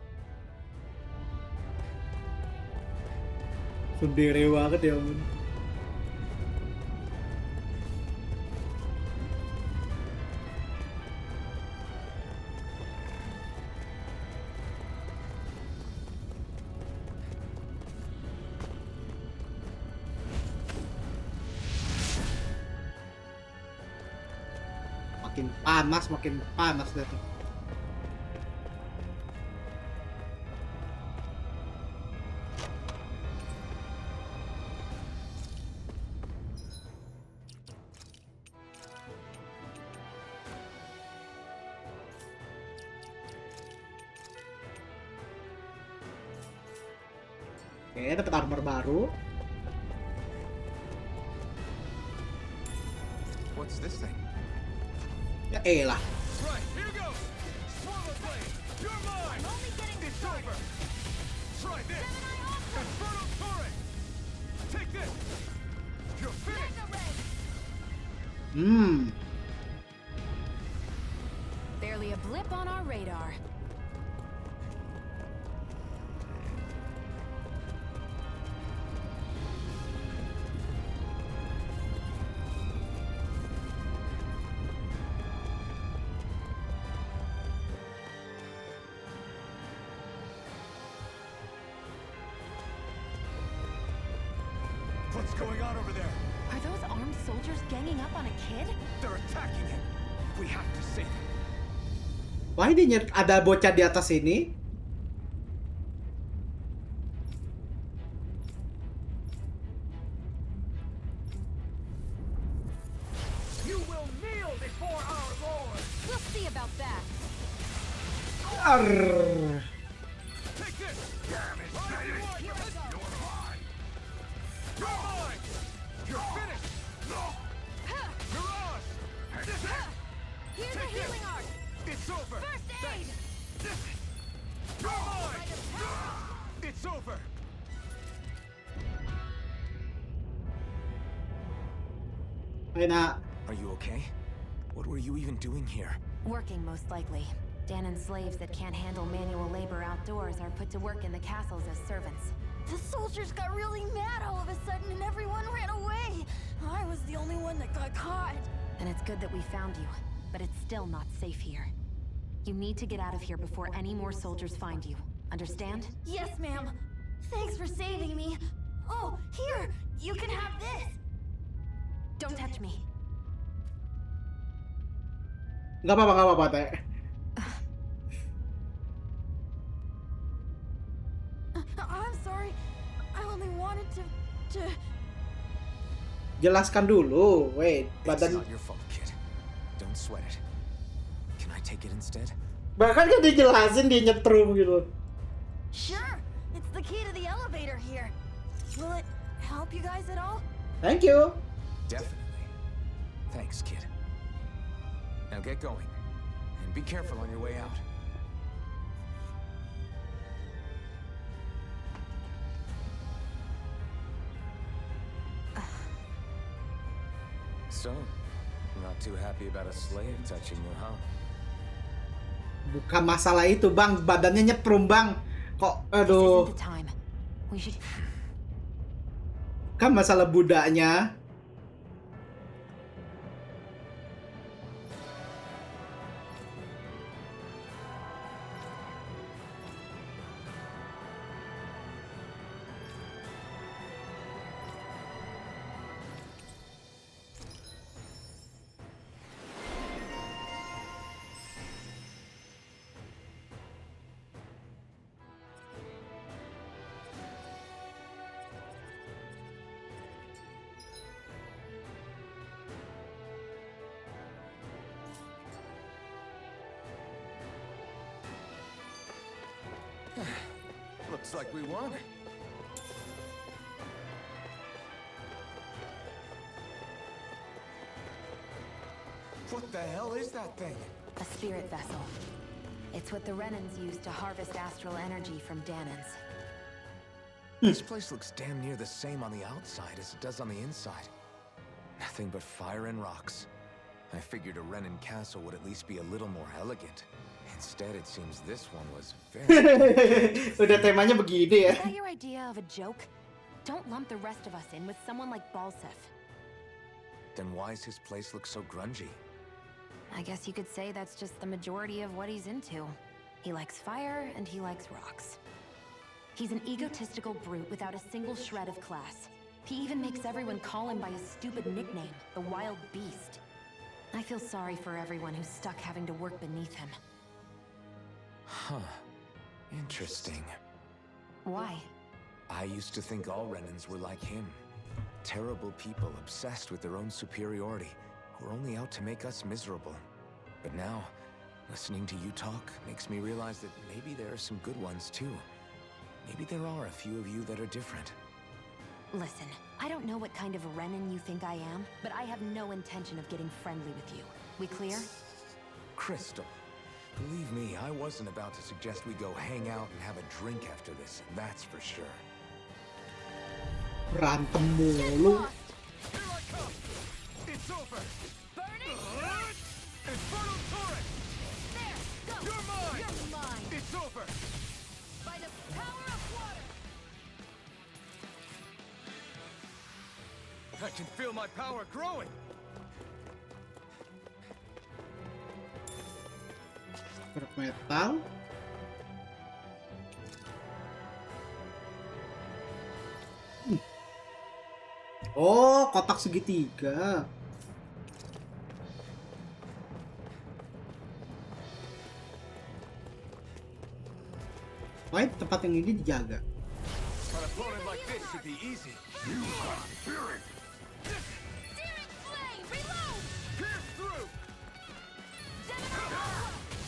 Sendiri banget ya ampun. Makin panas deh tuh. Oke, dapat armor baru. What's this thing? Ya elah. Right, here goes! Swallow blade! You're mine! I'm only getting It's started. over! Try this! Inferno turret! Take this! You're finished! Hmm. Barely a blip on our radar. What's going on over there? Are those armed soldiers ganging up on a kid? They're attacking him! We have to save him! Wah, ini ada bocah di atas ini. You will kneel before our Lord! We'll see about that. Arr. Take this! Damn it! You're mine! You're finished! Mirage! Here's a healing art. It's over! First aid. You're mine! It's over! Ayun na. Are you okay? What were you even doing here? Working, most likely. Danon's slaves that can't handle manual labor outdoors are put to work in the castles as servants. The soldiers got really mad all of a sudden and everyone ran away. I was the only one that got caught. And it's good that we found you, but it's still not safe here. You need to get out of here before any more soldiers find you. Understand? Yes, ma'am. Thanks for saving me. Oh, here! You can have this! Don't touch me. Nggak apa-apa, Teh. I'm sorry. I only wanted to... Jelaskan dulu. Wait, It's badan... not your fault, kid. Don't sweat it. Can I take it instead? Bahkan kan dijelasin, dia nyetrum gitu. Sure! It's the key to the elevator here. Will it help you guys at all? Thank you. Definitely. Thanks, kid. Now get going. And be careful on your way out. So, not too happy about a slave touching you, huh? Bukan masalah itu, Bang. Badannya nyetrum, Bang. Kok, aduh. This isn't the time. We should... Kan masalah budaknya. Looks like we won. What the hell is that thing? A spirit vessel. It's what the Renans use to harvest astral energy from Danons. This place looks damn near the same on the outside as it does on the inside. Nothing but fire and rocks. I figured a Renan castle would at least be a little more elegant. Instead, it seems this one was very... Udah temanya begini ya. Is that your idea of a joke? Don't lump the rest of us in with someone like Balsef. Then why's his place look so grungy? I guess you could say that's just the majority of what he's into. He likes fire and he likes rocks. He's an egotistical brute without a single shred of class. He even makes everyone call him by a stupid nickname, the Wild Beast. I feel sorry for everyone who's stuck having to work beneath him. Huh. Interesting. Why? I used to think all Renans were like him. Terrible people obsessed with their own superiority, who are only out to make us miserable. But now, listening to you talk makes me realize that maybe there are some good ones too. Maybe there are a few of you that are different. Listen, I don't know what kind of Renan you think I am, but I have no intention of getting friendly with you. We clear? Crystal, believe me, I wasn't about to suggest we go hang out and have a drink after this, that's for sure. Berantem mulu. It's over! Burn it! Infernal torrent! There! Go! You're mine! You're mine! It's over! By the power of water! I can feel my power growing! Scrap metal. Oh, kotak segitiga. Why tempat yang ini dijaga? An opponent like this should be easy. You have spirit! Searing flame! Reload! Pierce through!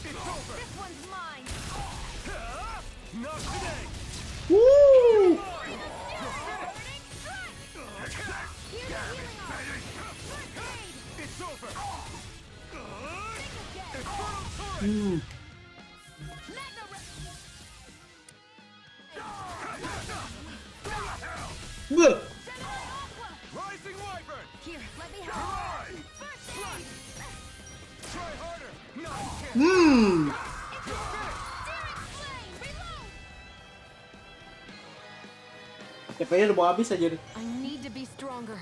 It's over! This one's mine! Not today! Woo! Burning strike! Beuh. Rising Wyvern! Here, let me help. Try harder! No, you can't! CP-nya udah mau habis aja nih. I need to be stronger.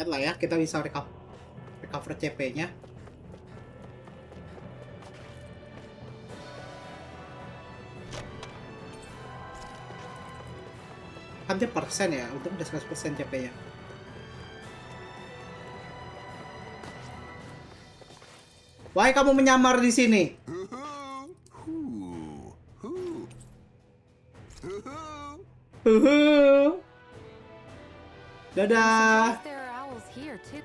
Lihat lah ya, kita bisa recover CP-nya. Kan dia persen ya, untuk udah 100% CP-nya. Why kamu menyamar di sini? Dadah. There are owls here too.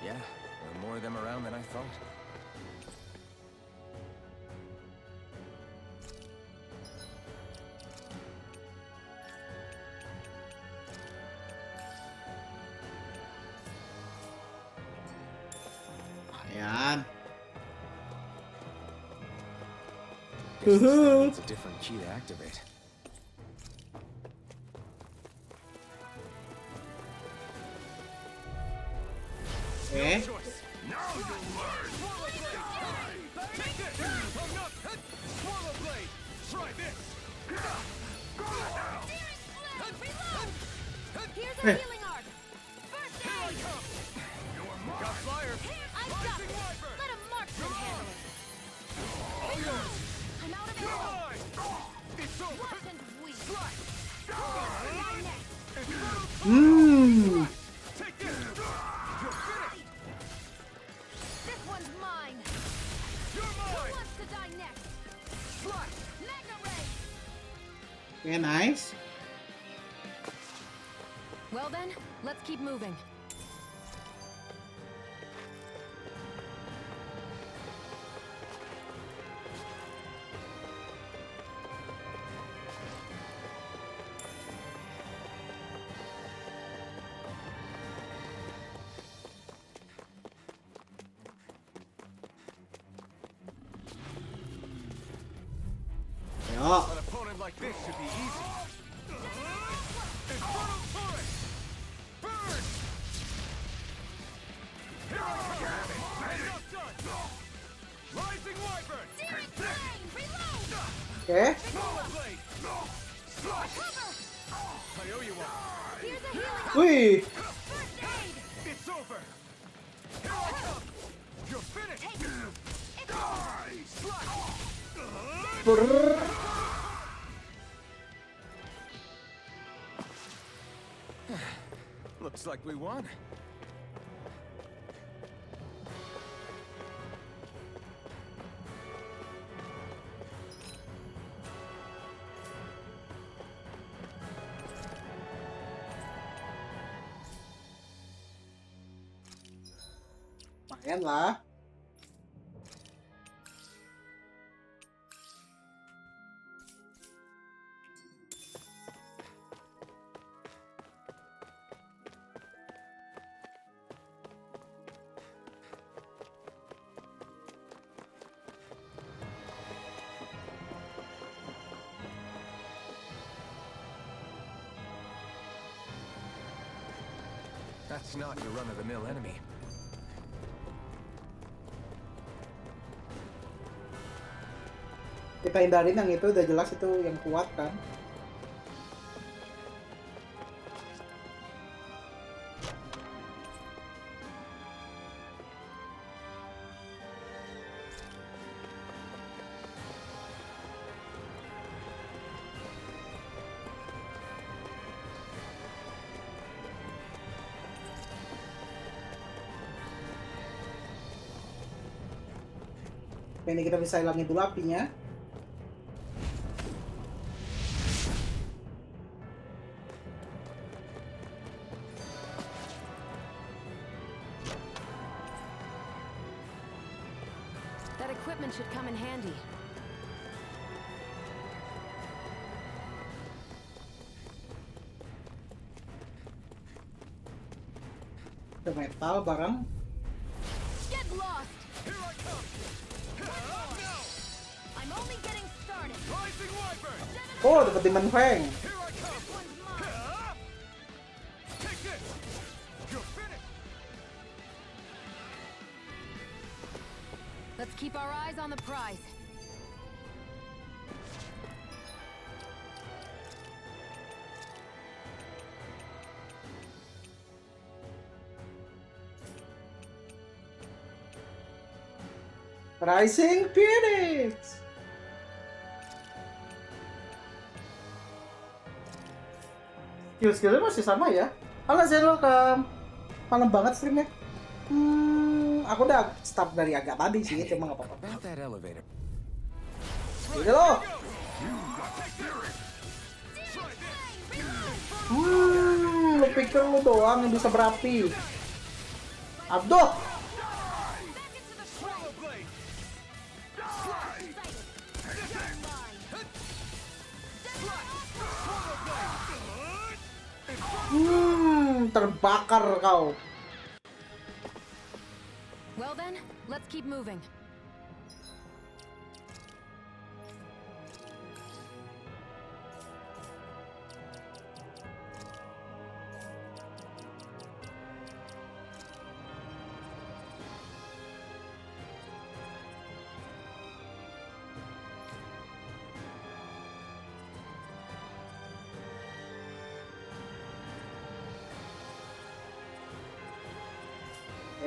Yeah, there are more of them around than I thought. Ayan. Guess this thing needs a different key to activate. Eh? Now you'll learn! Take this! I'm not... Swallow blade! Try this! Here's a Eh. healing arc. First Here I aid. come! Got fire! I've got Rising this. Wyvern! Let a marksman handle it. All yours! I'm out of You're ammo. mine! It's over! Wasn't weak. Strike! My neck. Take this! You're finished! This one's mine. You're Who mine! wants to die next? Strike! Mega ray. Okay, nice. Well then, let's keep moving. Yo. An opponent like this should be easy. Infernal turret! Burn! Here I come! Enough done! Rising Wyvern! Searing flame. Reload. Okay. Swallow blade! I owe you one. Here's a healing arc. Wih. First aid. It's over! Here I come! You're finished! Take it. It's over. Strike! Looks like we won. Lumayan lah. That's not your run-of-the-mill enemy. Kita hindarin yang itu, udah jelas itu yang kuat kan. Ini kita bisa hilangin dulu apinya. That equipment should come in handy. Ada metal barang. Get lost! Here I come! I'm only getting started. Rising Wyvern! Oh, dapat Demon Fang. Here I come! Take this! You're finished! Let's keep our eyes on the prize. Rising Phoenix. Skill-skillnya masih sama ya. Halo Zen, welcome. Malam banget streamnya. Aku udah start dari agak tadi sih, cuma nggak apa-apa. About that elevator. Gitu loh. Lu pikir lu doang yang bisa berapi? Abduh. Terbakar kau. Well then, let's keep moving.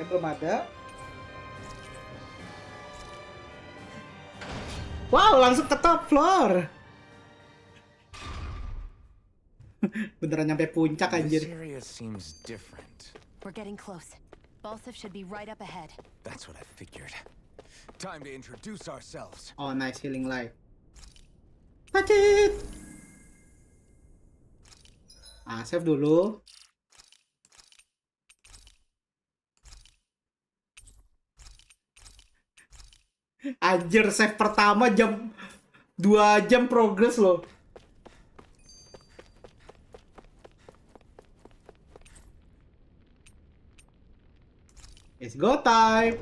Belum ada. Wow, langsung ke top floor. Beneran nyampe puncak anjir. This area seems different. We're getting close. Balsif should be right up ahead. That's what I figured. Time to introduce ourselves. Oh, nice healing light. Touch it. Save dulu. Anjir, save pertama 2 jam progress loh. It's go time.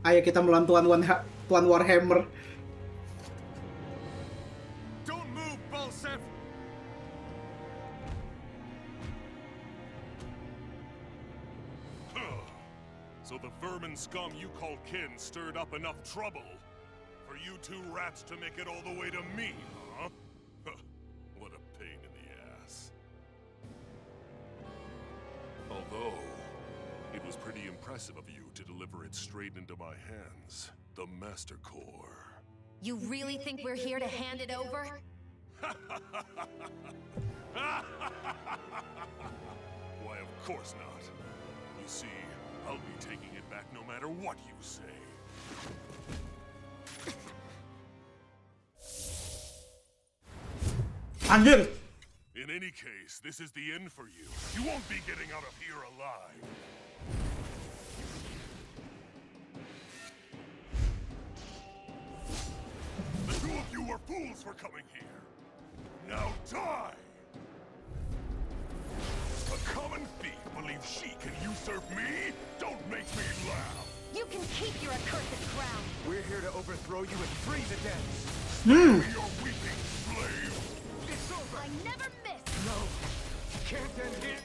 Ayo kita melawan Tuan Warhammer. Don't move, Balsef! So the vermin scum you call kin stirred up enough trouble for you two rats to make it all the way to me, huh? What a pain in the ass. Although, it was pretty impressive of you to deliver it straight into my hands. The Master Core. You really think we're here to hand it over? Why, of course not. You see, I'll be taking it back no matter what you say. Anjir. In any case, this is the end for you. You won't be getting out of here alive. The two of you were fools for coming here. Now die! A common thief believes she can usurp me? Don't make me laugh! You can keep your accursed crown. We're here to overthrow you and free the dead. Spare me your weeping, slave! I never miss! No, can't end here.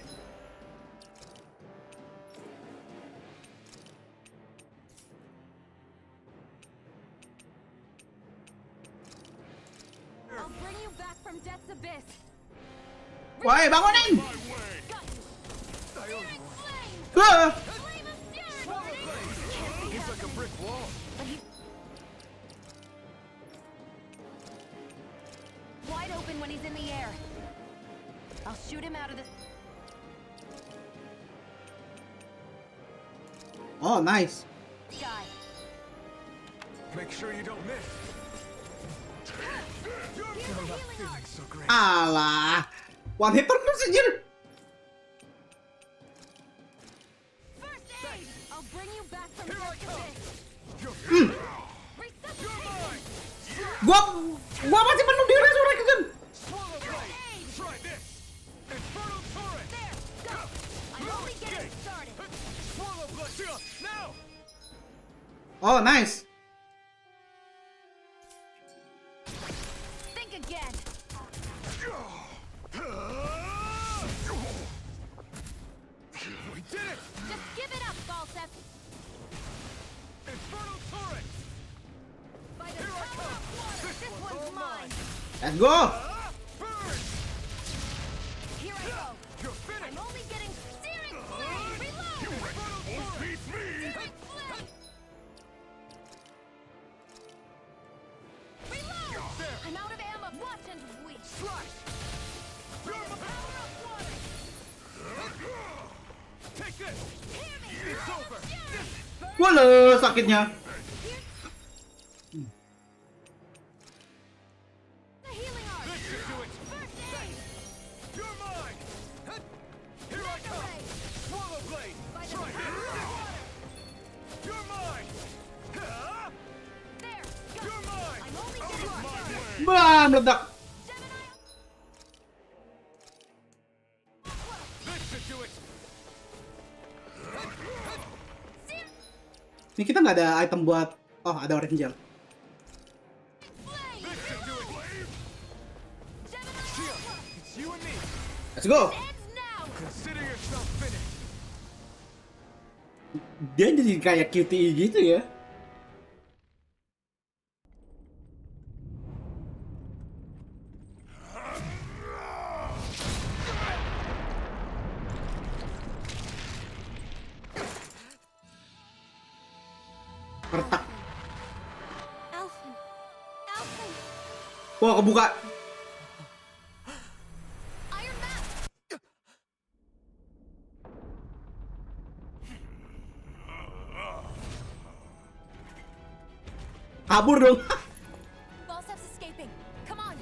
you back from death's abyss. Woi, bangunin! My way! Ah! He's like a brick wall. Wide open when he's in the air. I'll shoot him out of the... Oh, nice. sky. Make sure you don't miss. I'm not feeling so great. Alah. One hit terus anjir. First aid! I'll bring you back from death's abyss. Resuscitate! Gua masih penuh di resurrection. Try this. Infernal turret. There! Go! I'm only getting started. Swallow blood. Now. Oh, nice. Think again. We did it. Just give it up, Balsep. Infernal turret. By the power of water, this one's mine. Let's go. Burn. Here I go. You're finished. I'm only getting searing flame. Reload! Infernal turret. Searing flame. Reload! There. I'm out of ammo. Watch and weep. Slash. By the power of water. Take this. Hear me. It's over. Wala, sakitnya. The healing art. This should do it. First aid. You're mine. Here I come. Away. Swallow blade. By the Try power this. of water. You're mine. There. Go. You're mine. I'm only Out getting of my started. way. Bah, meledak. Gemini. This should do it. Ini kita nggak ada item buat. Oh, ada orange gel. Flame. This should do it. Gemini. It's you and me. Let's go. Ends now. Consider yourself finished. Dia jadi kayak QTE gitu ya. Retak. Alphen. Alphen. Wah, kebuka. Iron Mask. Kabur dong. Balsep's escaping. Come on.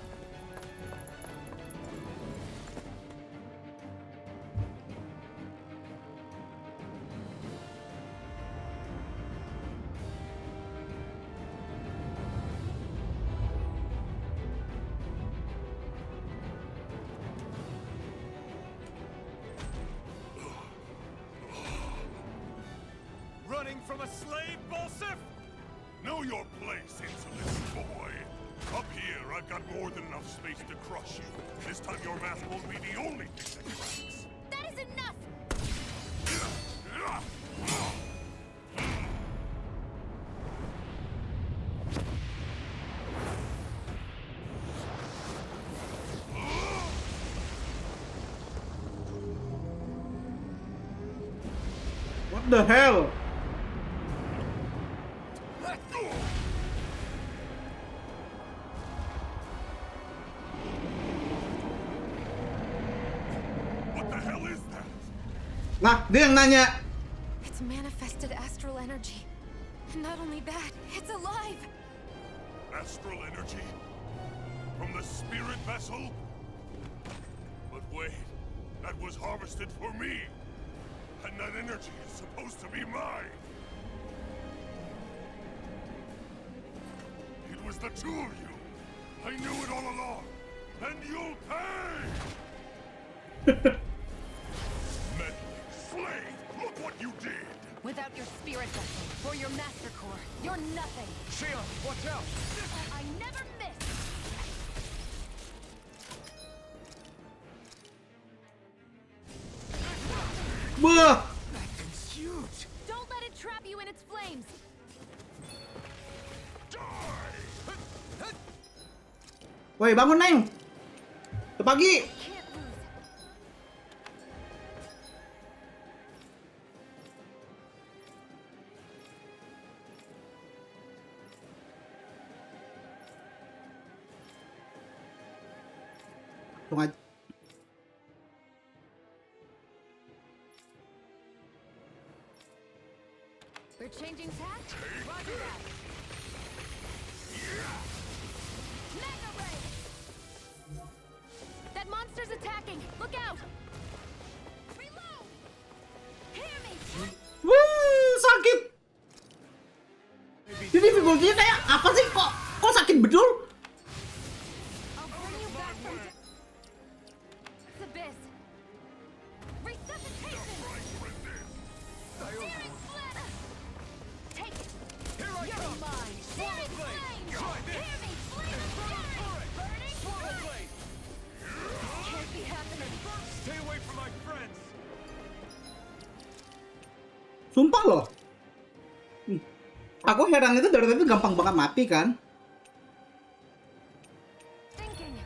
Running from a slave, Balsef? Know your place, insolent boy. Up here, I've got more than enough space to crush you. This time your mask won't be the only thing that cracks. That is enough. What the hell? What the hell is that? Nah, dia yang nanya. It's manifested astral energy. And not only that, it's alive. Astral energy? From the spirit vessel? But wait, that was harvested for me. And that energy is supposed to be mine. It was the two of you. I knew it all along. And you'll pay! Meddling slave! Look what you did! Without your spirit vessel or your master core, you're nothing. Sheila, watch out! I never miss. Wah. That thing's huge! Don't let it trap you in its flames. Woi, bangun, Neng. Udah pagi. Tunggu aja. We're changing tack? Roger that. Mega ray! That monster's attacking! Look out! Reload! Hear me! Wuh, sakit. Ini difficulty-nya kayak apa sih? Kok sakit betul? I'll bring you back from the abyss. Resuscitation! Searing flame! Take it! You're mine! Searing flame! Hear me! Flame of fury! Burning flame! Can't be happening! Stay away from my friends! Sumpah loh. Aku heran itu dari tadi gampang banget mati kan? Thinking.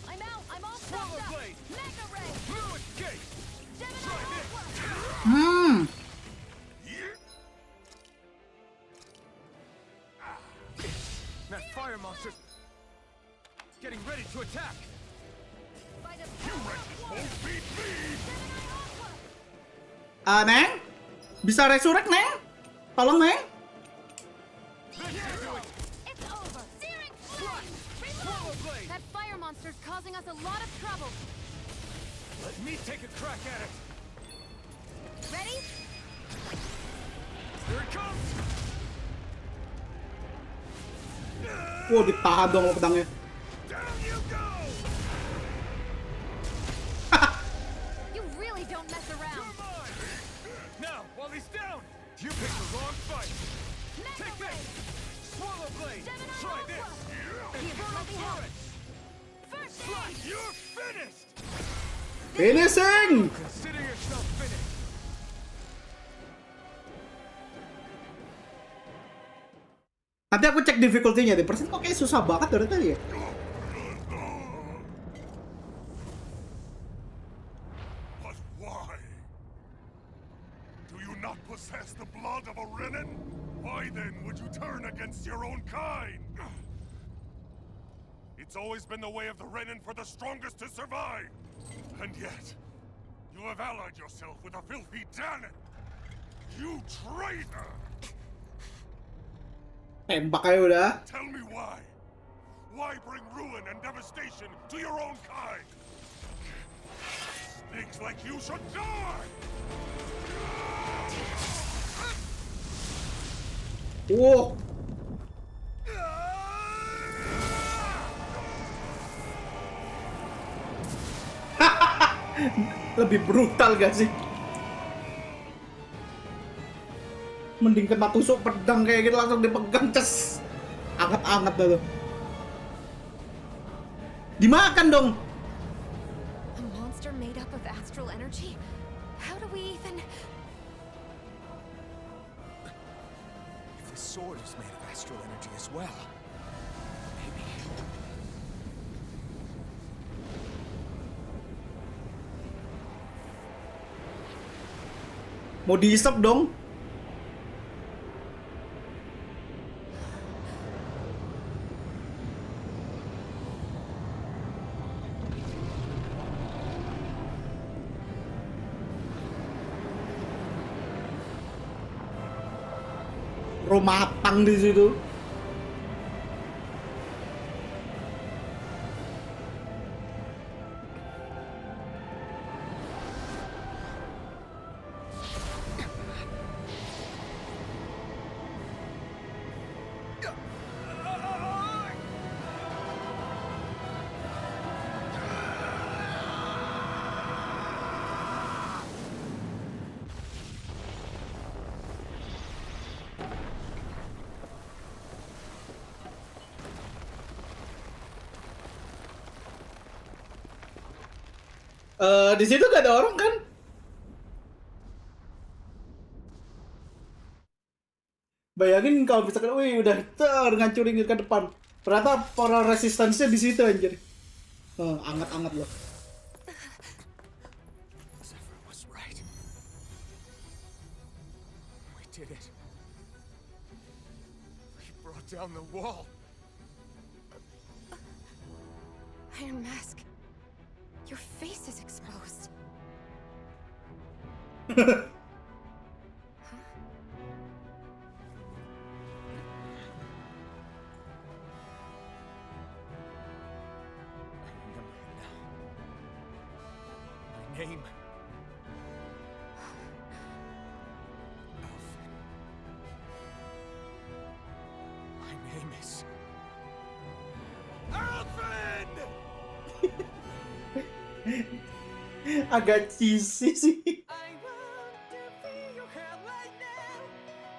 I'm out! I'm all stopped up! Mega ray! Fluid gate! Gemini Ultra! That fire monster's getting ready to attack! By the power of one! Gemini Ultra! Neng? Bisa resurrect, Neng? Tolong, Neng? It's over! Searing flame! Reload! That fire monster's causing us a lot of trouble! Let me take a crack at it! Ready? Here it comes! Wow, ditahan dong lo pedangnya. Down you go! You really don't mess around! You're mine! Now, while he's down, you picked the wrong fight! Mega Take ray! this! Swallow blade! Gemini Try Ultra! this! Here, let me help! Turret! First Slash! aid! You're finished! Finishing! Consider yourself finished! Nanti aku cek difficulty-nya deh. Persen kok kayak susah banget dari tadi ya. But why? Do you not possess the blood of a Renin? Why then would you turn against your own kind? It's always been the way of the Renin for the strongest to survive. And yet, you have allied yourself with a filthy Danon. You traitor! Tembak aja udah. Tell me why. Why bring ruin and devastation to your own kind? Snakes like you should die! Wow. Lebih brutal gak sih? Mending kena tusuk pedang kayak gitu langsung dipegang ces. Anget-anget dah tuh. Dimakan dong. A monster made up of astral energy? How do we even... If the sword is made of astral energy as well, maybe. Mau dihisap dong. Matang di situ. Di situ gak ada orang kan? Bayangin kalau misalkan, wih udah ngancurin ke depan. Ternyata para resistensinya di situ anjir. Anget-anget loh. Zephyr was right. We did it. We brought down the wall. Iron Mask. Your face is exposed. Name. Alphen. My name is Alphen! Agak cheesy sih.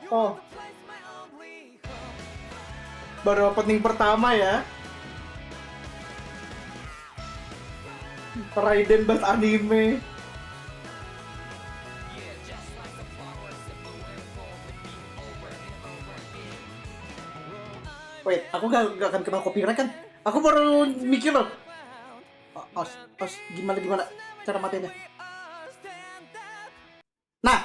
Oh. Baru opening pertama ya. Raiden bahas anime. Wait, aku gak akan kena copyright kan? Aku baru mikir loh. Gimana cara matinya? Nah,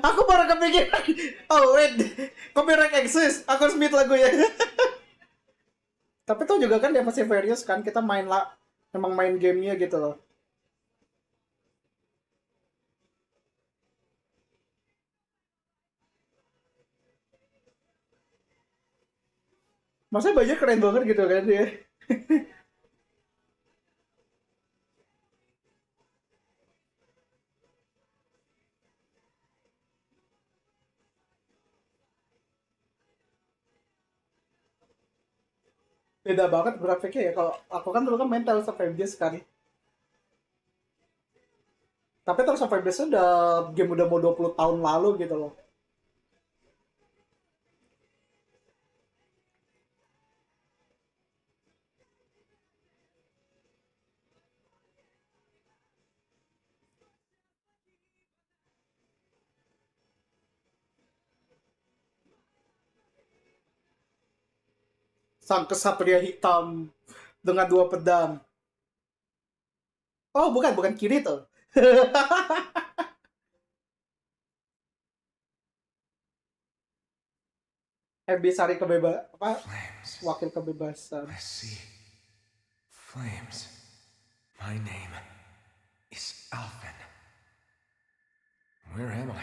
aku baru kepikiran. Oh wait, copyright exist. Aku harus mute lagu ya. Tapi tuh juga kan dia masih serius kan, kita memang main gamenya gitu loh. Masa banyak keren banget gitu kan ya. Beda banget grafiknya ya. Kalau aku kan dulu kan main Tales of Abyss kan. Tapi Tales of Abyss udah game udah mau 20 tahun lalu gitu loh. Sang kesatria hitam dengan 2 pedang. Oh, bukan Kirito. Ebisari wakil kebebasan. I see. Flames. My name is Alphen. Where am I?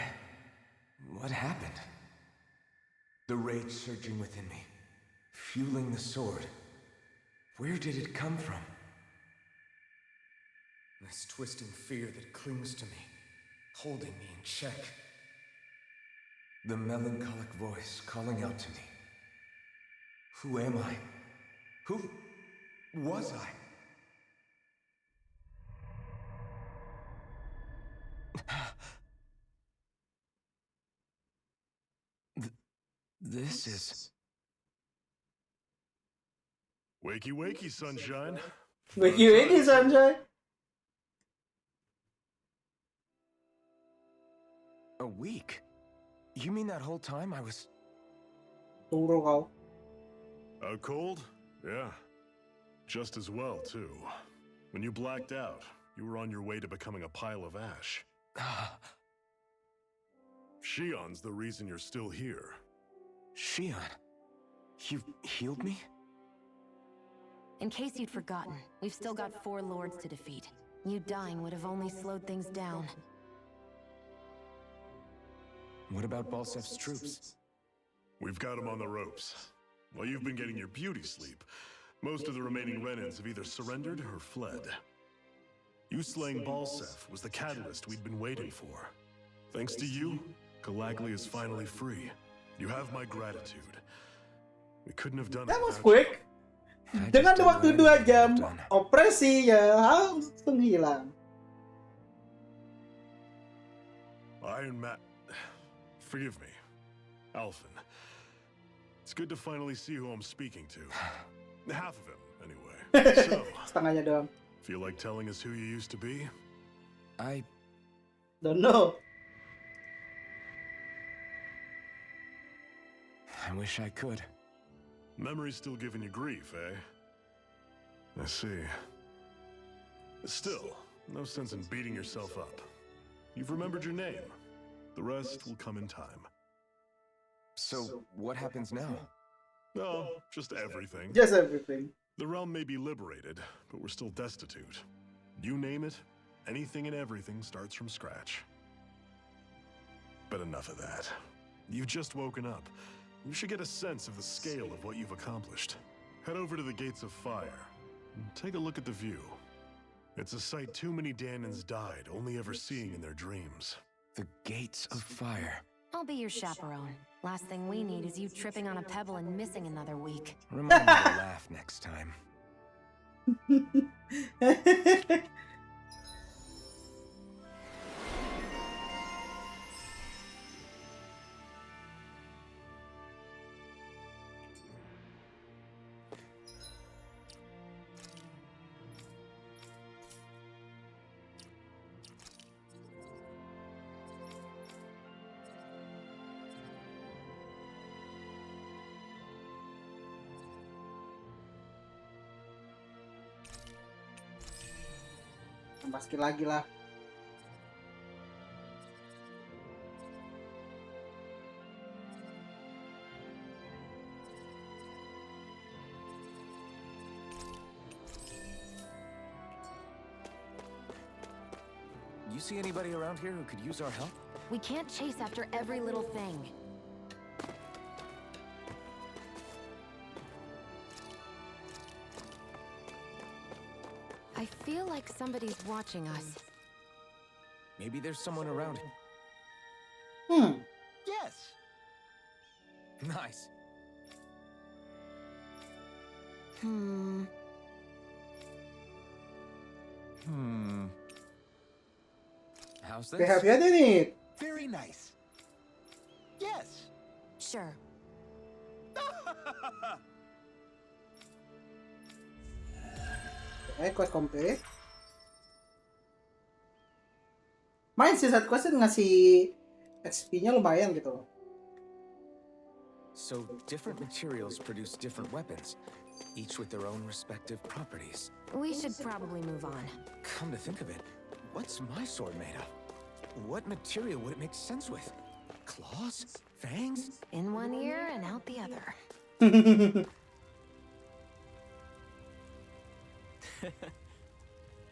What happened? The rage surging within me, fueling the sword. Where did it come from? This twisting fear that clings to me, holding me in check. The melancholic voice calling out to me. Who am I? Who was I? This is... Wakey, wakey, sunshine. Wakey, sunshine. A week? You mean that whole time I was... Tunggu kau. Out cold? Yeah. Just as well, too. When you blacked out, you were on your way to becoming a pile of ash. Shion's the reason you're still here. Shion? You healed me? In case you'd forgotten, we've still got 4 lords to defeat. You dying would have only slowed things down. What about Balsef's troops? We've got them on the ropes. While you've been getting your beauty sleep, most of the remaining Renans have either surrendered or fled. You slaying Balsef was the catalyst we'd been waiting for. Thanks to you, Calaglia is finally free. You have my gratitude. We couldn't have done it. That was quick. Dengan waktu 2 jam, operasi ya langsung hilang. Iron Man... Forgive me. Alphen. It's good to finally see who I'm speaking to. Half of him, anyway. So, setengahnya doang. Feel like telling us who you used to be? I don't know. I wish I could. Memory's still giving you grief, eh? I see. Still, no sense in beating yourself up. You've remembered your name. The rest will come in time. So, what happens now? Oh, just everything. Just everything. The realm may be liberated, but we're still destitute. You name it, anything and everything starts from scratch. But enough of that. You've just woken up. You should get a sense of the scale of what you've accomplished. Head over to the Gates of Fire and take a look at the view. It's a sight too many Danans died only ever seeing in their dreams. The Gates of Fire. I'll be your chaperone. Last thing we need is you tripping on a pebble and missing another week. Remind me to laugh next time. Tambah skill lagi lah. You see anybody around here who could use our help? We can't chase after every little thing. I feel like somebody's watching us. Maybe there's someone around. Yes! Nice. How's this? They have yet in it. Very nice. Yes! Sure. Quest complete. Main sih saat quest ngasih XP-nya lumayan gitu. So, different materials produce different weapons, each with their own respective properties. We should probably move on. Come to think of it, what's my sword made of? What material would it make sense with? Claws? Fangs? In one ear and out the other.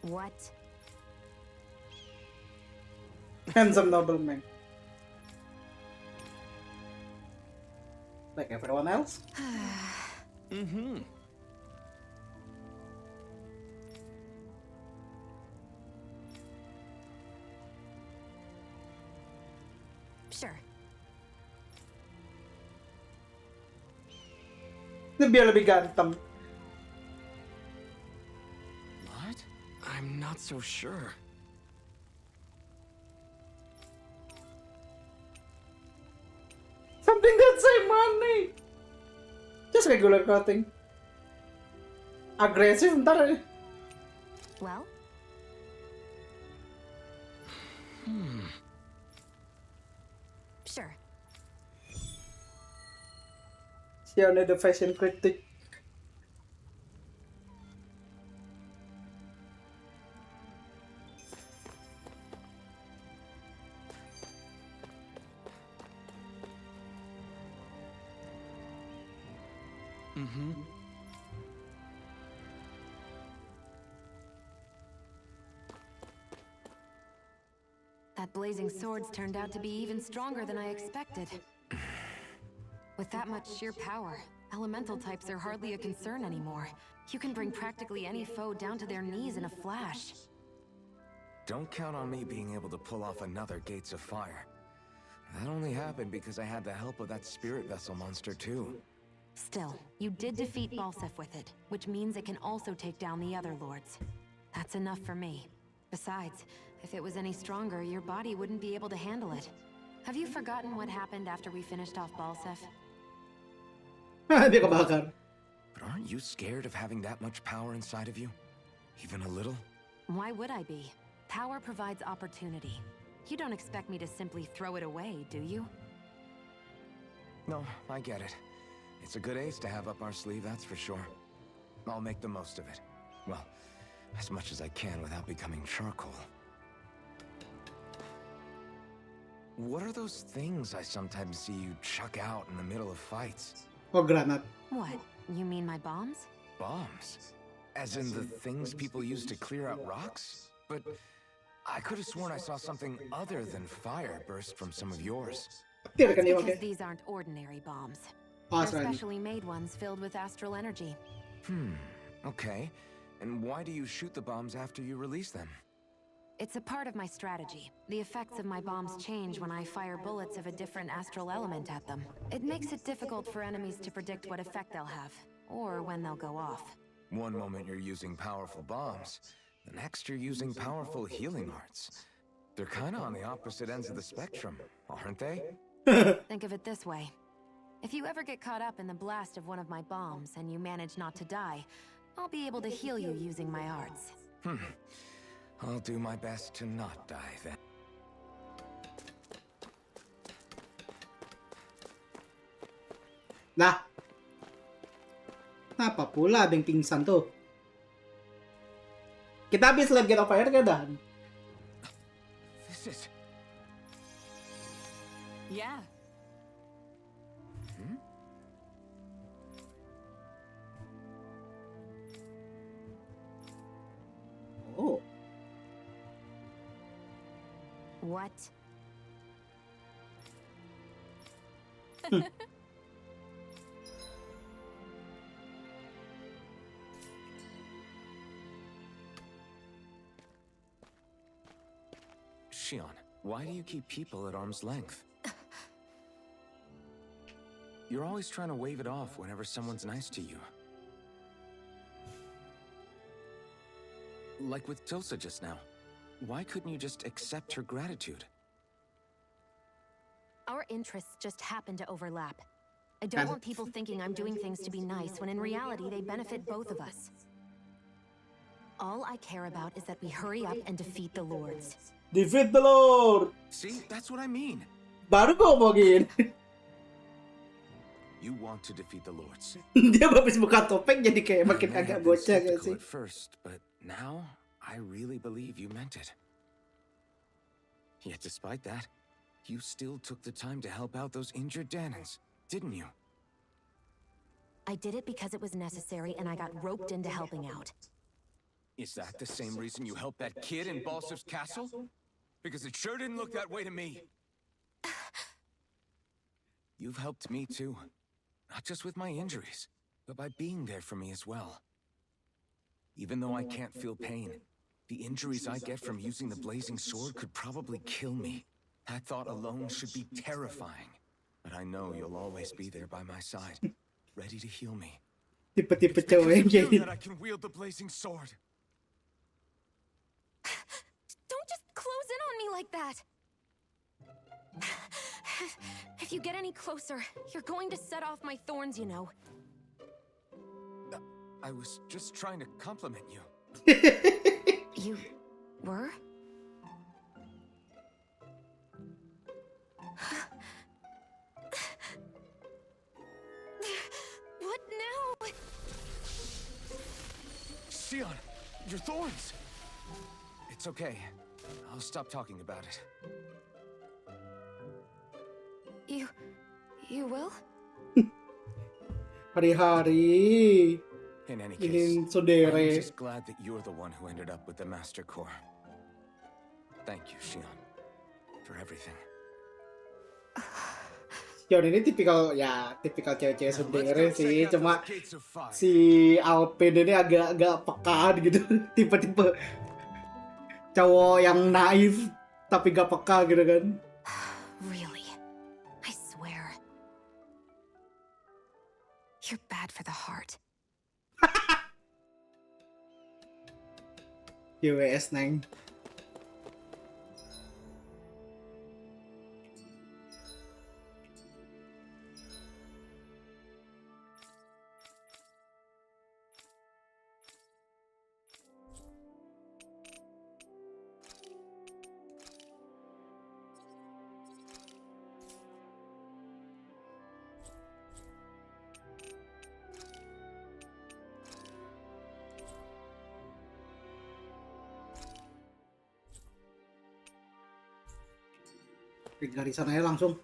What? Handsome nobleman. Like everyone else? Sure. Biar lebih ganteng. What? I'm not so sure. Something that save money. Just regular clothing. Agresif ntar. Well? Sure. Siapa the fashion critic? That blazing sword's turned out to be even stronger than I expected. With that much sheer power, elemental types are hardly a concern anymore. You can bring practically any foe down to their knees in a flash. Don't count on me being able to pull off another Gates of Fire. That only happened because I had the help of that spirit vessel monster too. Still, you did defeat Balsef with it, which means it can also take down the other lords. That's enough for me. Besides, if it was any stronger, your body wouldn't be able to handle it. Have you forgotten what happened after we finished off Balsef? Dia kebakar. But aren't you scared of having that much power inside of you? Even a little? Why would I be? Power provides opportunity. You don't expect me to simply throw it away, do you? No, I get it. It's a good ace to have up our sleeve, that's for sure. I'll make the most of it. Well, as much as I can without becoming charcoal. What are those things I sometimes see you chuck out in the middle of fights? Oh, granat. What? You mean my bombs? Bombs? As in the things people use to clear out rocks? But I could have sworn I saw something other than fire burst from some of yours. Petir That's kan dia because pakai. these aren't ordinary bombs. Oh, They're saran. specially made ones filled with astral energy. Okay. And why do you shoot the bombs after you release them? It's a part of my strategy. The effects of my bombs change when I fire bullets of a different astral element at them. It makes it difficult for enemies to predict what effect they'll have, or when they'll go off. One moment you're using powerful bombs, the next you're using powerful healing arts. They're kinda on the opposite ends of the spectrum, aren't they? Think of it this way. If you ever get caught up in the blast of one of my bombs and you manage not to die, I'll be able to heal you using my arts. I'll do my best to not die then. Nah. Kenapa pula ada yang pingsan tuh? Kita habis live Get of Fire kan dah? This is... Yeah. Oh. What? Shion, why do you keep people at arm's length? You're always trying to wave it off whenever someone's nice to you. Like with Tosa just now. Why couldn't you just accept her gratitude? Our interests just happen to overlap. I don't want people thinking I'm doing things to be nice when in reality they benefit both of us. All I care about is that we hurry up and defeat the Lords. Defeat the Lord. See, that's what I mean. Baru ngomongin. You want to defeat the Lords. Dia habis buka topeng jadi kayak I makin may agak have been bocah gak skeptical sih? at first, but now I really believe you meant it. Yet despite that, you still took the time to help out those injured Danans, didn't you? I did it because it was necessary and I got roped into helping out. Is that the same reason you helped that kid in Balsif's castle? Because it sure didn't look that way to me. You've helped me too. Not just with my injuries, but by being there for me as well. Even though I can't feel pain, the injuries I get from using the blazing sword could probably kill me. That thought alone should be terrifying. But I know you'll always be there by my side, ready to heal me. Tipe-tipe Because cewek of you kayak that I can wield the blazing sword. Don't just close in on me like that! If you get any closer, you're going to set off my thorns, you know. I was just trying to compliment you. You were? What now? Shion, your thorns! It's okay. I'll stop talking about it. You will? hari-hari In any ingin case, saudara. I'm just glad that you're the one who ended up with the Master Core. Thank you, Shion, for everything. Shion ini tipikal cewek-cewek saudara sih, cuma Gates of fire. si Alpen ini agak pekaan gitu. Tipe-tipe cowok yang naif tapi gak peka gitu kan. Really? I swear. You're bad for the heart. YWS9. Garisan aja langsung.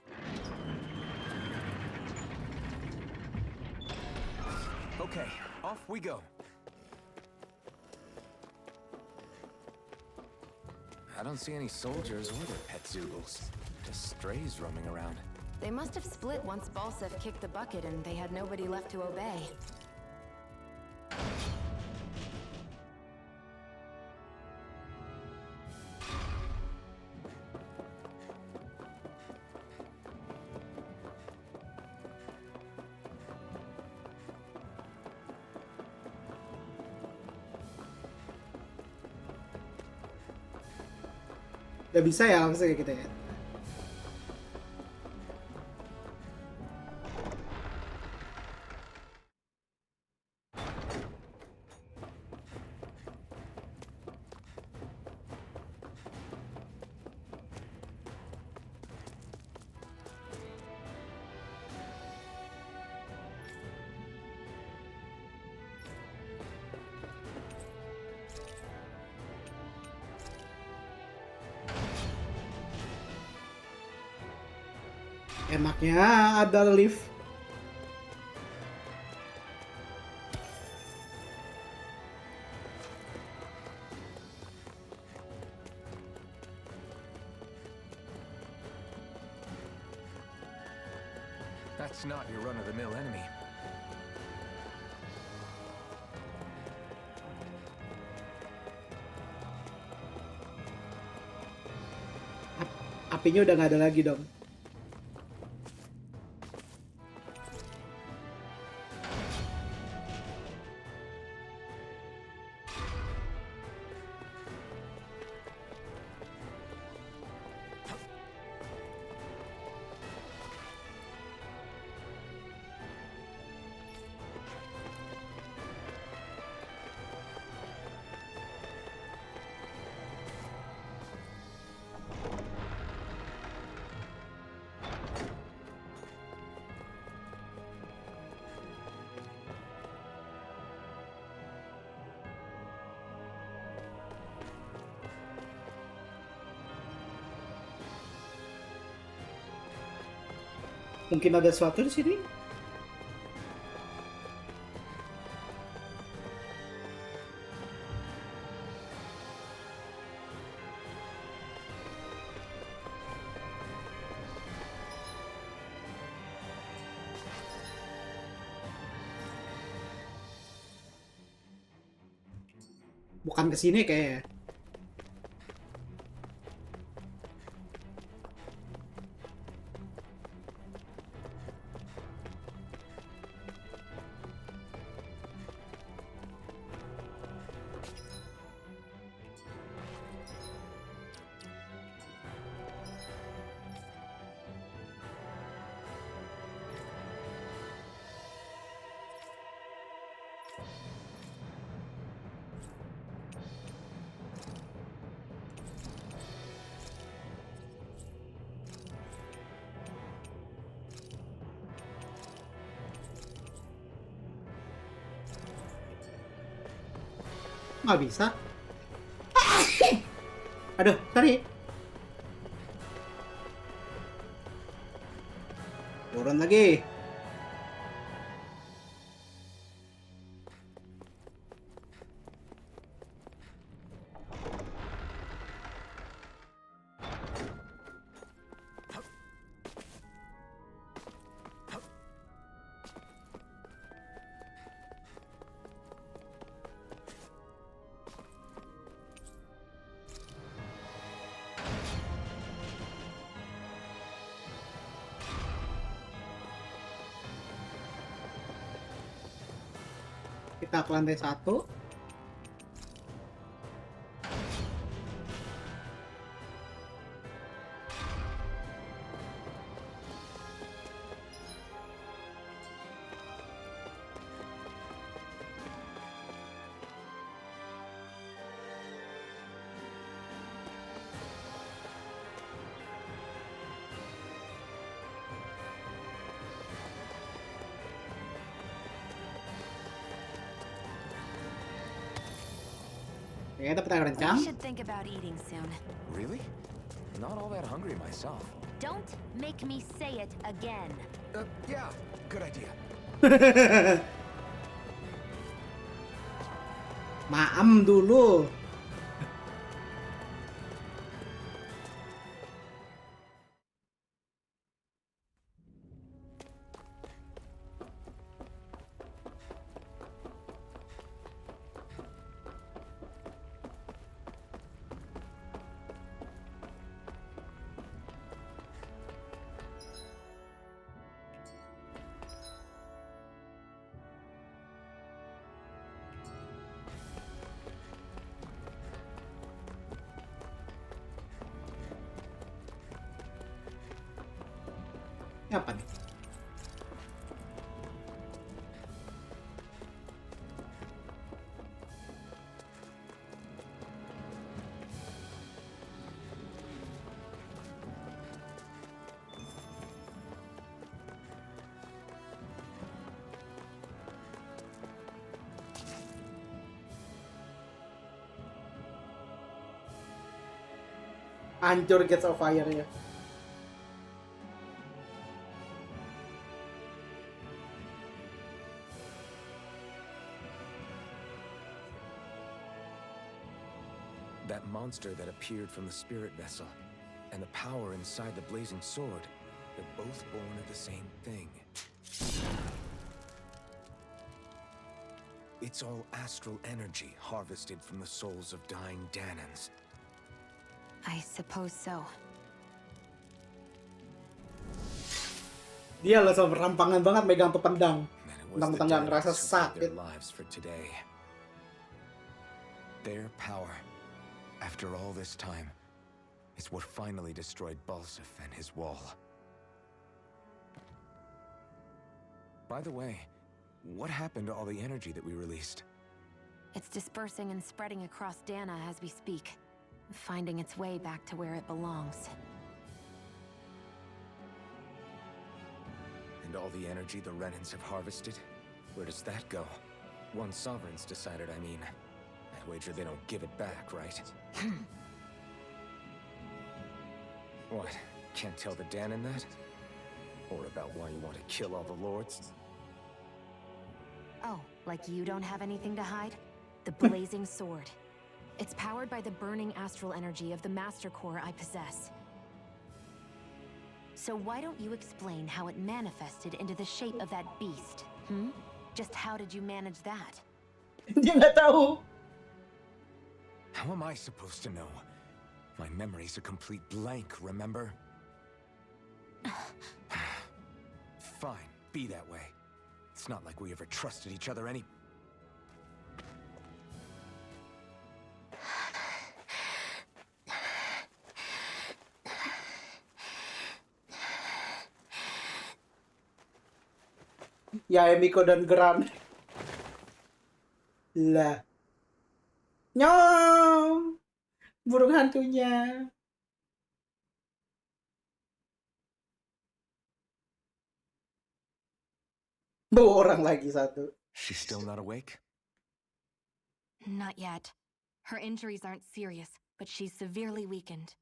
Okay, off we go. I don't see any soldiers or their pet Zoogles. Just strays roaming around. They must have split once Balsef kicked the bucket and they had nobody left to obey. Gak bisa ya langsung kayak gitu ya. Enaknya ada lift. That's not your run-of-the-mill enemy. Apinya udah nggak ada lagi dong. Mungkin ada sesuatu di sini. Bukan ke sini kayaknya. Nggak bisa. Aduh, sorry. Turun lagi. Kita ke lantai 1. Kayaknya dapat air rencang. We should think about eating soon. Really? Not all that hungry myself. Don't make me say it again. Yeah, good idea. Maem dulu. Ini apa nih? Hancur Gates of Fire ya. That monster that appeared from the spirit vessel, and the power inside the blazing sword, they're both born of the same thing. It's all astral energy harvested from the souls of dying Danans. I suppose so. Dia langsung berampangan banget megang tuh pedang. And it was the Mentang-mentang nggak ngerasa Danans who gave sakit. their lives for today. Their power, after all this time, is what finally destroyed Balsif and his wall. By the way, what happened to all the energy that we released? It's dispersing and spreading across Dana as we speak, finding its way back to where it belongs. And all the energy the Renans have harvested? Where does that go? Once Sovereign's decided, I mean. I'd wager they don't give it back, right? What? Can't tell the Danan that? Or about why you want to kill all the lords? Oh, like you don't have anything to hide? The blazing sword. It's powered by the burning astral energy of the Master Core I possess. So why don't you explain how it manifested into the shape of that beast? Just how did you manage that? Dia nggak tahu. How am I supposed to know? My memory's a complete blank, remember? Fine, be that way. It's not like we ever trusted each other any... Ya Emiko dan Geran. Lah. Nyong. Burung hantunya. Dua orang lagi satu. She's still not awake? Not yet. Her injuries aren't serious, but she's severely weakened.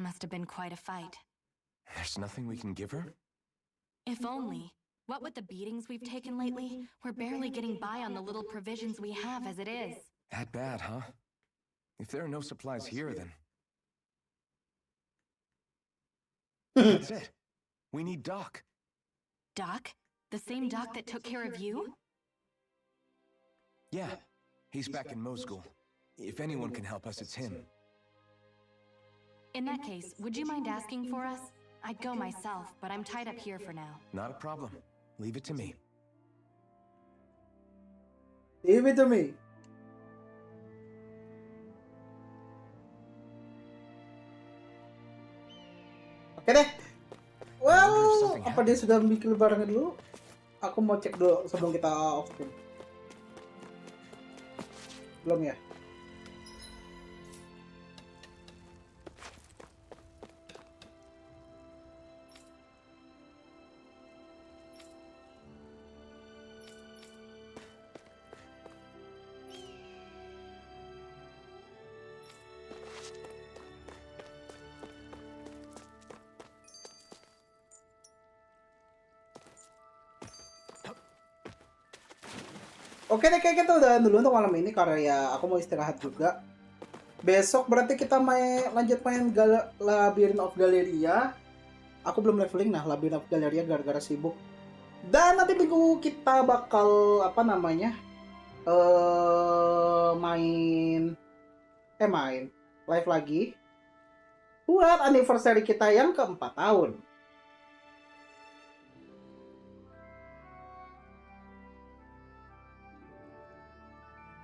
Must have been quite a fight. There's nothing we can give her? If only. What with the beatings we've taken lately, we're barely getting by on the little provisions we have as it is. That bad, huh? If there are no supplies here, then... That's it. We need Doc. Doc? The same Doc that took care of you? Yeah, he's back in Mosgul. If anyone can help us, it's him. In that case, would you mind asking for us? I'd go myself, but I'm tied up here for now. Not a problem. Leave it to me. Leave it to me. Oke deh. Well, apa dia sudah bikin barangnya dulu? Aku mau cek dulu sebelum kita off screen. Belum ya? Oke deh, kayak gitu udah dulu untuk malam ini karena ya aku mau istirahat juga. Besok berarti kita lanjut main Labyrinth of Galeria. Aku belum leveling nah Labyrinth of Galeria gara-gara sibuk. Dan nanti minggu kita bakal apa namanya? Main live lagi buat anniversary kita yang ke-4 tahun.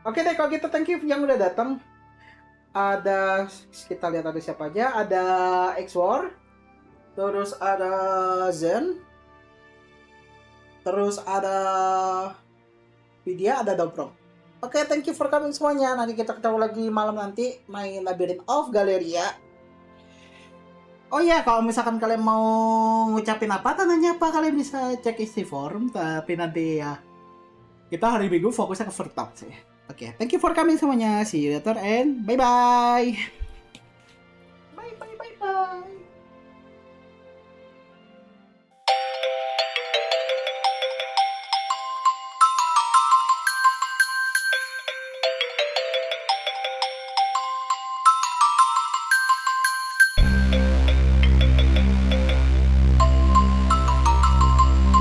Oke deh kalau gitu, thank you yang udah datang. Ada, kita lihat ada siapa aja. Ada X-War, terus ada Zen, terus ada Vidya, ada Dobrong. Oke, thank you for coming semuanya. Nanti kita ketemu lagi malam nanti main Labyrinth of Galeria. Oh ya, kalau misalkan kalian mau ngucapin apa, tandanya apa, kalian bisa cek isi form. Tapi nanti ya, kita hari Minggu fokusnya ke Vertalk sih. Oke, thank you for coming semuanya. See you later and bye-bye. Bye-bye.